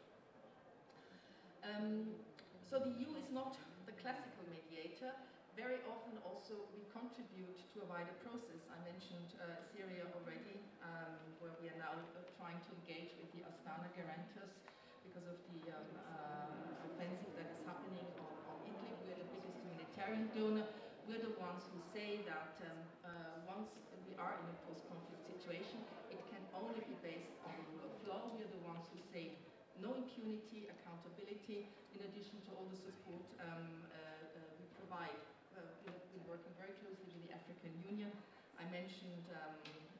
So the EU is not the classical mediator. Very often also we contribute to a wider process. I mentioned Syria already, where we are now trying to engage with the Astana guarantors because of the offensive that is happening on Idlib. We're the biggest humanitarian donor. We're the ones who say that once we are in a post-conflict situation, it can only be based on the rule of law. We're the ones who say no impunity, accountability, in addition to all the support we provide. We have been working very closely with the African Union. I mentioned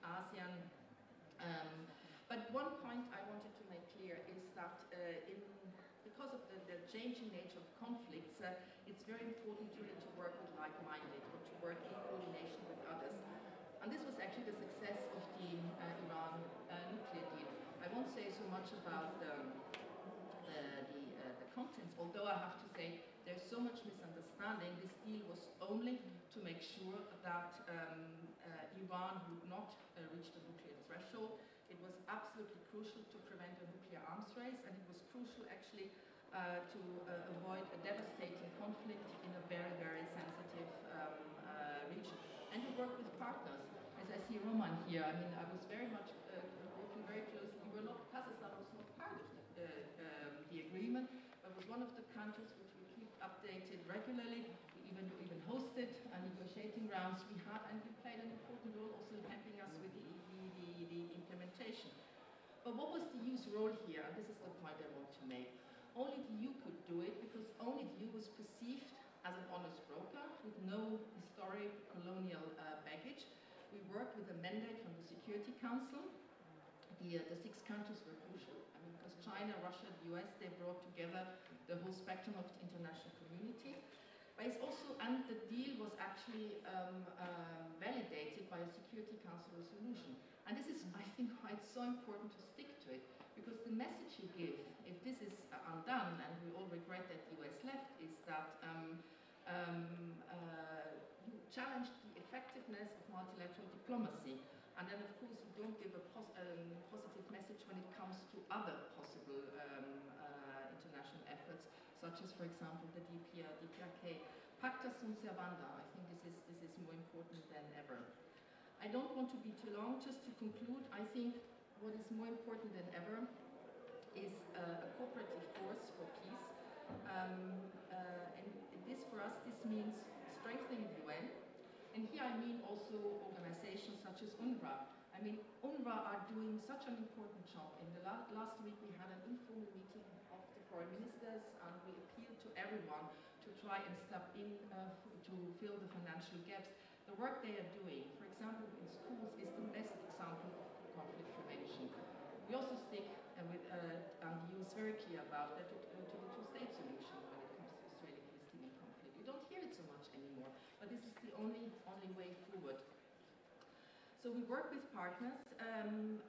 ASEAN. But one point I wanted to make clear is that because of the changing nature of conflicts, it's very important to work with like-minded or to work in coordination with others. And this was actually the success of the Iran nuclear deal. I won't say so much about the contents, although I have to say there's so much misunderstanding. This deal was only to make sure that Iran would not reach the nuclear threshold. It was absolutely crucial to prevent a nuclear arms race, and it was crucial actually to avoid a devastating conflict in a very, very sensitive region. And to work with partners. As I see Roman here, I mean, I was very much working very closely. Kazakhstan was not part of the agreement, but was one of the countries which we keep updated regularly. We even hosted negotiating rounds we had, and we played an important role also in helping us with the implementation. But what was the EU's role here? And this is the point I want to make. Only the EU could do it because only the EU was perceived as an honest broker with no historic colonial baggage. We worked with a mandate from the Security Council. The 6 countries were crucial. I mean, because China, Russia, the US, they brought together the whole spectrum of the international community. But it's also, and the deal was actually validated by a Security Council resolution. And this is, I think, why it's so important to stick to it, because the message you give, if this is undone, and we all regret that the US left, is that you challenge the effectiveness of multilateral diplomacy. And then, of course, you don't give a positive message when it comes to other possible international efforts, such as, for example, the DPRK. Pacta sunt servanda. I think this is more important than ever. I don't want to be too long. Just to conclude, I think what is more important than ever is a cooperative force for peace. And this, for us, this means strengthening the UN. And here I mean also organizations such as UNRWA. I mean, UNRWA are doing such an important job. In the last week we had an informal meeting of the foreign ministers, and we appealed to everyone to try and step in to fill the financial gaps. The work they are doing, for example, in schools, is the best example of conflict prevention. We also stick with, and the EU is very clear about that, to the two-state solution when it comes to Israeli-Palestinian conflict. You don't hear it so much anymore, but this is the only way forward. So we work with partners, and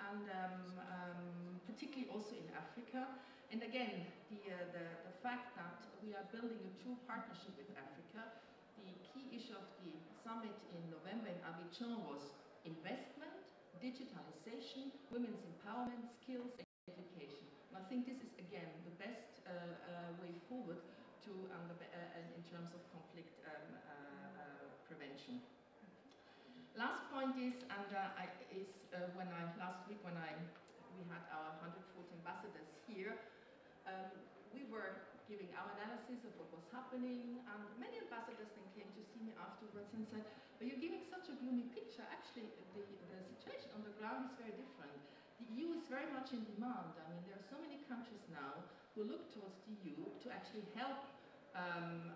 particularly also in Africa. And again, the fact that we are building a true partnership with Africa, the key issue of the summit in November in Abidjan was investment, digitalization, women's empowerment, skills, and education. And I think this is, again, the best way forward to in terms of conflict prevention. Last point is, last week when we had our 140 ambassadors here, we were giving our analysis of what was happening, and many ambassadors then came to see me afterwards and said, but you're giving such a gloomy picture. Actually, the situation on the ground is very different. The EU is very much in demand. I mean, there are so many countries now who look towards the EU to actually help in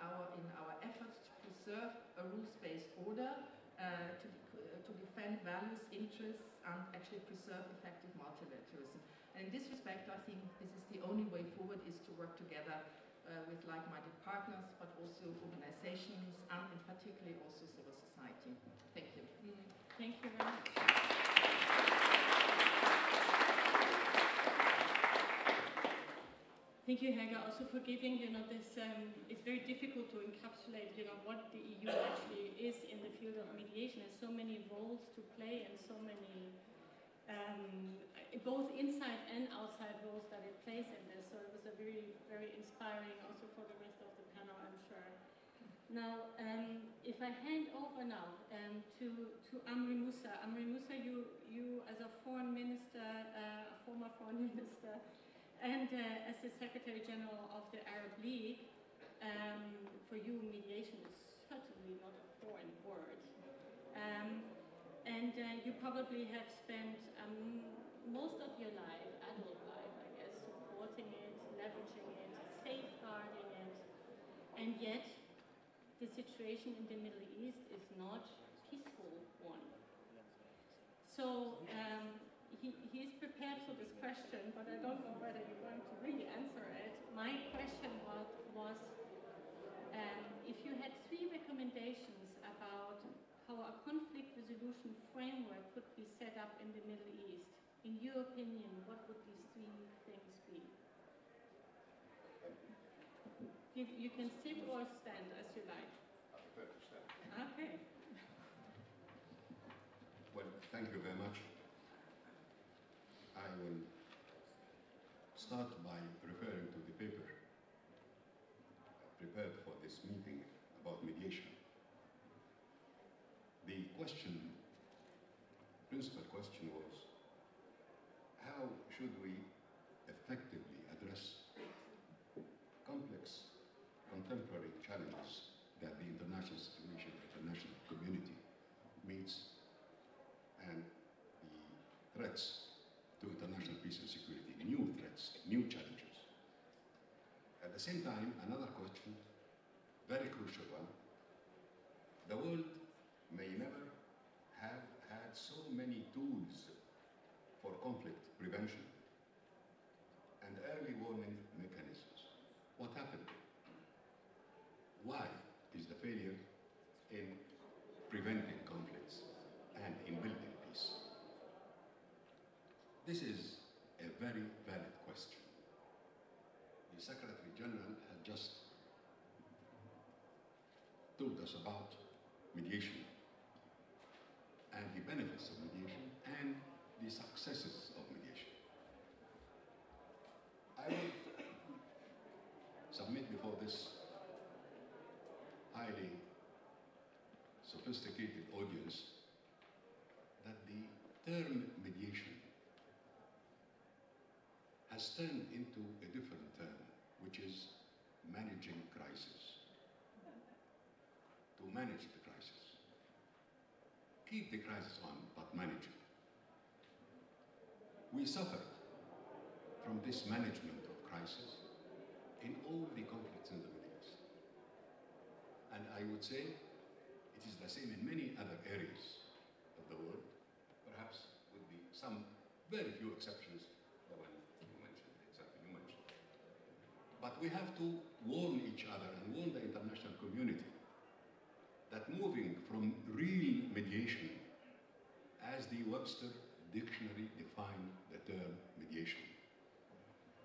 our efforts to preserve a rules-based order, to defend values, interests, and actually preserve effective multilateralism. And in this respect, I think this is the only way forward, is to work together with like-minded partners, but also organizations, and in particularly also civil society. Thank you. Thank you very much. Thank you, Helga, also for giving, this, it's very difficult to encapsulate, what the EU actually is in the field of mediation. There's so many roles to play and so many, both inside and outside roles that it plays in this. So it was a very, very inspiring also for the rest of the panel, I'm sure. Now, if I hand over now to Amri Moussa. Amri Moussa, you as a foreign minister, a former foreign minister, and as the Secretary General of the Arab League, for you, mediation is certainly not a foreign word. And you probably have spent most of your life, adult life, I guess, supporting it, leveraging it, safeguarding it, and yet the situation in the Middle East is not a peaceful one. So, he is prepared for this question, but I don't know whether you're going to really answer it. My question was if you had 3 recommendations about how a conflict resolution framework could be set up in the Middle East, in your opinion, what would these 3 things be? You can sit or stand as you like. I prefer to stand. Okay. Well, thank you very much. I will start by referring to the paper prepared for this meeting about mediation. The principal question was, how should we effectively address complex contemporary challenges that the international situation, international community meets, and the threats to international peace and security, new threats, new challenges. At the same time, another question, very crucial one, the world may never have had so many tools for conflict prevention and early warning mechanisms. What happened? Why is the failure in preventing conflicts and in building peace? This is a very valid question. The Secretary General had just told us about mediation and the benefits of mediation and the successes of mediation. I will submit before this highly sophisticated audience that the term mediation has turned into a different term, which is managing crisis. To manage the crisis. Keep the crisis on, but manage it. We suffered from this management of crisis in all the conflicts in the Middle East. And I would say it is the same in many other areas of the world, perhaps with some very few exceptions, the one you mentioned, the example you mentioned. But we have to warn each other and warn the international community that moving from real mediation, as the Webster Dictionary defined the term mediation,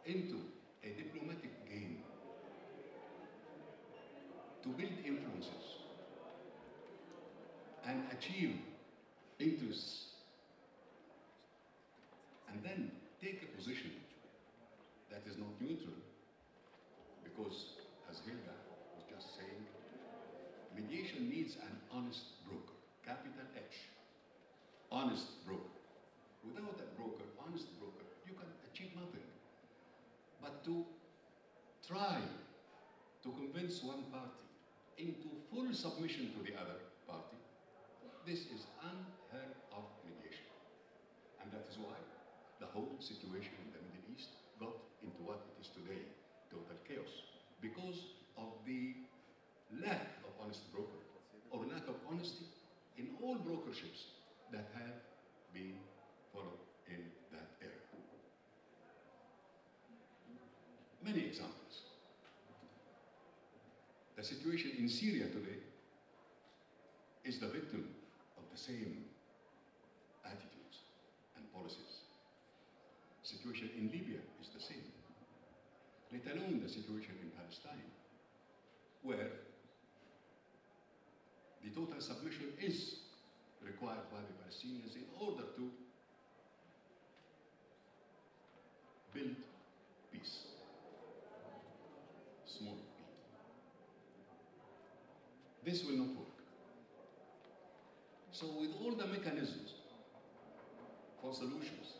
into a diplomatic game to build influences and achieve interests, and then take a position that is not neutral, because, as Hilda was just saying, mediation needs an honest broker, capital H, honest broker. Without that broker, honest broker, you can achieve nothing. But to try to convince one party into full submission to the other party, this is unheard of mediation. And that is why the whole situation in the Middle East got into what it is today, total chaos, because of the lack of honest broker, or lack of honesty in all brokerships that have been followed in that era. Many examples. The situation in Syria today is the victim of the same attitudes and policies. The situation in Libya is the same. let alone the situation in Palestine, where the total submission is required by the Palestinians in order to build peace. Small p. This will not work. So with all the mechanisms for solutions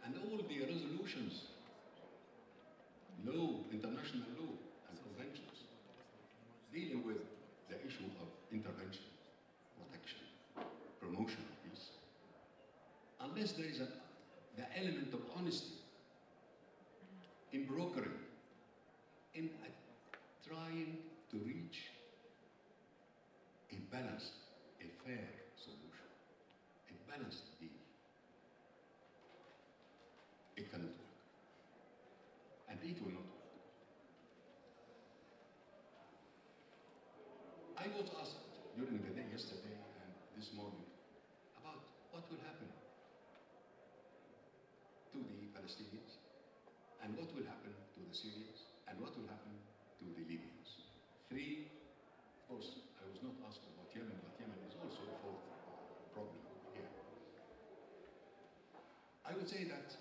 and all the resolutions, law, international law and conventions dealing with the issue of intervention, protection, promotion of peace, unless there is the element of honesty in brokering, in trying to reach a balanced, a fair solution, a balanced deal, it cannot work. And it will not work. I was asked during the day yesterday and this morning about what will happen to the Palestinians and what will happen to the Syrians and what will happen to the Libyans. Three, of course, I was not asked about Yemen, but Yemen is also a fourth problem here. I would say that,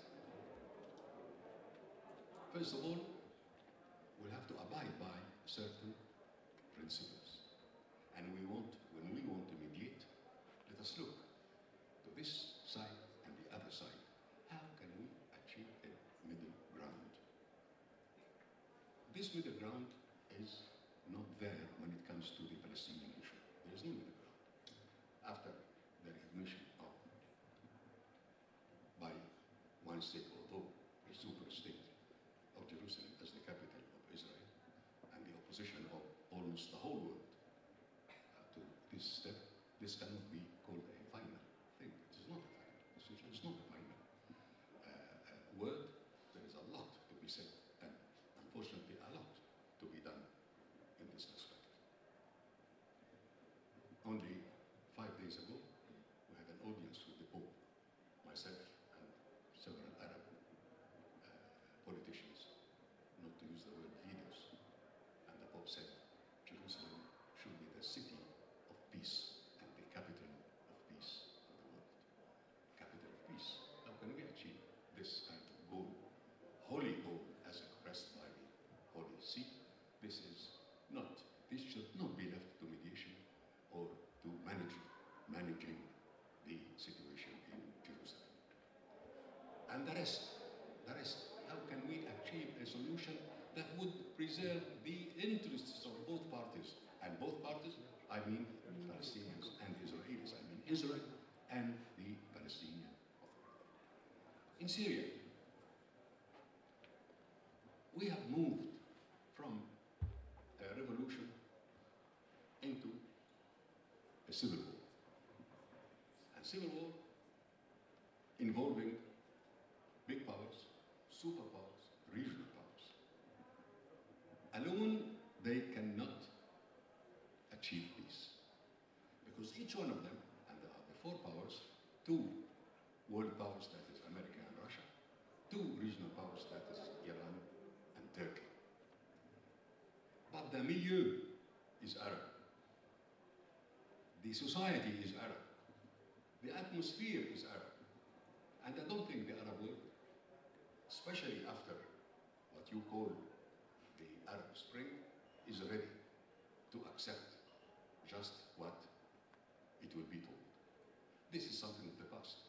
first of all, we'll have to abide by certain principles. And when we want to mediate, let us look to this side and the other side. How can we achieve a middle ground? This middle ground is not there when it comes to the Palestinian issue. There is no middle ground. After the recognition of, by one state, although a super state, of Jerusalem as the capital of Israel, and the opposition of almost the whole world to this step, this cannot be called a final thing. It is not a final decision. It's not a final word. There is a lot to be said, and unfortunately a lot to be done in this respect. Only 5 days ago, we had an audience with the Pope, myself, and several Arab politicians, not to use the word leaders. And the Pope said, Jerusalem should be the city of peace and the capital of peace of the world. Capital of peace. How can we achieve this kind of goal? Holy goal as expressed by the Holy See. This should not be left to mediation or to managing the situation in Jerusalem. And the rest, how can we achieve a solution that would preserve the interests of both parties? And both parties, I mean Palestinians and Israelis. I mean Israel and the Palestinian authority. In Syria, we have moved from a revolution into a civil war. And civil war involving big powers, superpowers, regional powers. Alone, they cannot achieve peace. Because each one of them, and there are the 4 powers, 2 world powers, that is America and Russia, 2 regional powers, that is Iran and Turkey. But the milieu is Arab. The society is Arab. The atmosphere is Arab. And I don't think the Arab world, especially after what you call the Arab Spring, is ready to accept just what it will be told. This is something of the past.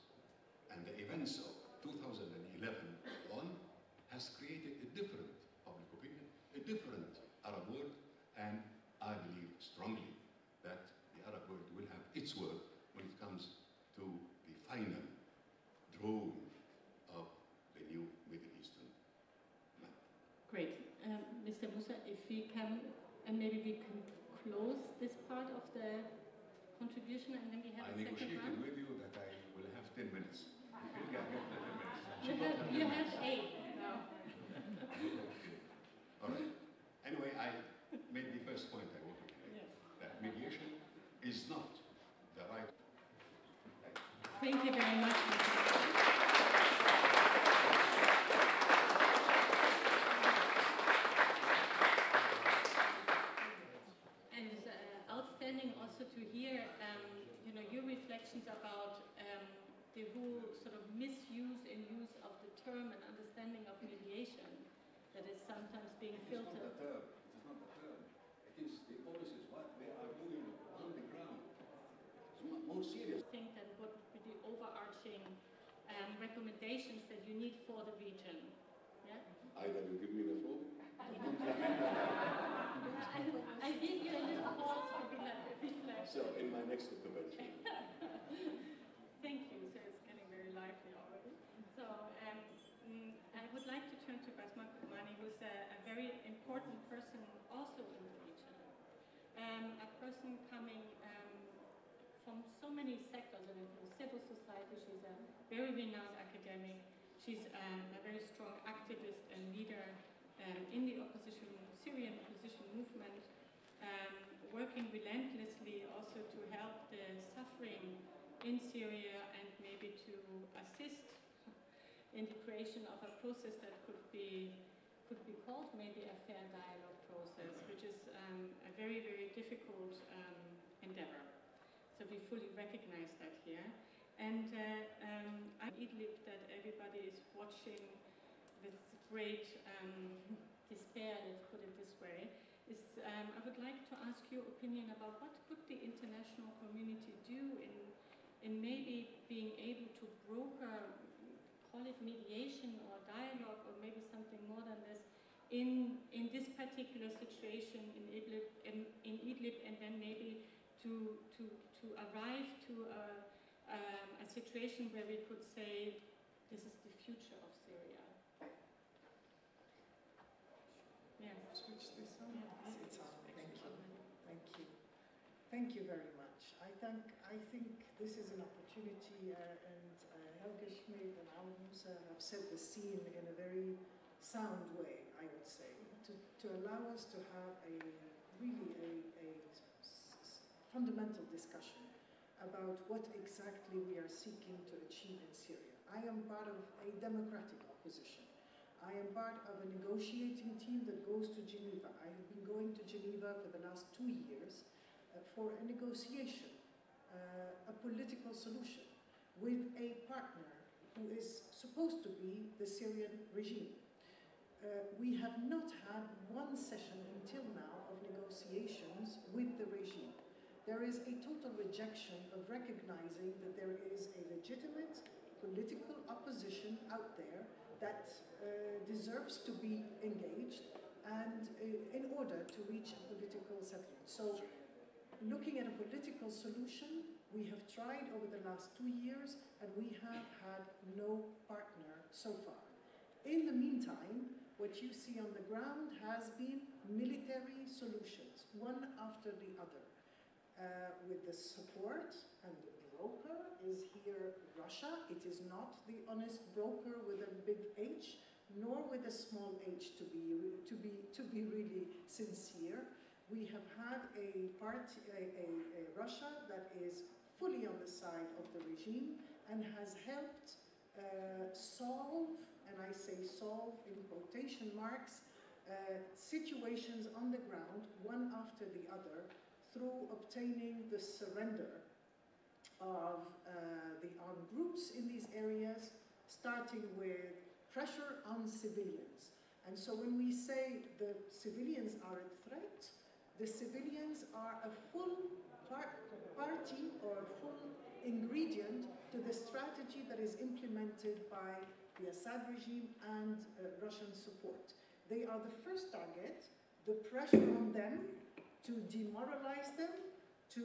And the events of 2011 on has created a different public opinion, a different Arab world, and I believe strongly that the Arab world will have its word when it comes to the final drawing of the new Middle Eastern map. Great. Mr. Musa, if we can, and maybe we can close this part of the contribution and then we have a second round. I negotiated with you that I will have 10 minutes. You have 8 now. All right. Anyway, I made the first point I wanted to make, that mediation is not the right. Thank you very much. being It is filtered. not the term. It is not the term. It is the policies, what we are doing on the ground. It's more serious. I think that what would be the overarching recommendations that you need for the region. Yeah? Either you give me the floor. I give you a little pause for reflection. So, in my next intervention. Thank you. So it's getting very lively already. So I would like to turn to Basma Kumani, who's a very important person also in the region. A person coming from so many sectors, and from civil society. She's a very renowned academic. She's a very strong activist and leader in the opposition, Syrian opposition movement, working relentlessly also to help the suffering in Syria and maybe to assist in the creation of a process that could be called maybe a fair dialogue process, which is a very, very difficult endeavor. So we fully recognize that here. And Idlib, that everybody is watching with great despair, let's put it this way, is I would like to ask your opinion about what could the international community do in maybe being able to broker, call it mediation or dialogue or maybe something more than this, in this particular situation in Idlib, and then maybe to arrive to a situation where we could say this is the future of Syria. Yeah. Switch this on. Yeah. It's on. Thank you. Thank you. Thank you very much. I think this is an opportunity, and Helge Schmidt and Alan Musa have set the scene in a very sound way, I would say, to allow us to have a fundamental discussion about what exactly we are seeking to achieve in Syria. I am part of a democratic opposition. I am part of a negotiating team that goes to Geneva. I have been going to Geneva for the last 2 years for a negotiation, a political solution with a partner who is supposed to be the Syrian regime. We have not had one session until now of negotiations with the regime. There is a total rejection of recognizing that there is a legitimate political opposition out there that deserves to be engaged, and in order to reach a political settlement. So, looking at a political solution, we have tried over the last 2 years, and we have had no partner so far. In the meantime, what you see on the ground has been military solutions, one after the other. With the support, and the broker is here Russia. It is not the honest broker with a big H, nor with a small h, to be really sincere. We have had a Russia that is fully on the side of the regime and has helped solve, and I say solve in quotation marks, situations on the ground, one after the other, through obtaining the surrender of the armed groups in these areas, starting with pressure on civilians. And so when we say the civilians are at threat, the civilians are a full party or a full ingredient to the strategy that is implemented by the Assad regime and Russian support. They are the first target. The pressure on them to demoralize them, to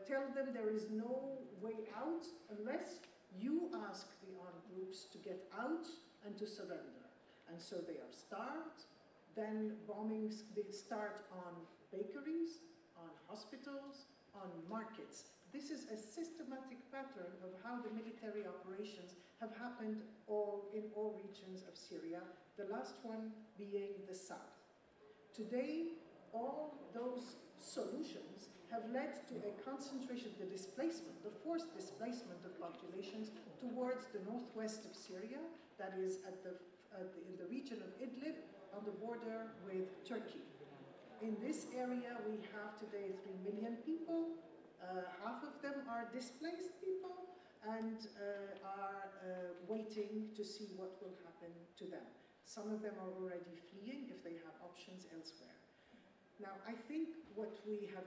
tell them there is no way out unless you ask the armed groups to get out and to surrender. And so they are starved. Then bombings, they start on bakeries, on hospitals, on markets. This is a systematic pattern of how the military operations have happened in all regions of Syria, the last one being the south. Today, all those solutions have led to a concentration, the displacement, the forced displacement of populations towards the northwest of Syria, that is in the region of Idlib, on the border with Turkey. In this area, we have today 3 million people. Half of them are displaced people and are waiting to see what will happen to them. Some of them are already fleeing if they have options elsewhere. Now, I think what we have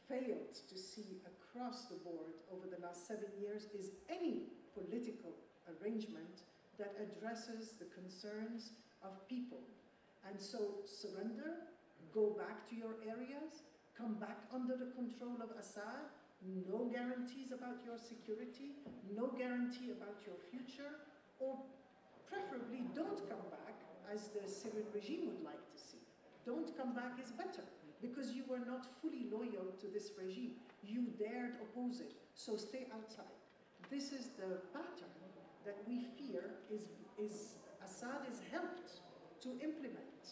failed to see across the board over the last 7 years is any political arrangement that addresses the concerns of people. And so surrender, go back to your areas, come back under the control of Assad, no guarantees about your security, no guarantee about your future, or preferably don't come back as the Syrian regime would like to see. Don't come back is better, because you were not fully loyal to this regime. You dared oppose it, so stay outside. This is the pattern that we fear Assad is helped to implement.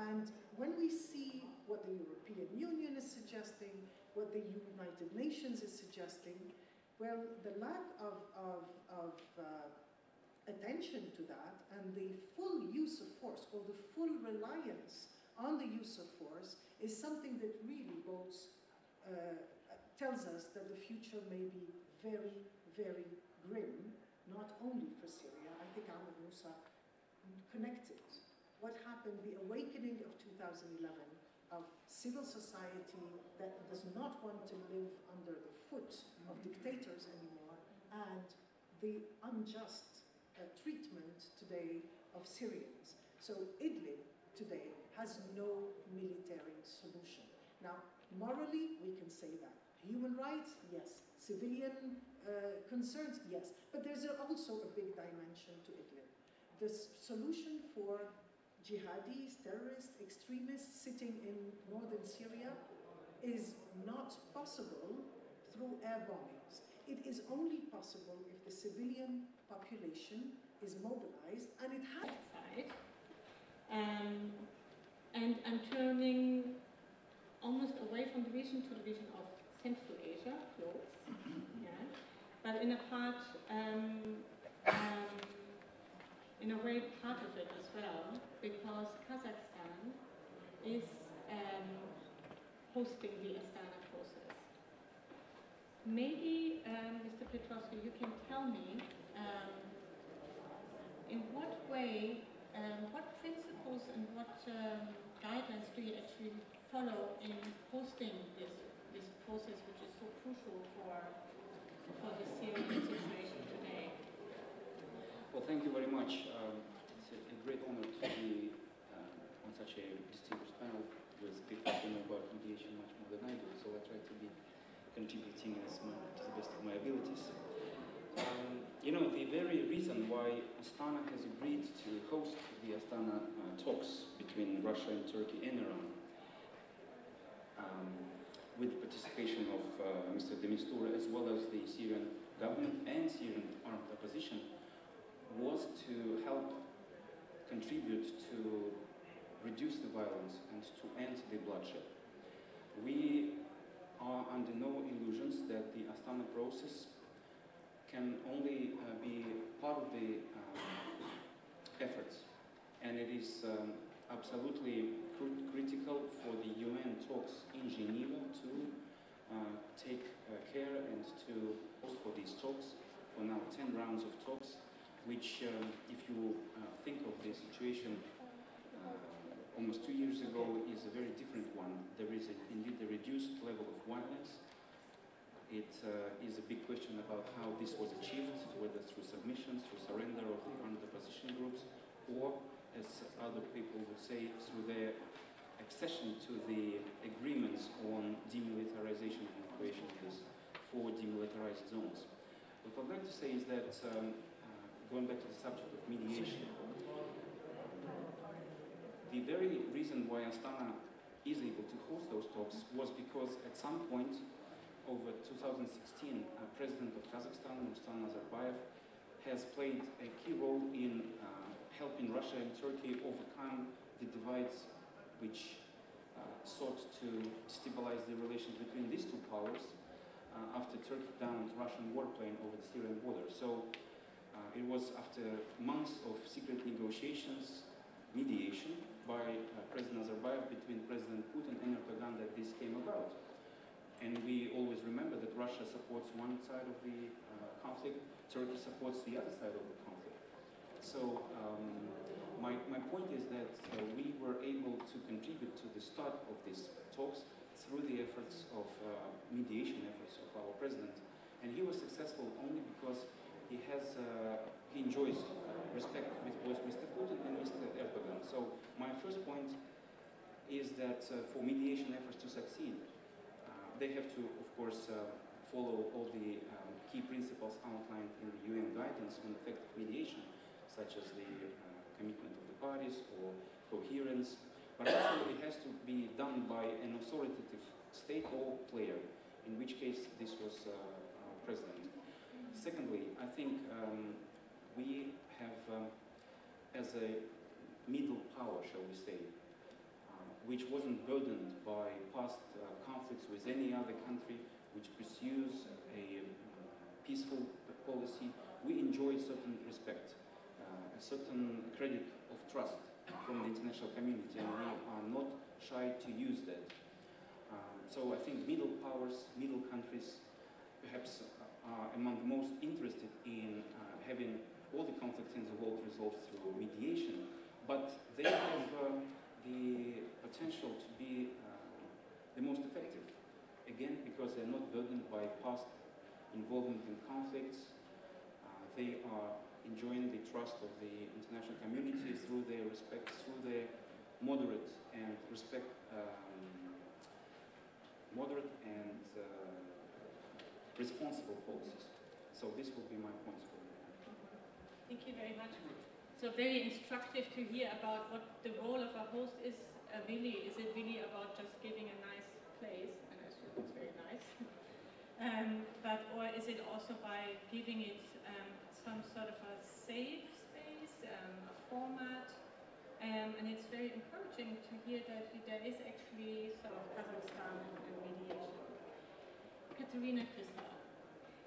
And when we see what the European Union is suggesting, what the United Nations is suggesting, well, the lack of attention to that and the full use of force, or the full reliance on the use of force, is something that really tells us that the future may be very, very grim, not only for Syria. I think Ahmed Musa connected what happened, the awakening of 2011, of civil society that does not want to live under the foot of dictators anymore, and the unjust treatment today of Syrians. So Idlib today has no military solution. Now, morally, we can say that. Human rights, yes. Civilian concerns, yes. But there's also a big dimension to Idlib. The solution for jihadis, terrorists, extremists sitting in northern Syria is not possible through air bombings. It is only possible if the civilian population is mobilized, and it has. And I'm turning almost away from the region to the region of Central Asia, close, yeah. But in a part, in a way, part of it as well, because Kazakhstan is hosting the Astana process. Maybe, Mr. Petrovsky, you can tell me in what way, what principles and what guidelines do you actually follow in hosting this process, which is so crucial for the Syrian situation today? Well, thank you very much. It's a great honor to be on such a distinguished panel with people who know about mediation much more than I do, so I try to be contributing to the best of my abilities. You know, the very reason why Astana has agreed to host the Astana talks between Russia and Turkey and Iran, with the participation of Mr. de Mistura, as well as the Syrian government and Syrian armed opposition, was to help contribute to reduce the violence and to end the bloodshed. We are under no illusions that the Astana process can only be part of the efforts, and it is absolutely critical for the UN talks in Geneva to take care and to host for these talks, for now 10 rounds of talks, which, if you think of the situation almost 2 years ago, is a very different one. There is indeed a reduced level of violence. It is a big question about how this was achieved, whether through submissions, through surrender of the armed opposition groups, or, as other people would say, through their accession to the agreements on demilitarization and creation of these 4 demilitarized zones. What I'd like to say is that, going back to the subject of mediation, the very reason why Astana is able to host those talks was because at some point over 2016, President of Kazakhstan, Nursultan Nazarbayev, has played a key role in helping Russia and Turkey overcome the divides which sought to destabilize the relations between these two powers after Turkey downed Russian warplane over the Syrian border. So it was after months of secret negotiations, mediation by President Nazarbayev between President Putin and Erdogan that this came about. And we always remember that Russia supports one side of the conflict, Turkey supports the other side of the conflict. So my point is that we were able to contribute to the start of these talks through the efforts of mediation efforts of our president, and he was successful only because he enjoys respect with both Mr. Putin and Mr. Erdogan. So my first point is that for mediation efforts to succeed, they have to, of course, follow all the key principles outlined in the UN guidance on effective mediation, such as the commitment of the parties or coherence, but also it has to be done by an authoritative state or player, in which case this was president. Secondly, I think we have, as a middle power, shall we say, which wasn't burdened by past conflicts with any other country, which pursues a peaceful policy, we enjoy certain respect, a certain credit of trust from the international community, and we are not shy to use that. So I think middle powers, middle countries, perhaps are among the most interested in having all the conflicts in the world resolved through mediation, but they have the potential to be the most effective, again, because they're not burdened by past involvement in conflicts. They are enjoying the trust of the international community through their respect, through their moderate and responsible policies. So this will be my points for you. Thank you very much. So very instructive to hear about what the role of a host is really. Is it really about just giving a nice place? And I assume it's very nice. Or is it also by giving it some sort of a safe space, a format? And it's very encouraging to hear that there is actually sort of Kazakhstan and mediation. Katerina Christoph.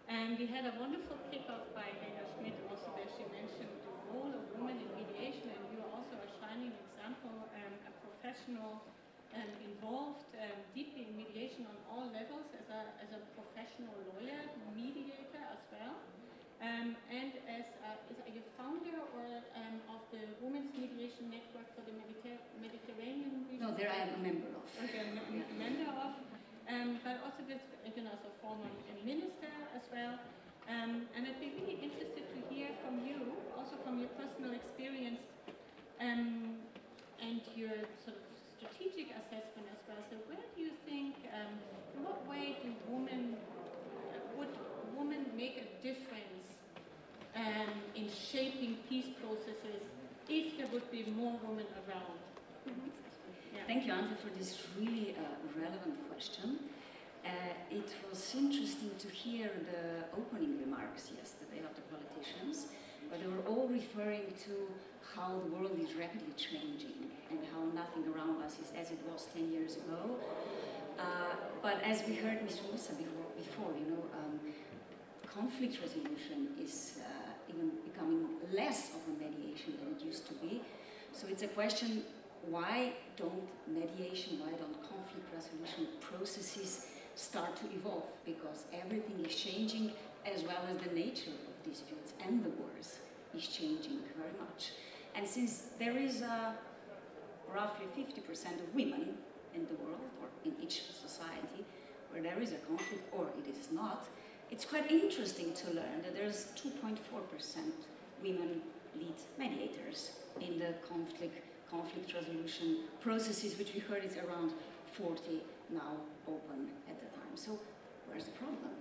And we had a wonderful kickoff by Lena Schmidt also, where she mentioned the role of women in mediation, and you are also a shining example, a professional involved deeply in mediation on all levels as a professional lawyer, mediator as well, and as are you founder or of the Women's Mediation Network for the Mediterranean region? No, there I am a member of. Okay, a member of. But also with, as a former minister as well. And I'd be really interested to hear from you, also from your personal experience and your sort of strategic assessment as well. So where do you think, in what way would women make a difference in shaping peace processes if there would be more women around? Mm-hmm. Yeah. Thank you, Ante, for this really relevant question. It was interesting to hear the opening remarks yesterday of the politicians, but they were all referring to how the world is rapidly changing and how nothing around us is as it was 10 years ago. But as we heard Mr. Musa before, conflict resolution is even becoming less of a mediation than it used to be. So it's a question, why don't mediation, why don't conflict resolution processes start to evolve? Because everything is changing, as well as the nature of disputes and the wars is changing very much. And since there is roughly 50% of women in the world, or in each society, where there is a conflict or it is not, it's quite interesting to learn that there's 2.4% women lead mediators in the conflict resolution processes, which we heard is around 40 now open at the time. So where's the problem?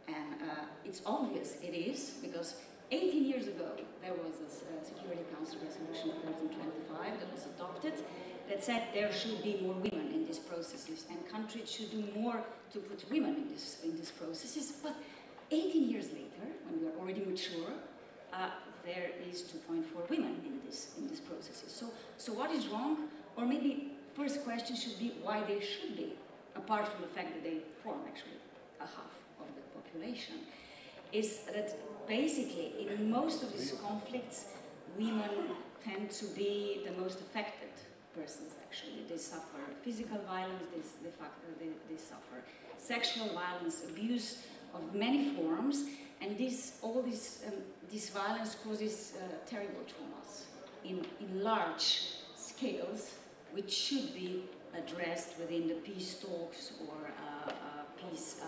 And it's obvious it is, because 18 years ago there was a Security Council Resolution 1325 that was adopted that said there should be more women in these processes and countries should do more to put women in these processes. But 18 years later, when we are already mature, there is 2.4 women in these processes. So what is wrong? Or maybe first question should be why they should be, apart from the fact that they form actually a half of the population, is that basically in most of these conflicts, women tend to be the most affected persons actually. They suffer physical violence, they suffer sexual violence, abuse of many forms, and all this violence causes terrible traumas in large scales, which should be addressed within the peace talks or peace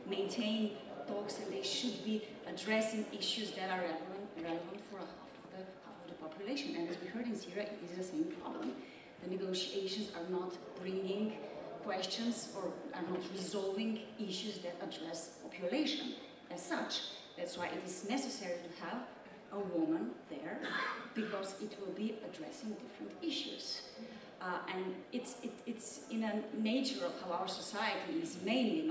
maintain talks, and they should be addressing issues that are relevant for half of the population. And as we heard in Syria, it is the same problem. The negotiations are not bringing questions or are not resolving issues that address population as such. That's why it is necessary to have a woman there, because it will be addressing different issues. And it's in a nature of how our society is mainly,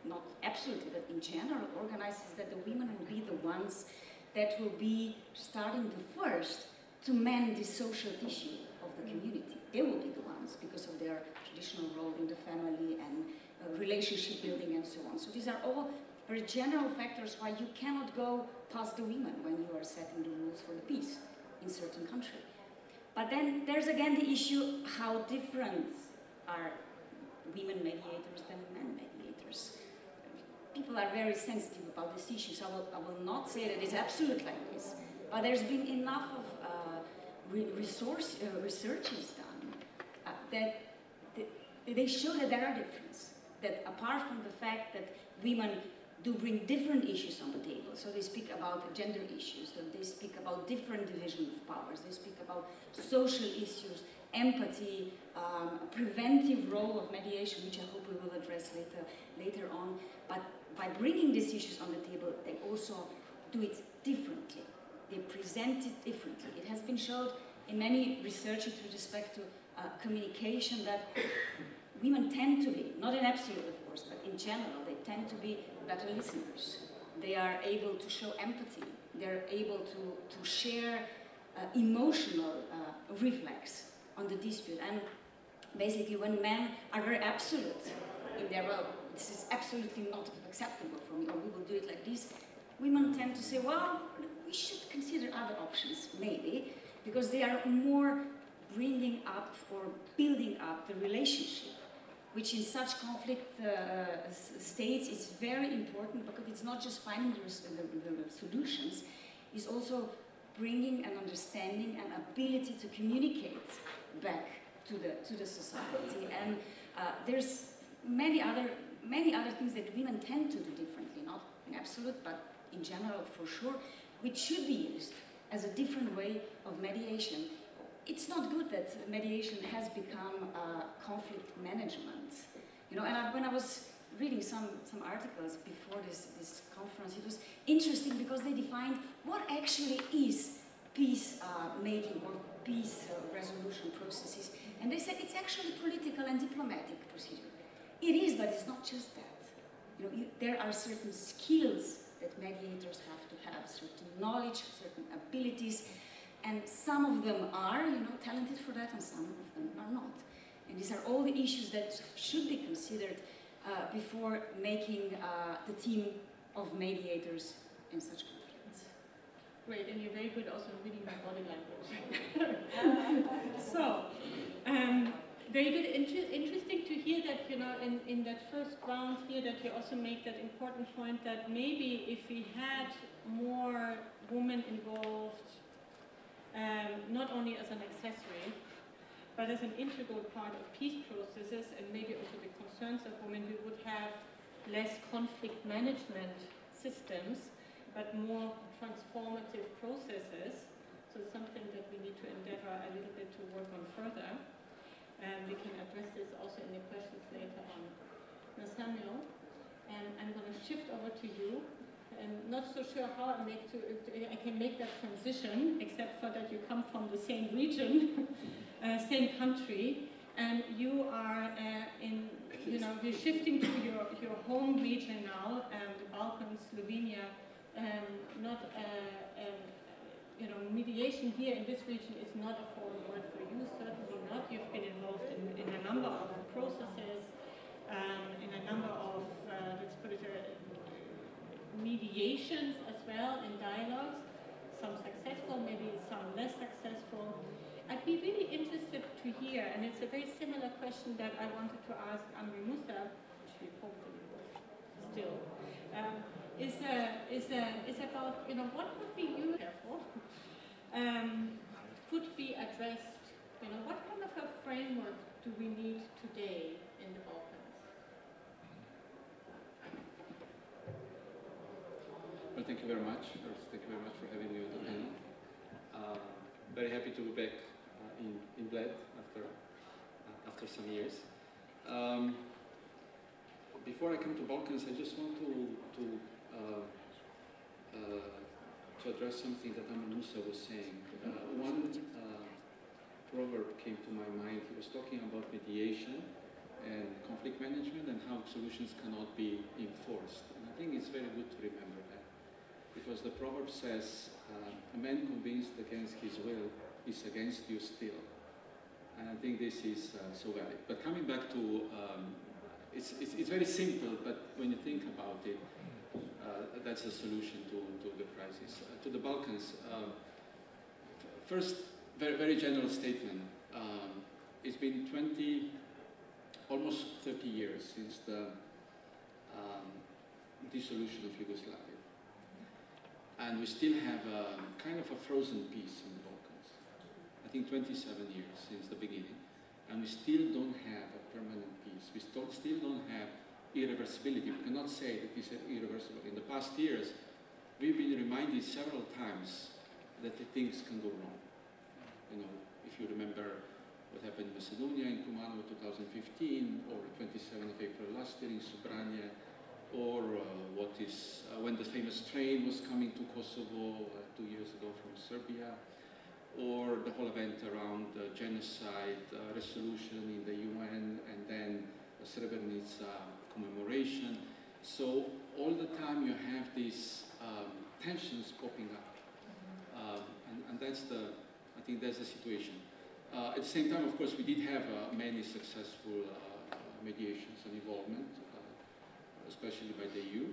not absolutely, but in general organized, is that the women will be the ones that will be starting the first to mend the social tissue of the community. They will be the ones because of their traditional role in the family and relationship building and so on. So these are all very general factors why you cannot go past the women when you are setting the rules for the peace in certain country. But then there's again the issue how different are women mediators than men mediators. People are very sensitive about these issues. I will not say that it's absolute like this, but there's been enough of researches done that they show that there are differences. That apart from the fact that women do bring different issues on the table, so they speak about gender issues, they speak about different division of powers, they speak about social issues, empathy, preventive role of mediation, which I hope we will address later on. But by bringing these issues on the table, they also do it differently. They present it differently. It has been shown in many researches with respect to communication that women tend to be, not in absolute of course, but in general, they tend to be better listeners. They are able to show empathy. They're able to share emotional reflex on the dispute. And basically when men are very absolute in their, well, this is absolutely not acceptable for me, or we will do it like this, women tend to say, well, we should consider other options, maybe, because they are more bringing up or building up the relationship, which in such conflict states is very important, because it's not just finding the solutions, it's also bringing an understanding and ability to communicate back to the society. And there's many other things that women tend to do differently, not in absolute, but in general for sure, which should be used as a different way of mediation. It's not good that mediation has become conflict management. You know, and when I was reading some articles before this conference, it was interesting because they defined what actually is peace making or peace resolution processes. And they said it's actually political and diplomatic procedure. It is, but it's not just that. You know, there are certain skills that mediators have to have, certain knowledge, certain abilities, and some of them are, you know, talented for that, and some of them are not. And these are all the issues that should be considered before making the team of mediators in such conflicts. Great, and you're very good also in reading my body language. So, very good. Interesting to hear that, you know, in that first round here, that you also make that important point that maybe if we had more women involved, not only as an accessory, but as an integral part of peace processes, and maybe also the concerns of women, we would have less conflict management systems, but more transformative processes. So it's something that we need to endeavor a little bit to work on further. And we can address this also in the questions later on. Now, Samuel, I'm going to shift over to you. I'm not so sure how I can make that transition, except for that you come from the same region, same country, and you are you're shifting to your home region now, the Balkans, Slovenia. Mediation here in this region is not a foreign word for you, certainly not. You've been involved in a number of processes, in a number of, let's put it, mediations as well, in dialogues, some successful, maybe some less successful. I'd be really interested to hear, and it's a very similar question that I wanted to ask Amri Musa, which we hopefully will still, is about, you know, what would be you careful? could be addressed? You know, what kind of a framework do we need today in the Balkans? Well, thank you very much. First, thank you very much for having me on the panel. Very happy to be back in Bled after some years. Before I come to Balkans, I just want to address something that Amr Musa was saying. One proverb came to my mind. He was talking about mediation and conflict management and how solutions cannot be enforced. And I think it's very good to remember that, because the proverb says, a man convinced against his will is against you still. And I think this is so valid. But coming back to, it's very simple, but when you think about it, that's a solution to the crisis. To the Balkans, first, very general statement. It's been almost 30 years since the dissolution of Yugoslavia. And we still have kind of a frozen peace in the Balkans. I think 27 years since the beginning. And we still don't have a permanent peace. We still don't have irreversibility. We cannot say that it's irreversible. In the past years, we've been reminded several times that things can go wrong. You know, if you remember what happened in Macedonia in Kumanovo 2015, or 27th of April last year in Sobranje, or when the famous train was coming to Kosovo 2 years ago from Serbia, or the whole event around the genocide resolution in the UN, and then the Srebrenica commemoration. So all the time you have these tensions popping up, and that's I think that's the situation. At the same time, of course, we did have many successful mediations and involvement, especially by the EU.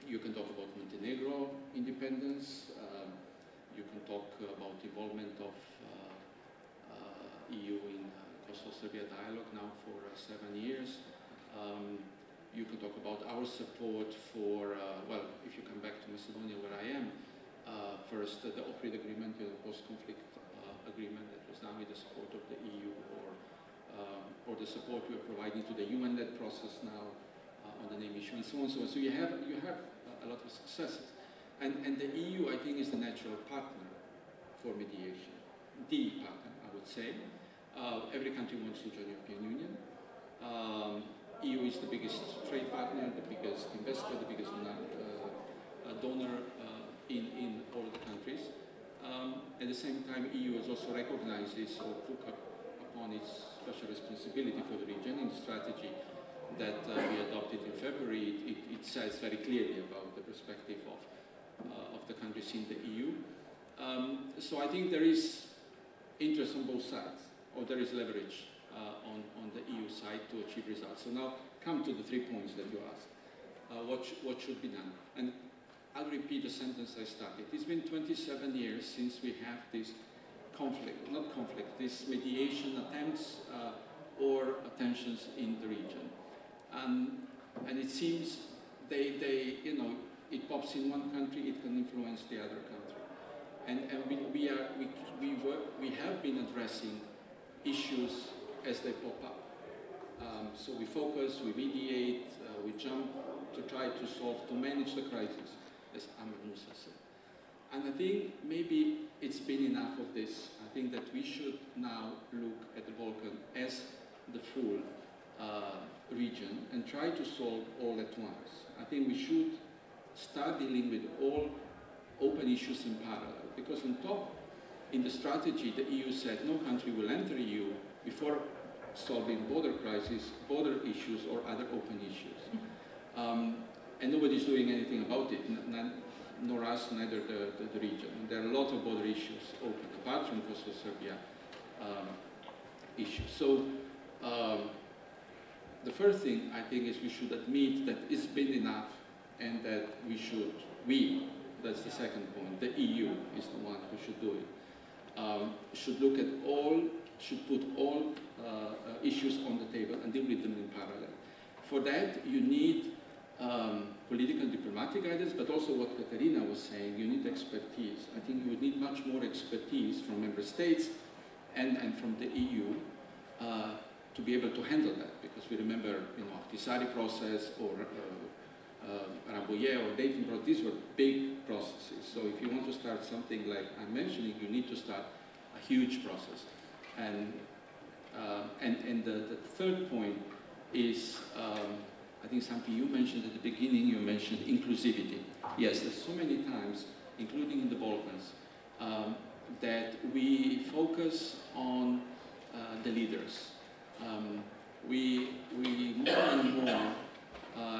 You can talk about Montenegro independence. You can talk about involvement of EU in Kosovo-Serbia dialogue now for 7 years. You can talk about our support for, well, if you come back to Macedonia where I am, first the Ohrid agreement, the post-conflict agreement that was done with the support of the EU, or the support we are providing to the UN-led process now on the name issue, and so on and so on. So you have a lot of successes. And the EU, I think, is the natural partner for mediation. The partner, I would say. Every country wants to join the European Union. EU is the biggest trade partner, the biggest investor, the biggest donor in all the countries. At the same time, EU has also recognizes or took upon its special responsibility for the region in the strategy that we adopted in February. It says very clearly about the perspective of the countries in the EU. So I think there is interest on both sides, or there is leverage on the EU side to achieve results. So now come to the 3 points that you asked. What should be done? And I'll repeat the sentence I started. It's been 27 years since we have this conflict, not conflict, this mediation attempts or tensions in the region. And it seems you know, it pops in one country, it can influence the other country. And we have been addressing issues as they pop up. So we focus, we mediate, we jump to try to solve, to manage the crisis, as Amr Musa said. And I think maybe it's been enough of this. I think that we should now look at the Balkan as the full region and try to solve all at once. I think we should start dealing with all open issues in parallel, because on top, in the strategy, the EU said no country will enter EU before solving border crisis, border issues, or other open issues. And nobody's doing anything about it, nor us, neither the region. And there are a lot of border issues open, apart from Kosovo-Serbia issues. So the first thing, I think, is we should admit that it's been enough, and that that's the second point, the EU is the one who should do it. Should look at should put all issues on the table and deal with them in parallel. For that, you need political and diplomatic guidance, but also what Katerina was saying, you need expertise. I think you would need much more expertise from member states and from the EU to be able to handle that, because we remember, you know, Ahtisaari process or Rambouillet or Dayton process, these were big processes. So if you want to start something like I'm mentioning, you need to start a huge process. And the third point is, I think something you mentioned at the beginning, you mentioned inclusivity. Yes, there's so many times, including in the Balkans, that we focus on the leaders. We more and more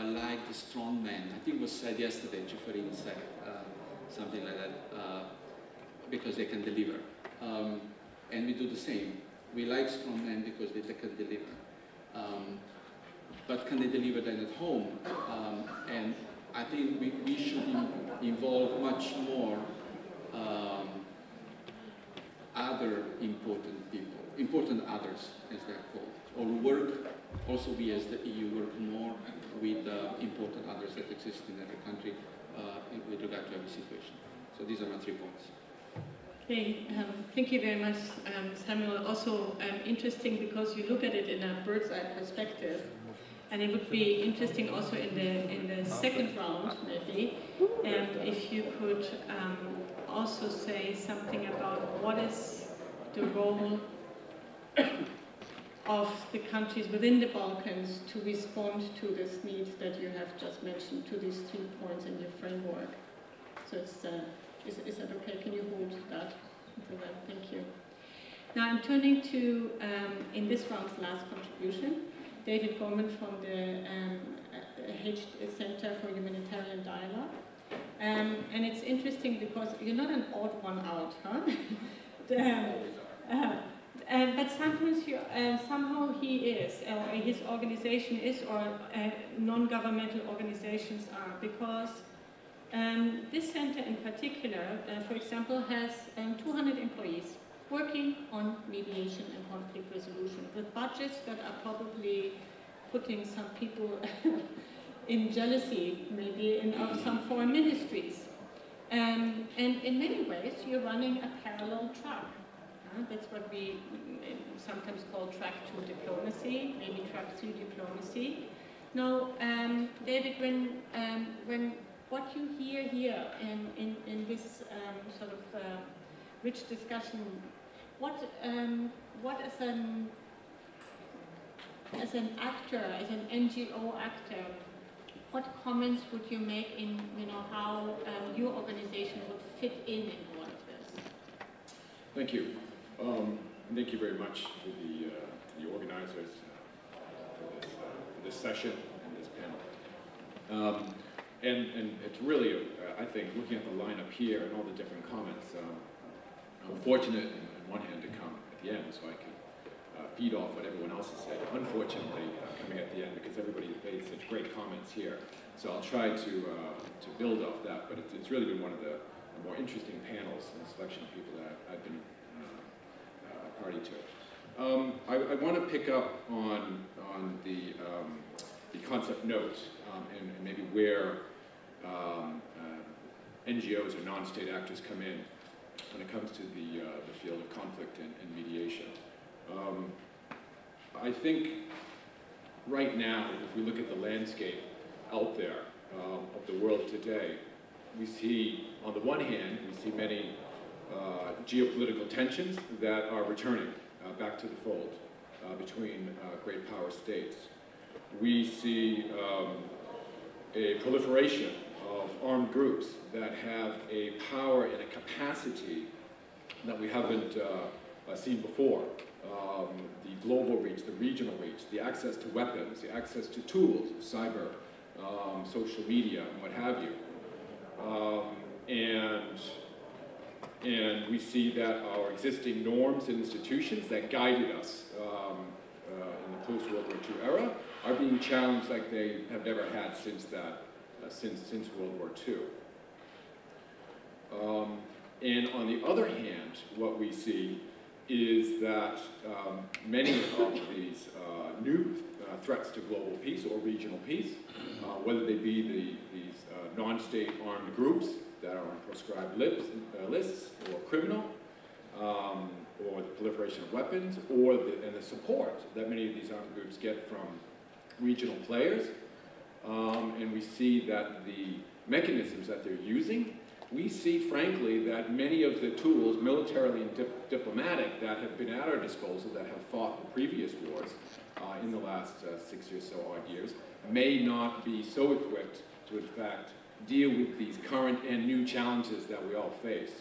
like the strong man. I think it was said yesterday, Cifarini said something like that, because they can deliver. And we do the same. We like strong men because they can deliver. But can they deliver then at home? And I think we should involve much more other important people, important others, as they're called, or work, also we as the EU work more with important others that exist in every country with regard to every situation. So these are my 3 points. Okay, thank you very much, Samuel. Also interesting because you look at it in a bird's eye perspective, and it would be interesting also in the second round, maybe, if you could also say something about what is the role of the countries within the Balkans to respond to this need that you have just mentioned, to these 3 points in your framework. So it's, is that okay? Can you hold that? Thank you. Now I'm turning to, in this round's last contribution, David Gorman from the H Center for Humanitarian Dialogue. And it's interesting because you're not an odd one out, huh? But sometimes somehow he is, or his organization is, or non-governmental organizations are, because this center in particular, for example, has 200 employees working on mediation and conflict resolution, with budgets that are probably putting some people in jealousy, maybe of some foreign ministries. And in many ways, you're running a parallel track. That's what we sometimes call track 2 diplomacy, maybe track 3 diplomacy. Now, David, when what you hear here in this sort of rich discussion, what as an actor, as an NGO actor, what comments would you make in, you know, how your organization would fit in all of this? Thank you. Thank you very much to the organizers for this session and this panel. And it's really, I think, looking at the lineup here and all the different comments, I'm fortunate on one hand to come at the end so I can feed off what everyone else has said. Unfortunately, coming at the end because everybody made such great comments here. So I'll try to build off that, but it's really been one of the more interesting panels and selection of people that I've been a party to. I want to pick up on the concept note and maybe where NGOs or non-state actors come in when it comes to the field of conflict and mediation. I think right now, if we look at the landscape out there of the world today, we see, on the one hand, we see many geopolitical tensions that are returning back to the fold between great power states. We see a proliferation of armed groups that have a power and a capacity that we haven't seen before. The global reach, the regional reach, the access to weapons, the access to tools, cyber, social media, and what have you. And we see that our existing norms and institutions that guided us in the post-World War II era are being challenged like they have never had since World War II. And on the other hand, what we see is that many of these new threats to global peace or regional peace, whether they be these non-state armed groups that are on proscribed lists or criminal, or the proliferation of weapons, or the support that many of these armed groups get from regional players. And we see that the mechanisms that they're using, we see, frankly, that many of the tools, militarily and diplomatic, that have been at our disposal, that have fought the previous wars in the last 6 or so odd years, may not be so equipped to, in fact, deal with these current and new challenges that we all face.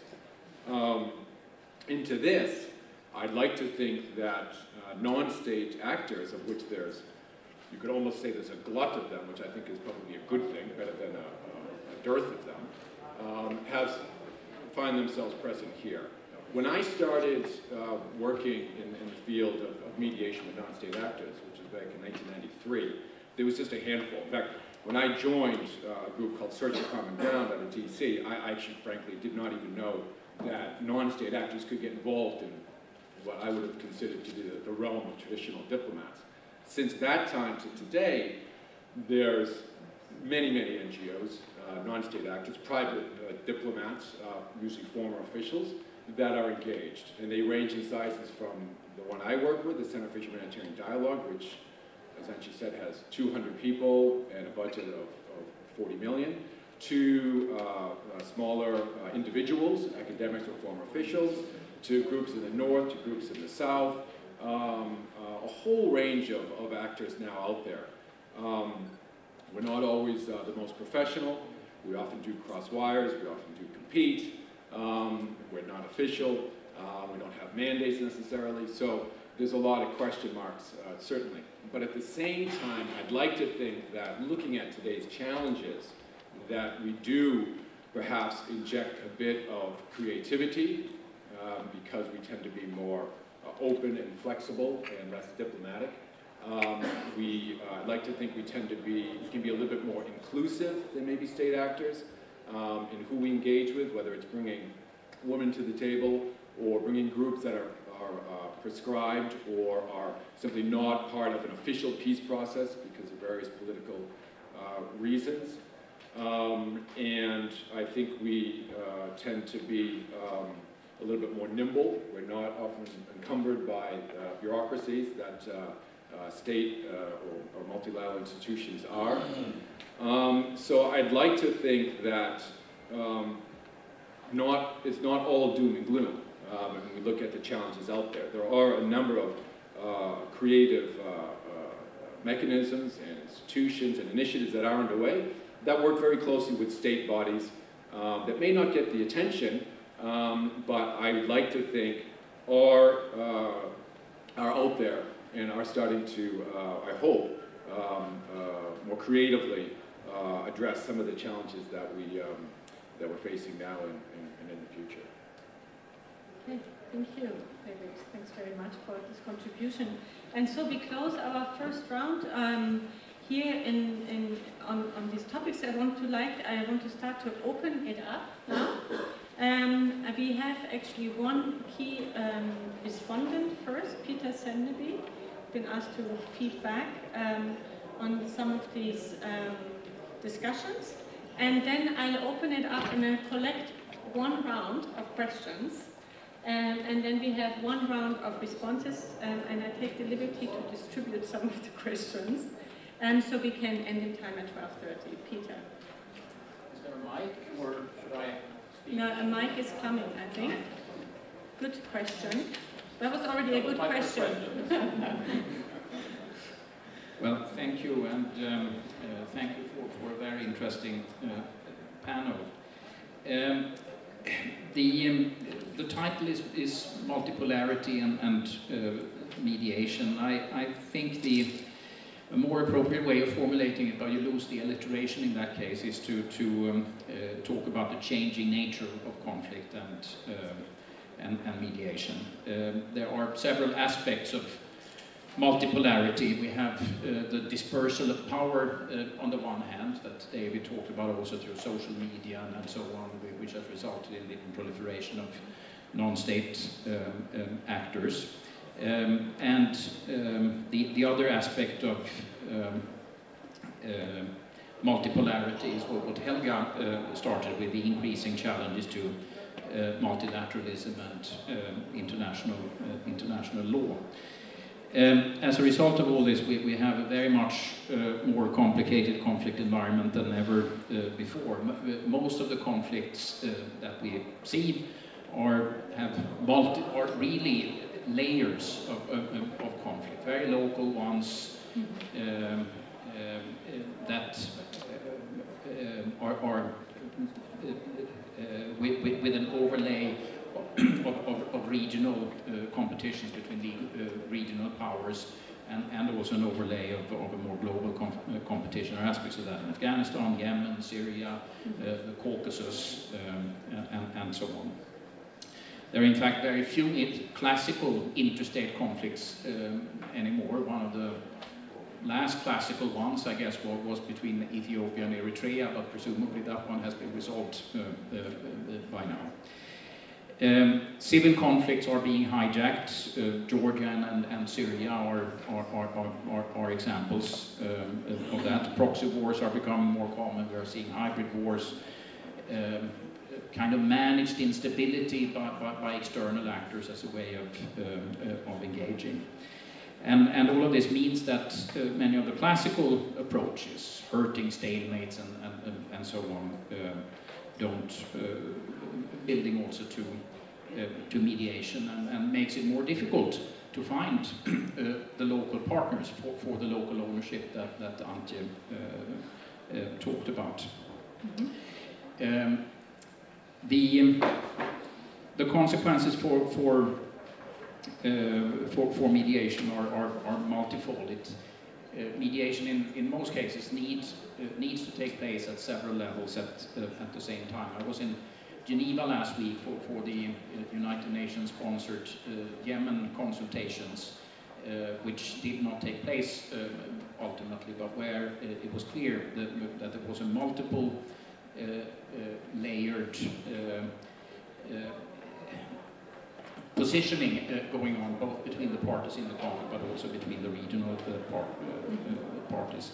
Into this, I'd like to think that non-state actors, of which there's, you could almost say there's a glut of them, which I think is probably a good thing, better than a dearth of them, find themselves present here. When I started working in the field of mediation with non-state actors, which was back in 1993, there was just a handful. In fact, when I joined a group called Search for Common Ground out of DC, I actually, frankly, did not even know that non-state actors could get involved in what I would have considered to be the realm of traditional diplomats. Since that time to today, there's many, many NGOs, non-state actors, private diplomats, usually former officials, that are engaged. And they range in sizes from the one I work with, the Center for Humanitarian Dialogue, which, as Angie said, has 200 people and a budget of 40 million, to smaller individuals, academics or former officials, to groups in the north, to groups in the south, a whole range of actors now out there. We're not always the most professional. We often do cross wires, we often do compete. We're not official, we don't have mandates necessarily, so there's a lot of question marks, certainly. But at the same time, I'd like to think that looking at today's challenges, that we do perhaps inject a bit of creativity, because we tend to be more open and flexible and less diplomatic. I'd like to think we can be a little bit more inclusive than maybe state actors in who we engage with, whether it's bringing women to the table or bringing groups that are prescribed or are simply not part of an official peace process because of various political reasons. And I think we tend to be a little bit more nimble. We're not often encumbered by bureaucracies that state or multilateral institutions are. So I'd like to think that it's not all doom and gloom when we look at the challenges out there. There are a number of creative mechanisms and institutions and initiatives that are underway that work very closely with state bodies that may not get the attention, but I would like to think are out there and are starting to, I hope, more creatively address some of the challenges that we're facing now and in the future. Okay, thank you, David. Thanks very much for this contribution. And so we close our first round here on these topics. I want to start to open it up now. We have actually one key respondent first, Peter Sendeby, been asked to feedback on some of these discussions. And then I'll open it up and I'll collect one round of questions. And then we have one round of responses, and I take the liberty to distribute some of the questions. So we can end in time at 12:30. Peter. Is there a mic, or should I speak? No, a mic is coming, I think. Good question. That was already a good question. Well, thank you, and thank you for a very interesting panel. The title is Multipolarity and Mediation. I think a more appropriate way of formulating it, but you lose the alliteration in that case, is to talk about the changing nature of conflict and mediation. There are several aspects of multipolarity. We have the dispersal of power on the one hand, that David talked about also through social media and so on, which has resulted in the proliferation of non-state actors. The other aspect of multipolarity is what Helga started with, the increasing challenges to multilateralism and international law. As a result of all this, we have a very much more complicated conflict environment than ever before. Most of the conflicts that we see are really layers of conflict, very local ones that are with an overlay of regional competitions between the regional powers, and also an overlay of a more global competition, or aspects of that in Afghanistan, Yemen, Syria, the Caucasus, and so on. There are in fact very few classical interstate conflicts anymore. One of the last classical ones, I guess, was between Ethiopia and Eritrea, but presumably that one has been resolved by now. Civil conflicts are being hijacked. Georgia and Syria are examples of that. Proxy wars are becoming more common. We are seeing hybrid wars, kind of managed instability by external actors as a way of engaging. And all of this means that many of the classical approaches, hurting stalemates and so on, don't building also to mediation, and makes it more difficult to find the local partners for the local ownership that Antje talked about. The consequences for mediation are multifold. Mediation in most cases needs to take place at several levels at the same time. I was in Geneva last week for the United Nations sponsored Yemen consultations, which did not take place ultimately, but where it was clear that there was a multiple layered positioning going on, both between the parties in the conflict, but also between the regional parties.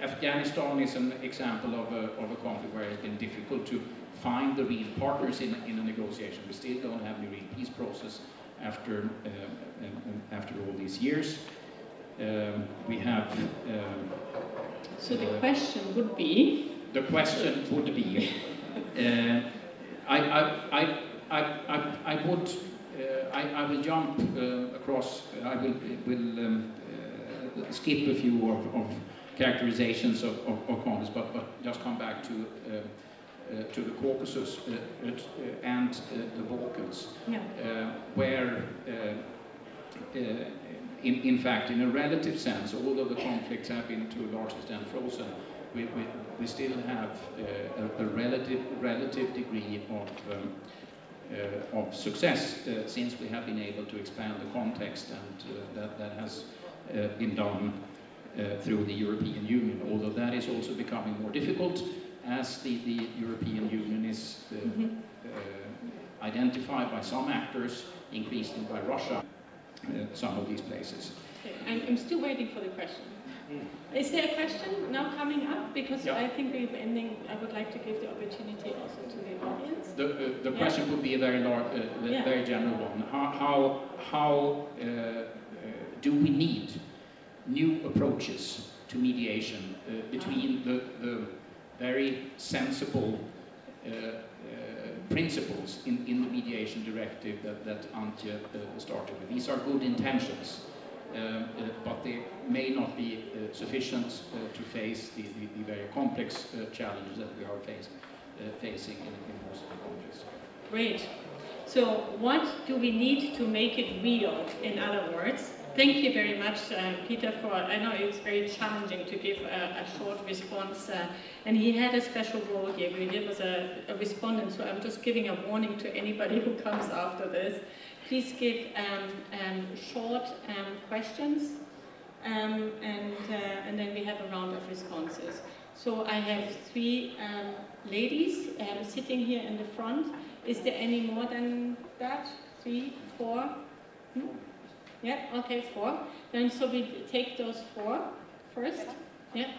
Afghanistan is an example of a conflict where it's been difficult to find the real partners in a negotiation. We still don't have any real peace process after all these years. We have. So the question would be. The question would be. I will jump across. I will skip a few of characterizations of conflicts, but just come back to the Caucasus and the Balkans, where, in fact, in a relative sense, although the conflicts have been to a large extent frozen, we still have a relative degree of success since we have been able to expand the context, and that has been done through the European Union, although that is also becoming more difficult as the European Union is identified by some actors, increasingly by Russia, some of these places. Okay. I'm still waiting for the question. Is there a question now coming up? Because I think we're ending. I would like to give the opportunity also to the audience. The question would be a very large, very general one. How do we need new approaches to mediation between the very sensible principles in the mediation directive that Antje started with? These are good intentions. But they may not be sufficient to face the very complex challenges that we are facing in most of the conflicts. Great. So what do we need to make it real, in other words? Thank you very much, Peter, for, I know it's very challenging to give a short response, and he had a special role here. He was a respondent, so I'm just giving a warning to anybody who comes after this. Please give short questions, and then we have a round of responses. So I have three ladies sitting here in the front. Is there any more than that? 3, 4? Yeah, okay, 4. Then so we take those 4 first. Yeah.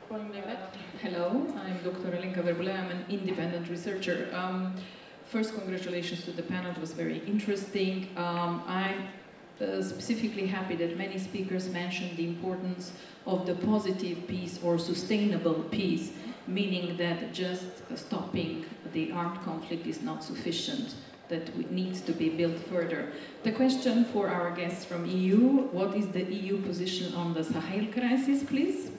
Going like that. Hello, I'm Dr. Alenka Verbule. I'm an independent researcher. First, congratulations to the panel. It was very interesting. I'm specifically happy that many speakers mentioned the importance of the positive peace or sustainable peace, meaning that just stopping the armed conflict is not sufficient, that it needs to be built further. The question for our guests from EU, what is the EU position on the Sahel crisis, please?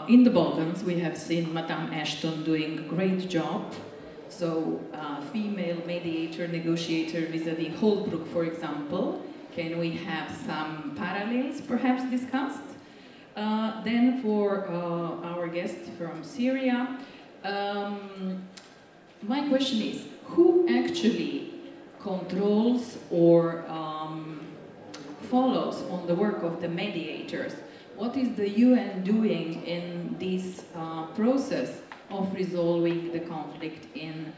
In the Balkans, we have seen Madame Ashton doing a great job. So, female mediator, negotiator vis-à-vis Holbrooke, for example. Can we have some parallels perhaps discussed? Then for our guest from Syria, my question is, who actually controls or follows on the work of the mediators? What is the UN doing in this process of resolving the conflict in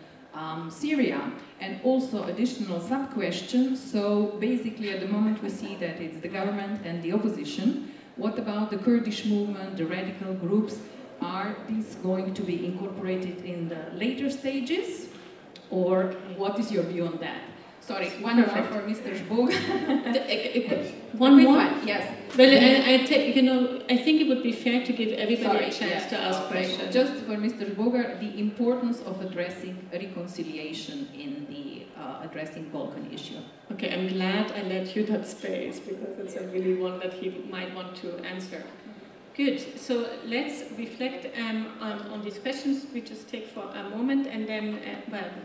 Syria? And also additional sub-question, so basically at the moment we see that it's the government and the opposition. What about the Kurdish movement, the radical groups? Are these going to be incorporated in the later stages? Or what is your view on that? Sorry, one more for Mr. Zboga. One more? Yes. Well, I think it would be fair to give everybody a chance to ask questions. Just for Mr. Zboga, the importance of addressing reconciliation in the addressing Balkan issue. Okay, I'm glad I let you that space because it's a really one that he might want to answer. Good, so let's reflect on these questions. We just take for a moment and then,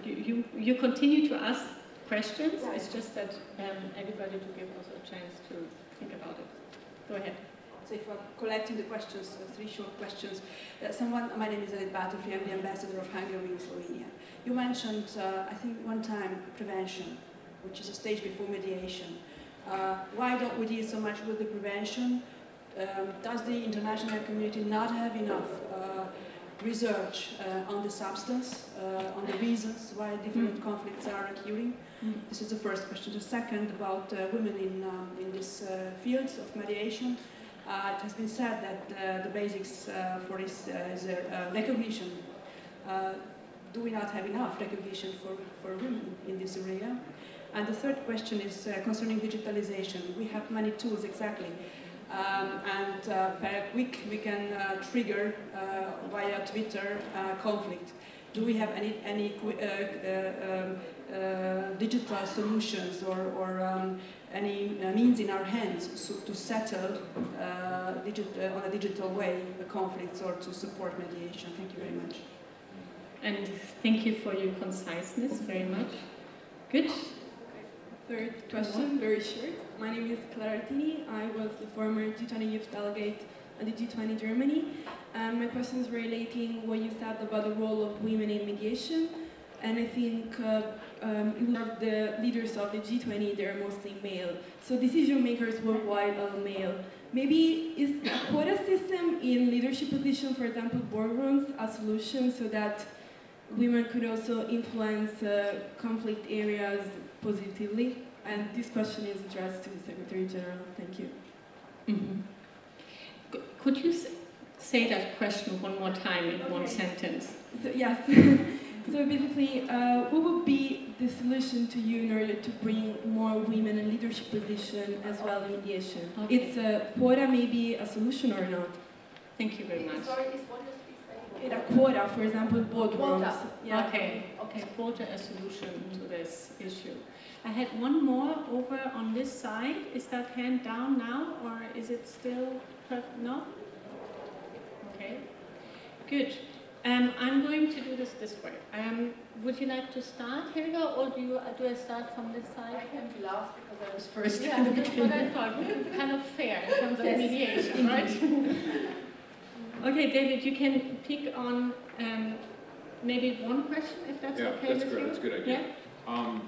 you continue to ask questions. It's just that everybody to give us a chance to think about it. Go ahead. So if we're collecting the questions, 3 short questions. My name is Edith Batterfly, I'm the ambassador of Hungary in Slovenia. You mentioned, I think one time, prevention, which is a stage before mediation. Why don't we deal so much with the prevention? Does the international community not have enough research on the substance, on the reasons why different conflicts are occurring? This is the first question. The second, about women in this field of mediation. It has been said that the basics for this is recognition. Do we not have enough recognition for women in this area? And the third question is concerning digitalization. We have many tools, exactly. And per week we can trigger via Twitter conflict. Do we have any digital solutions or any means in our hands to settle on a digital way the conflicts or to support mediation? Thank you very much. And thank you for your conciseness very much. Good. Third question, very short. My name is Clara Tini. I was the former G20 youth delegate at the G20 Germany. My question is relating what you said about the role of women in mediation. And I think the leaders of the G20, they're mostly male. So decision makers worldwide are male. Maybe is a quota system in leadership position, for example, boardrooms, a solution so that women could also influence conflict areas positively? And this question is addressed to the Secretary General. Thank you. Could you say that question one more time in one sentence? So, yes. So basically, what would be the solution to you in order to bring more women in leadership position as well in mediation? Okay. It's a quota maybe a solution or not? Thank you very much. Sorry, is what is a quota, for example, boardrooms. Yeah. Okay, quota a solution to this issue. I had one more over on this side. Is that hand down now, or is it still perfect? No? Okay, good. I'm going to do this way. Would you like to start, Helga, or do I start from this side? I can be last because I was first. Yeah, in the that's what I beginning. thought. Kind of fair in terms of Yes. mediation, right? Okay, David, you can pick on maybe one question, if that's okay with you. That's a good idea. Yeah?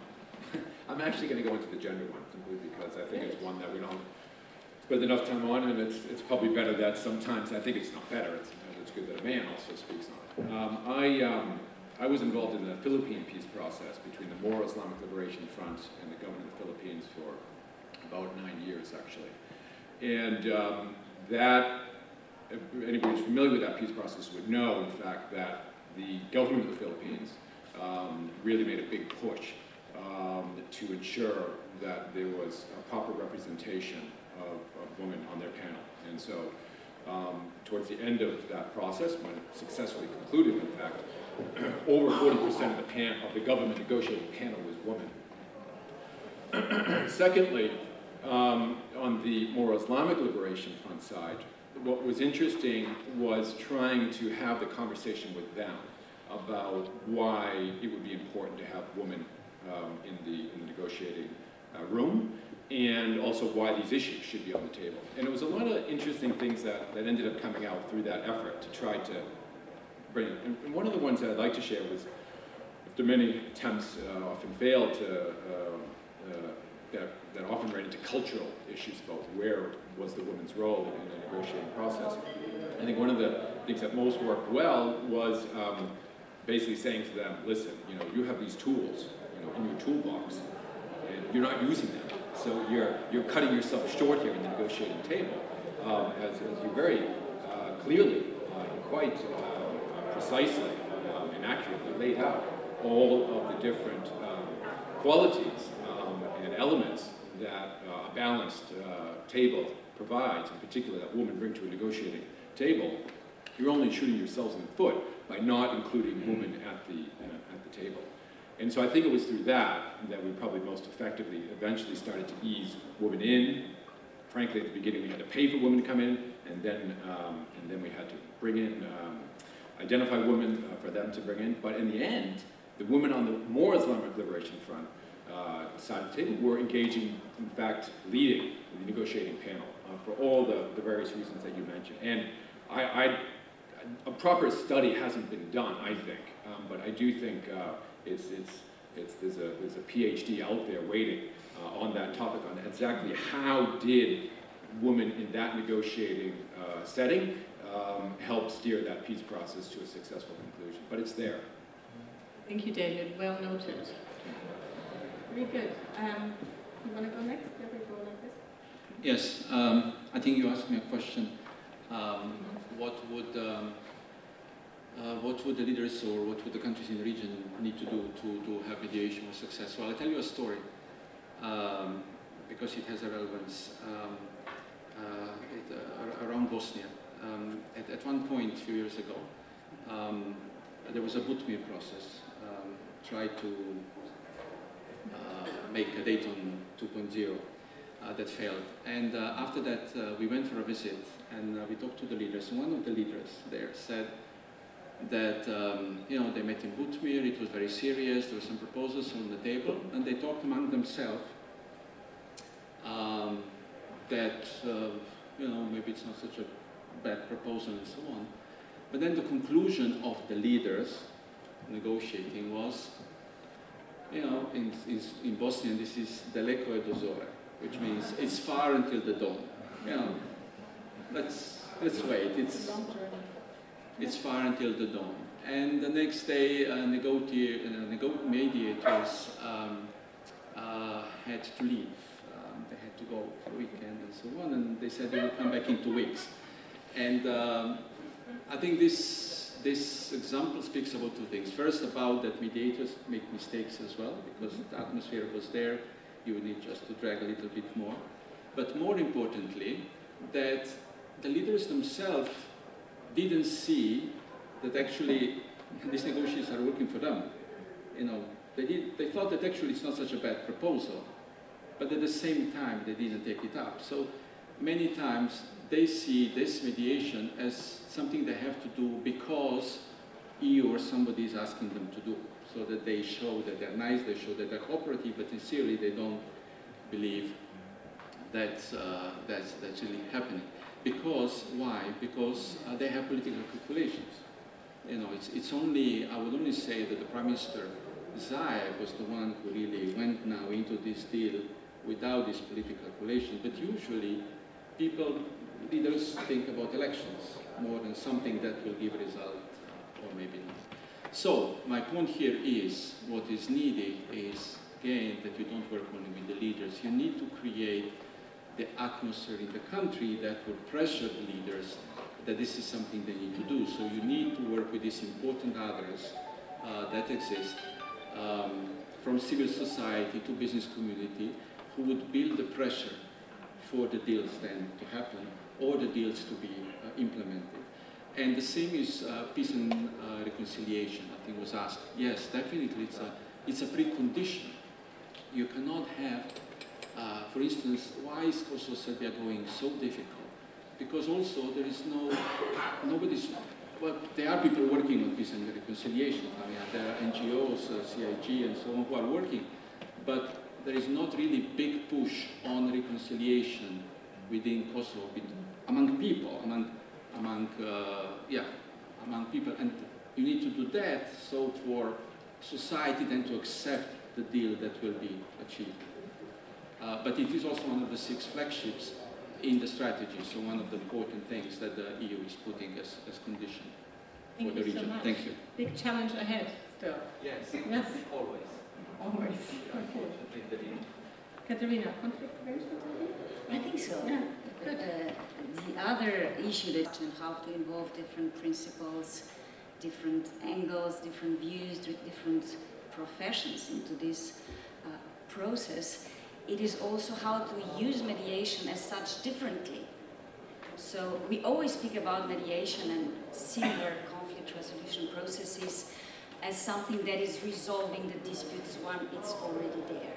I'm actually going to go into the gender one simply because I think it's one that we don't spend enough time on, and it's probably better that sometimes, I think it's not better, it's good that a man also speaks on it. I was involved in the Philippine peace process between the More Islamic Liberation Front and the government of the Philippines for about 9 years, actually. And if anybody who's familiar with that peace process would know, in fact, that the government of the Philippines really made a big push to ensure that there was a proper representation of women on their panel. And so, towards the end of that process, when it successfully concluded, in fact, over 40% of the government negotiating panel was women. Secondly, on the More Islamic Liberation Front side, what was interesting was trying to have the conversation with them about why it would be important to have women in the negotiating room, and also why these issues should be on the table. And it was a lot of interesting things that ended up coming out through that effort to try to bring it. And one of the ones that I'd like to share was, after many attempts often failed to, that often ran into cultural issues about where was the woman's role in the negotiating process. I think one of the things that most worked well was basically saying to them, listen, you have these tools, in your toolbox, and you're not using them. So you're cutting yourself short here in the negotiating table, as you very clearly, quite precisely and accurately laid out all of the different qualities and elements that a balanced table provides, in particular that women bring to a negotiating table. You're only shooting yourselves in the foot by not including women at the table. And so I think it was through that we probably most effectively eventually started to ease women in. Frankly, at the beginning we had to pay for women to come in, and then we had to bring in, identify women for them to bring in. But in the end, the women on the More Islamic Liberation Front side of the table were engaging, in fact, leading the negotiating panel for all the various reasons that you mentioned. And a proper study hasn't been done, I think, but I do think there's a PhD out there waiting on that topic, on exactly how did women in that negotiating setting help steer that peace process to a successful conclusion. But it's there. Thank you, David. Well noted. Very good. You want to go next? Go like this. Yes, I think you asked me a question. What would the leaders or what would the countries in the region need to do to have mediation more successful? I'll tell you a story because it has a relevance around Bosnia. At one point, a few years ago, there was a Butmir process, tried to make a Dayton 2.0 that failed. And after that, we went for a visit and we talked to the leaders. And one of the leaders there said that, they met in Butmir, it was very serious, there were some proposals on the table, and they talked among themselves that, maybe it's not such a bad proposal and so on. But then the conclusion of the leaders negotiating was, in Bosnian, this is daleko je do zore, which means it's far until the dawn. Let's wait. It's far until the dawn. And the next day, mediators had to leave. They had to go for a weekend and so on, and they said they would come back in 2 weeks. And I think this example speaks about two things. First, about that mediators make mistakes as well, because the atmosphere was there. You would need just to drag a little bit more. But more importantly, that the leaders themselves didn't see that actually these negotiations are working for them. They thought that actually it's not such a bad proposal, but at the same time they didn't take it up. So many times they see this mediation as something they have to do because EU or somebody is asking them to do, so that they show that they're nice, they show that they're cooperative, but sincerely they don't believe that that's really happening. Because, why? Because they have political calculations. It's only, I would only say that the Prime Minister Zaev was the one who really went now into this deal without this political calculation. But usually, leaders think about elections more than something that will give a result, or maybe not. So my point here is, what is needed is, again, that you don't work only with the leaders. You need to create the atmosphere in the country that will pressure the leaders that this is something they need to do. So you need to work with these important others that exist, from civil society to business community, who would build the pressure for the deals then to happen, or the deals to be implemented. And the same is peace and reconciliation, I think was asked. Yes, definitely it's a precondition. You cannot have, for instance, why is Kosovo-Serbia going so difficult? Because also there is nobody's, well, there are people working on peace and reconciliation. I mean, there are NGOs, CIG and so on who are working, but there is not really big push on reconciliation within Kosovo, among people, among people, and you need to do that so for society then to accept the deal that will be achieved. But it is also one of the 6 flagships in the strategy, so one of the important things that the EU is putting as condition for the region. So much. Thank you. Big challenge ahead still. Yes, yes. Always. Always. Okay. Katerina, conflict prevention? I think so. Yeah. The other issue that how to involve different principles, different angles, different views, different professions into this process, it is also how to use mediation as such differently. So we always speak about mediation and similar conflict resolution processes as something that is resolving the disputes when it's already there.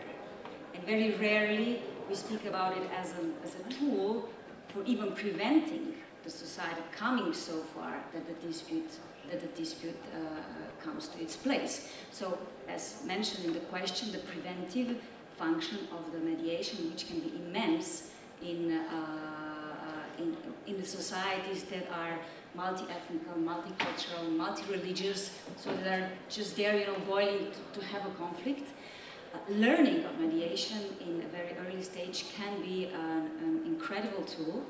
And very rarely we speak about it as a tool for even preventing the society coming so far that the dispute comes to its place. So, as mentioned in the question, the preventive function of the mediation, which can be immense in the societies that are multi-ethnical, multicultural, multi-religious, so that are just there, boiling to have a conflict. Learning of mediation in a very early stage can be an incredible tool,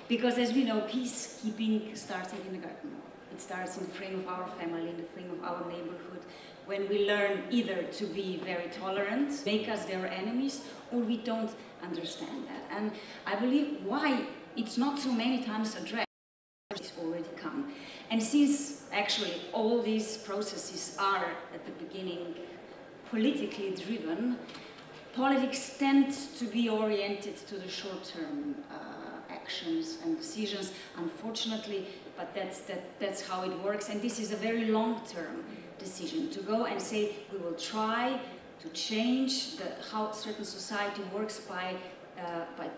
because as we know, peacekeeping starts in kindergarten. It starts in the frame of our family, in the frame of our neighborhood, when we learn either to be very tolerant, make us their enemies, or we don't understand that. And I believe why it's not so many times addressed, it's already come. And since actually all these processes are at the beginning politically driven, politics tends to be oriented to the short-term actions and decisions, unfortunately, but that's how it works. And this is a very long-term decision, to go and say we will try to change how certain society works by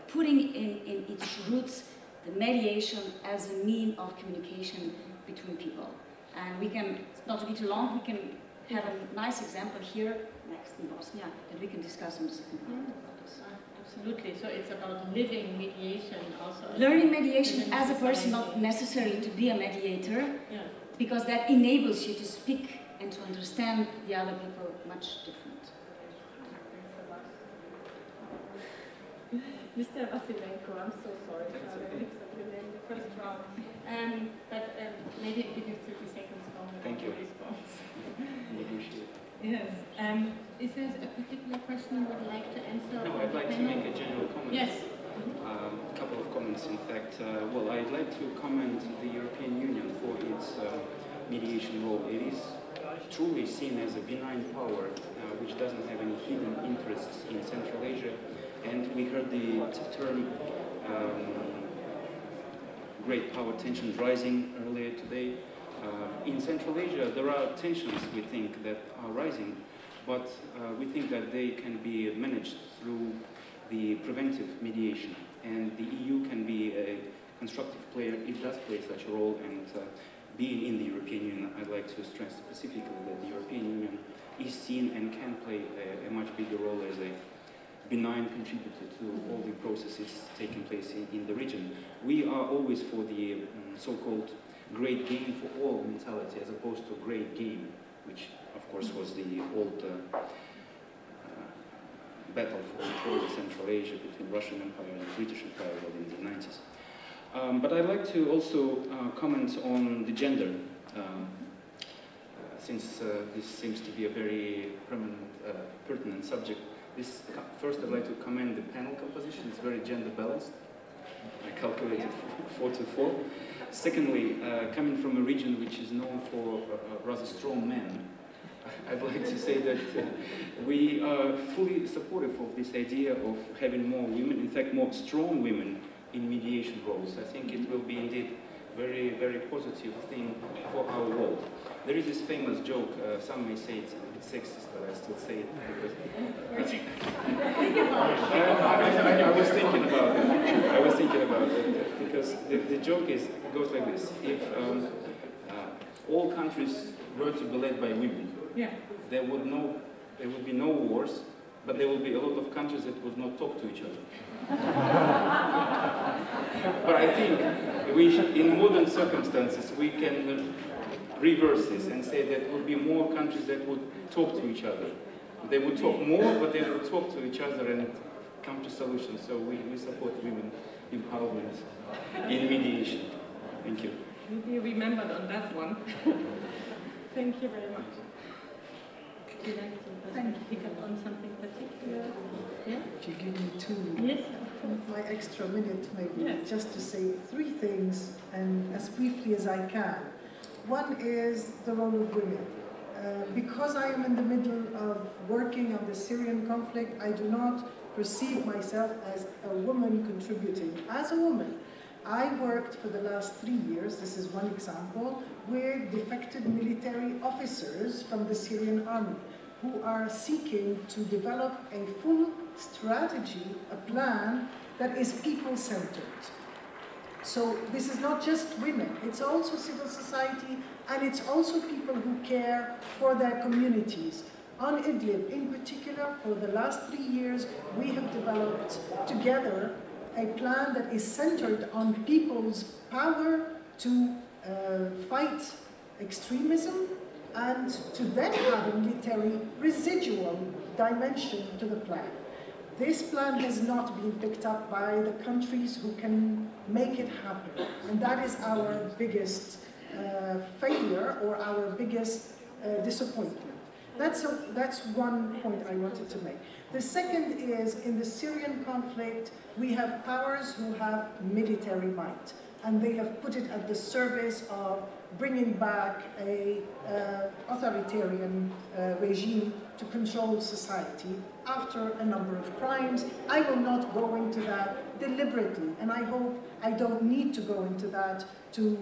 putting in its roots the mediation as a mean of communication between people. And we can, not to be too long, we can have a nice example here next in Bosnia that we can discuss in the second part about this. Absolutely. So it's about living mediation also. Learning mediation as a person, not necessarily to be a mediator, because that enables you to speak and to understand the other people much different. Mr. Vasilenko, I'm so sorry for the mix up your name in the first round. But maybe give you 30 seconds Thank you. response. Yes. Is there a particular question you would like to answer? No, I'd like to make a general comment. Yes. A couple of comments, in fact. Well, I'd like to comment the European Union for its mediation role. It is truly seen as a benign power, which doesn't have any hidden interests in Central Asia. And we heard the term great power tension rising earlier today. In Central Asia, there are tensions, we think, that are rising, but we think that they can be managed through the preventive mediation. And the EU can be a constructive player. It does play such a role, and being in the European Union, I'd like to stress specifically that the European Union is seen and can play a much bigger role as a benign contributor to all the processes taking place in the region. We are always for the so-called great game for all mentality, as opposed to great game, which of course was the old battle for control of Central Asia between Russian Empire and British Empire in the 90s. But I'd like to also comment on the gender since this seems to be a very pertinent subject. First, I'd like to commend the panel composition. It's very gender balanced. I calculated 4 to 4. Secondly, coming from a region which is known for rather strong men, I'd like to say that we are fully supportive of this idea of having more women, in fact more strong women in mediation roles. I think it will be indeed very, very positive thing for our world. There is this famous joke, some may say it's a bit sexist, but I still say it because I was thinking about it. I was thinking about it because the joke goes like this: if all countries were to be led by women, there would be no wars, but there will be a lot of countries that would not talk to each other. But I think in modern circumstances, we can reverse this and say that there would be more countries that would talk to each other. They would talk more, but they would talk to each other and come to solutions. So we support women empowerment in mediation. Thank you. You'll be remembered on that one. Thank you very much. Would you like to pick up on something particular? Yeah? If you give me 2, yes, my extra minute maybe, just to say 3 things, and as briefly as I can. One is the role of women. Because I am in the middle of working on the Syrian conflict, I do not perceive myself as a woman contributing. As a woman, I worked for the last 3 years, this is one example, with defected military officers from the Syrian army who are seeking to develop a full strategy, a plan that is people-centered. So this is not just women, it's also civil society, and it's also people who care for their communities. On Idlib, in particular, for the last 3 years, we have developed together a plan that is centered on people's power to fight extremism and to then have a military residual dimension to the plan. This plan has not been picked up by the countries who can make it happen. And that is our biggest failure or our biggest disappointment. That's one point I wanted to make. The second is, in the Syrian conflict, we have powers who have military might, and they have put it at the service of bringing back a authoritarian regime to control society after a number of crimes. I will not go into that deliberately, and I hope I don't need to go into that to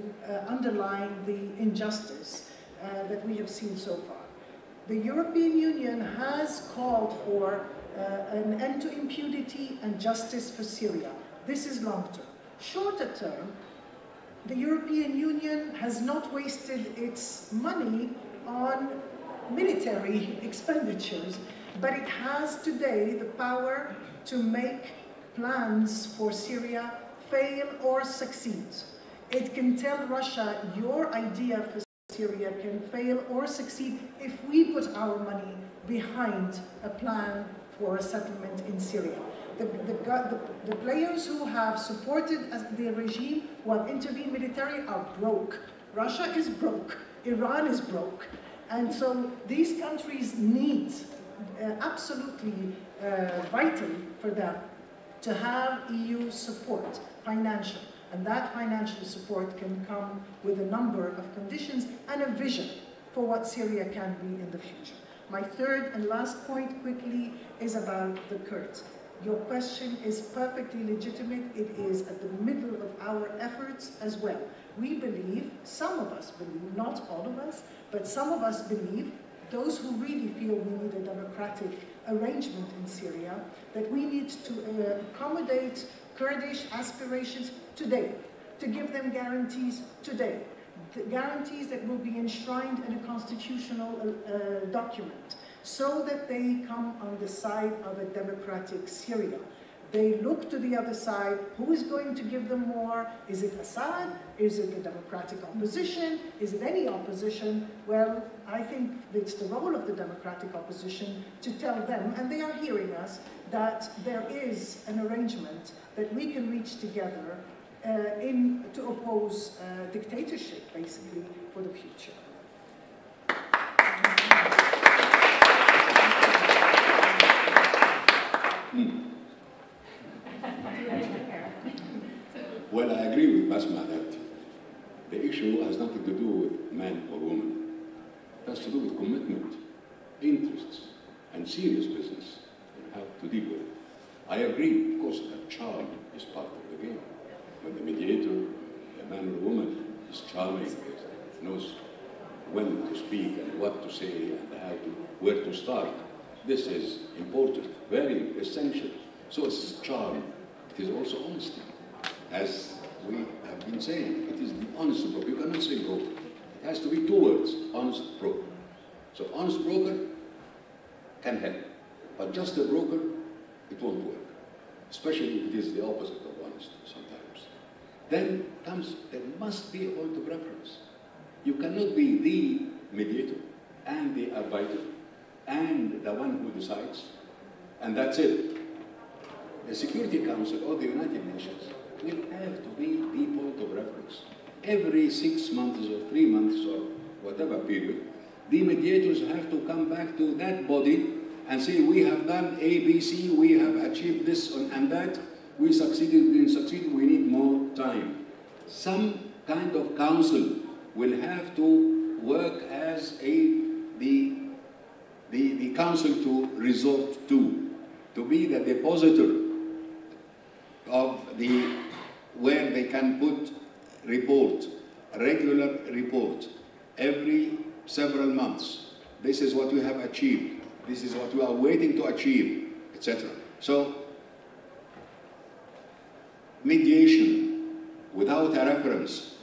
underline the injustice that we have seen so far. The European Union has called for an end to impunity and justice for Syria. This is long-term. Shorter term, the European Union has not wasted its money on military expenditures, but it has today the power to make plans for Syria fail or succeed. It can tell Russia, your idea for Syria can fail or succeed if we put our money behind a plan for a settlement in Syria. The players who have supported the regime, who have intervened militarily, are broke. Russia is broke. Iran is broke. And so these countries need, absolutely vital for them, to have EU support, financial. And that financial support can come with a number of conditions and a vision for what Syria can be in the future. My third and last point, quickly, is about the Kurds. Your question is perfectly legitimate. It is at the middle of our efforts as well. We believe, some of us believe, not all of us, but some of us believe, those who really feel we need a democratic arrangement in Syria, that we need to accommodate Kurdish aspirations today, to give them guarantees today, the guarantees that will be enshrined in a constitutional document, so that they come on the side of a democratic Syria. They look to the other side. Who is going to give them more? Is it Assad? Is it the democratic opposition? Is it any opposition? Well, I think it's the role of the democratic opposition to tell them, and they are hearing us, that there is an arrangement that we can reach together to oppose dictatorship, basically, for the future. Well, I agree with Basma that the issue has nothing to do with man or woman. It has to do with commitment, interests, and serious business and how to deal with it. I agree, of course, that charm is part of the game. When the mediator, a man or a woman, is charming, knows when to speak and what to say and how to, where to start. This is important, very essential. So it's charm. It is also honesty. As we have been saying, it is the honest broker. You cannot say broker. It has to be two words, honest broker. So honest broker can help. But just a broker, it won't work. Especially if it is the opposite of honest sometimes. Then comes, there must be a point of reference. You cannot be the mediator and the arbiter and the one who decides, and that's it. The Security Council or the United Nations will have to be the point of reference. Every 6 months or 3 months or whatever period, the mediators have to come back to that body and say, we have done A, B, C, we have achieved this and that, we succeeded, we didn't succeed, we need more time. Some kind of council will have to work as the council to resort to be the depositor of where they can put a regular report, every several months. This is what we have achieved. This is what we are waiting to achieve, etc. So, mediation without a reference,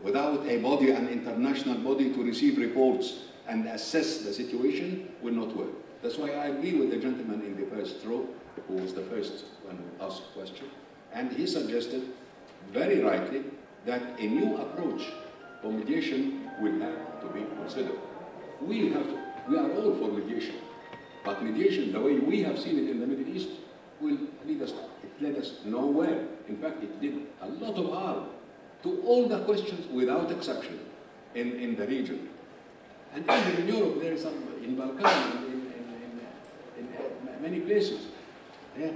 without a body, an international body to receive reports and assess the situation will not work. That's why I agree with the gentleman in the first row, who was the first one who asked the question. And he suggested, very rightly, that a new approach for mediation will have to be considered. We are all for mediation. But mediation, the way we have seen it in the Middle East, will lead us nowhere. In fact, it did a lot of harm to all the questions without exception in the region. And even in Europe, there is some, in Balkan, in many places, there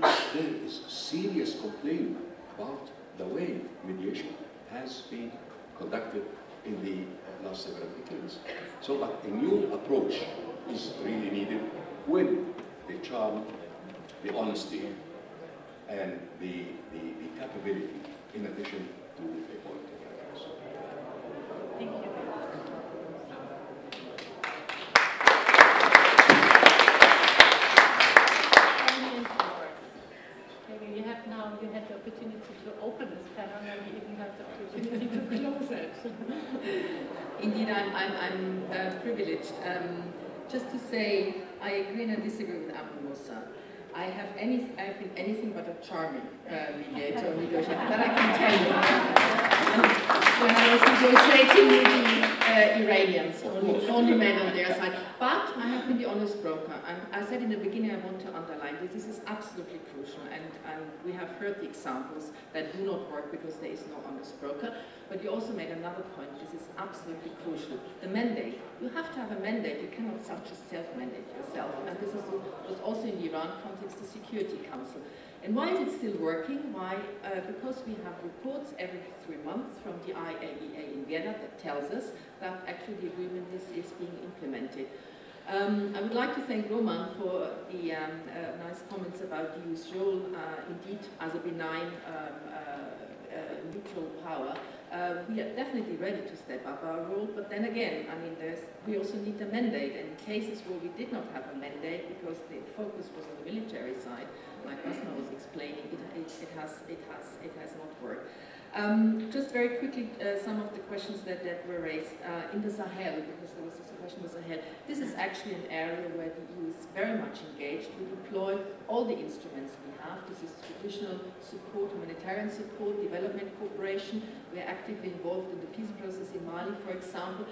is serious complaint about the way mediation has been conducted in the last several decades. So, but a new approach is really needed with the charm, the honesty, and the capability, in addition to a point of reference. Thank you. Maybe you had the opportunity to open this panel, and we even have the opportunity to close it. Indeed, I'm privileged. Just to say, I agree and I disagree with Abu Musa. I have been anything but a charming mediator or negotiator, that I can tell you. When I was negotiating with the Iranians, only men on their side. But I have been the honest broker. And I said in the beginning, I want to underline that this is absolutely crucial. And we have heard the examples that do not work because there is no honest broker. But you also made another point. This is absolutely crucial. The mandate. You have to have a mandate. You cannot just self-mandate yourself. And this was also in the Iran context, the Security Council. And why is it still working? Why? Because we have reports every 3 months from the IAEA in Vienna that tells us that actually the agreement is being implemented. I would like to thank Roman for the nice comments about the EU's role, indeed, as a benign neutral power. We are definitely ready to step up our role, but then again, I mean, we also need a mandate, and in cases where we did not have a mandate because the focus was on the military side, like Basma was explaining, it has not worked. Just very quickly, some of the questions that were raised in the Sahel, because there was a question in the Sahel. This is actually an area where the EU is very much engaged. We deploy all the instruments we have. This is traditional support, humanitarian support, development cooperation. We are actively involved in the peace process in Mali, for example.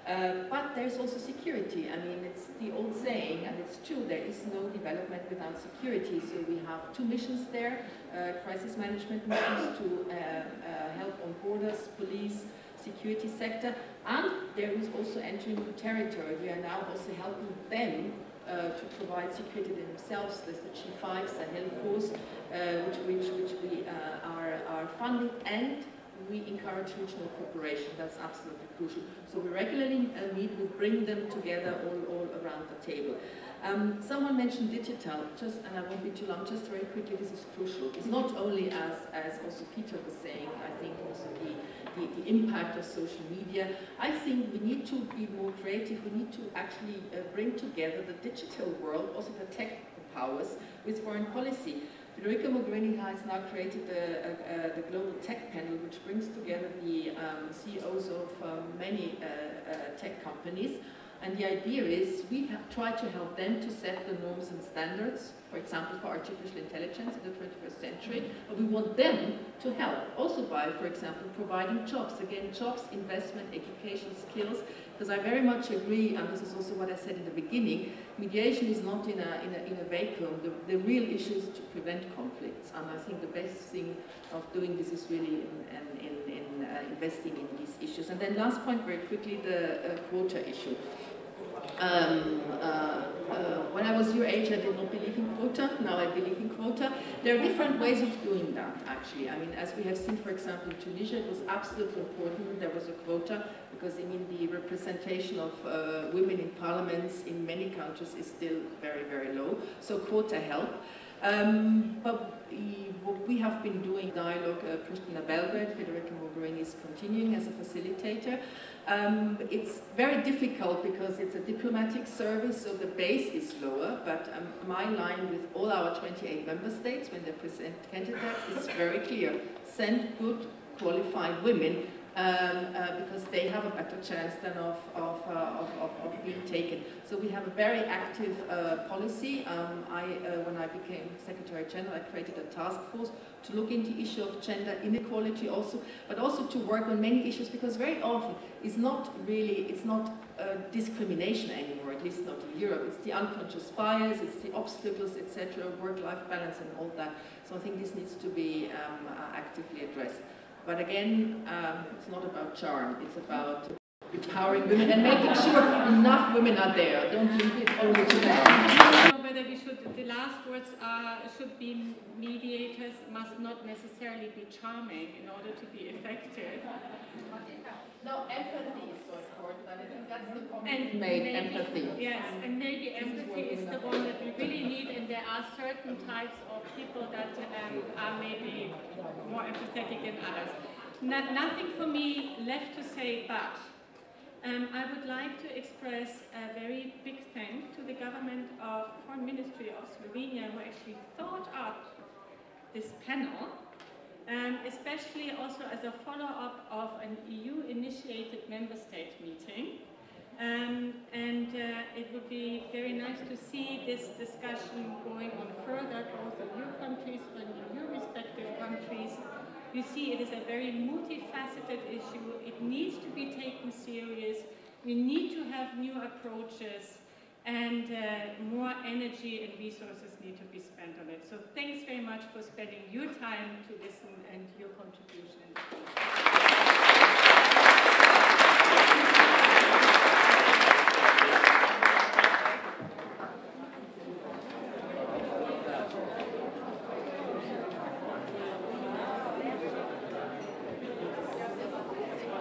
But there's also security. I mean, it's the old saying, and it's true, there is no development without security. So we have 2 missions there, crisis management missions to help on borders, police, security sector, and there is also entering new territory. We are now also helping them to provide security themselves. There's the G5 Sahel Force, which we are funding, and we encourage regional cooperation. That's absolutely crucial. So we regularly meet, we bring them together all around the table. Someone mentioned digital, and I won't be too long, just very quickly, this is crucial. It's not only, as also Peter was saying, I think also the impact of social media. I think we need to be more creative. We need to actually bring together the digital world, also the tech powers, with foreign policy. Federica Mogherini has now created the Global Tech Panel, which brings together the CEOs of many tech companies. And the idea is we try to help them to set the norms and standards, for example, for artificial intelligence in the 21st century. But we want them to help, also by, for example, providing jobs. Again, jobs, investment, education, skills. Because I very much agree, and this is also what I said in the beginning, mediation is not in a vacuum. The real issue is to prevent conflicts. And I think the best thing of doing this is really in investing in these issues. And then last point, very quickly, the quota issue. When I was your age, I did not believe in quota. Now I believe in quota. There are different ways of doing that, actually. I mean, as we have seen, for example, in Tunisia, it was absolutely important there was a quota, because, I mean, the representation of women in parliaments in many countries is still very, very low. So quota help. But what we have been doing, dialogue, Pristina Belgrade, Federica Mogherini is continuing as a facilitator. It's very difficult because it's a diplomatic service, so the base is lower, but my line with all our 28 member states when they present candidates is very clear. Send good, qualified women, because they have a better chance than of being taken. So we have a very active policy. When I became Secretary General, I created a task force to look into the issue of gender inequality also, but also to work on many issues, because very often it's not discrimination anymore, at least not in Europe. It's the unconscious bias, it's the obstacles, etc., work-life balance and all that. So I think this needs to be actively addressed. But again, it's not about charm, it's about empowering women and making sure enough women are there. Don't leave it only to them. I don't know whether we should, the last words should be mediators must not necessarily be charming in order to be effective. No, empathy is so important. I think that's the point you made, empathy. Yes, and maybe empathy is the one that we really need, and there are certain types of people that are maybe more empathetic than others. Nothing for me left to say, but I would like to express a very big thanks to the government of Foreign Ministry of Slovenia, who actually thought up this panel. Especially also as a follow-up of an EU-initiated member state meeting. It would be very nice to see this discussion going on further, both in your countries and in your respective countries. You see, it is a very multifaceted issue. It needs to be taken serious. We need to have new approaches, and more energy and resources need to be spent on it. So thanks very much for spending your time to listen and your contribution.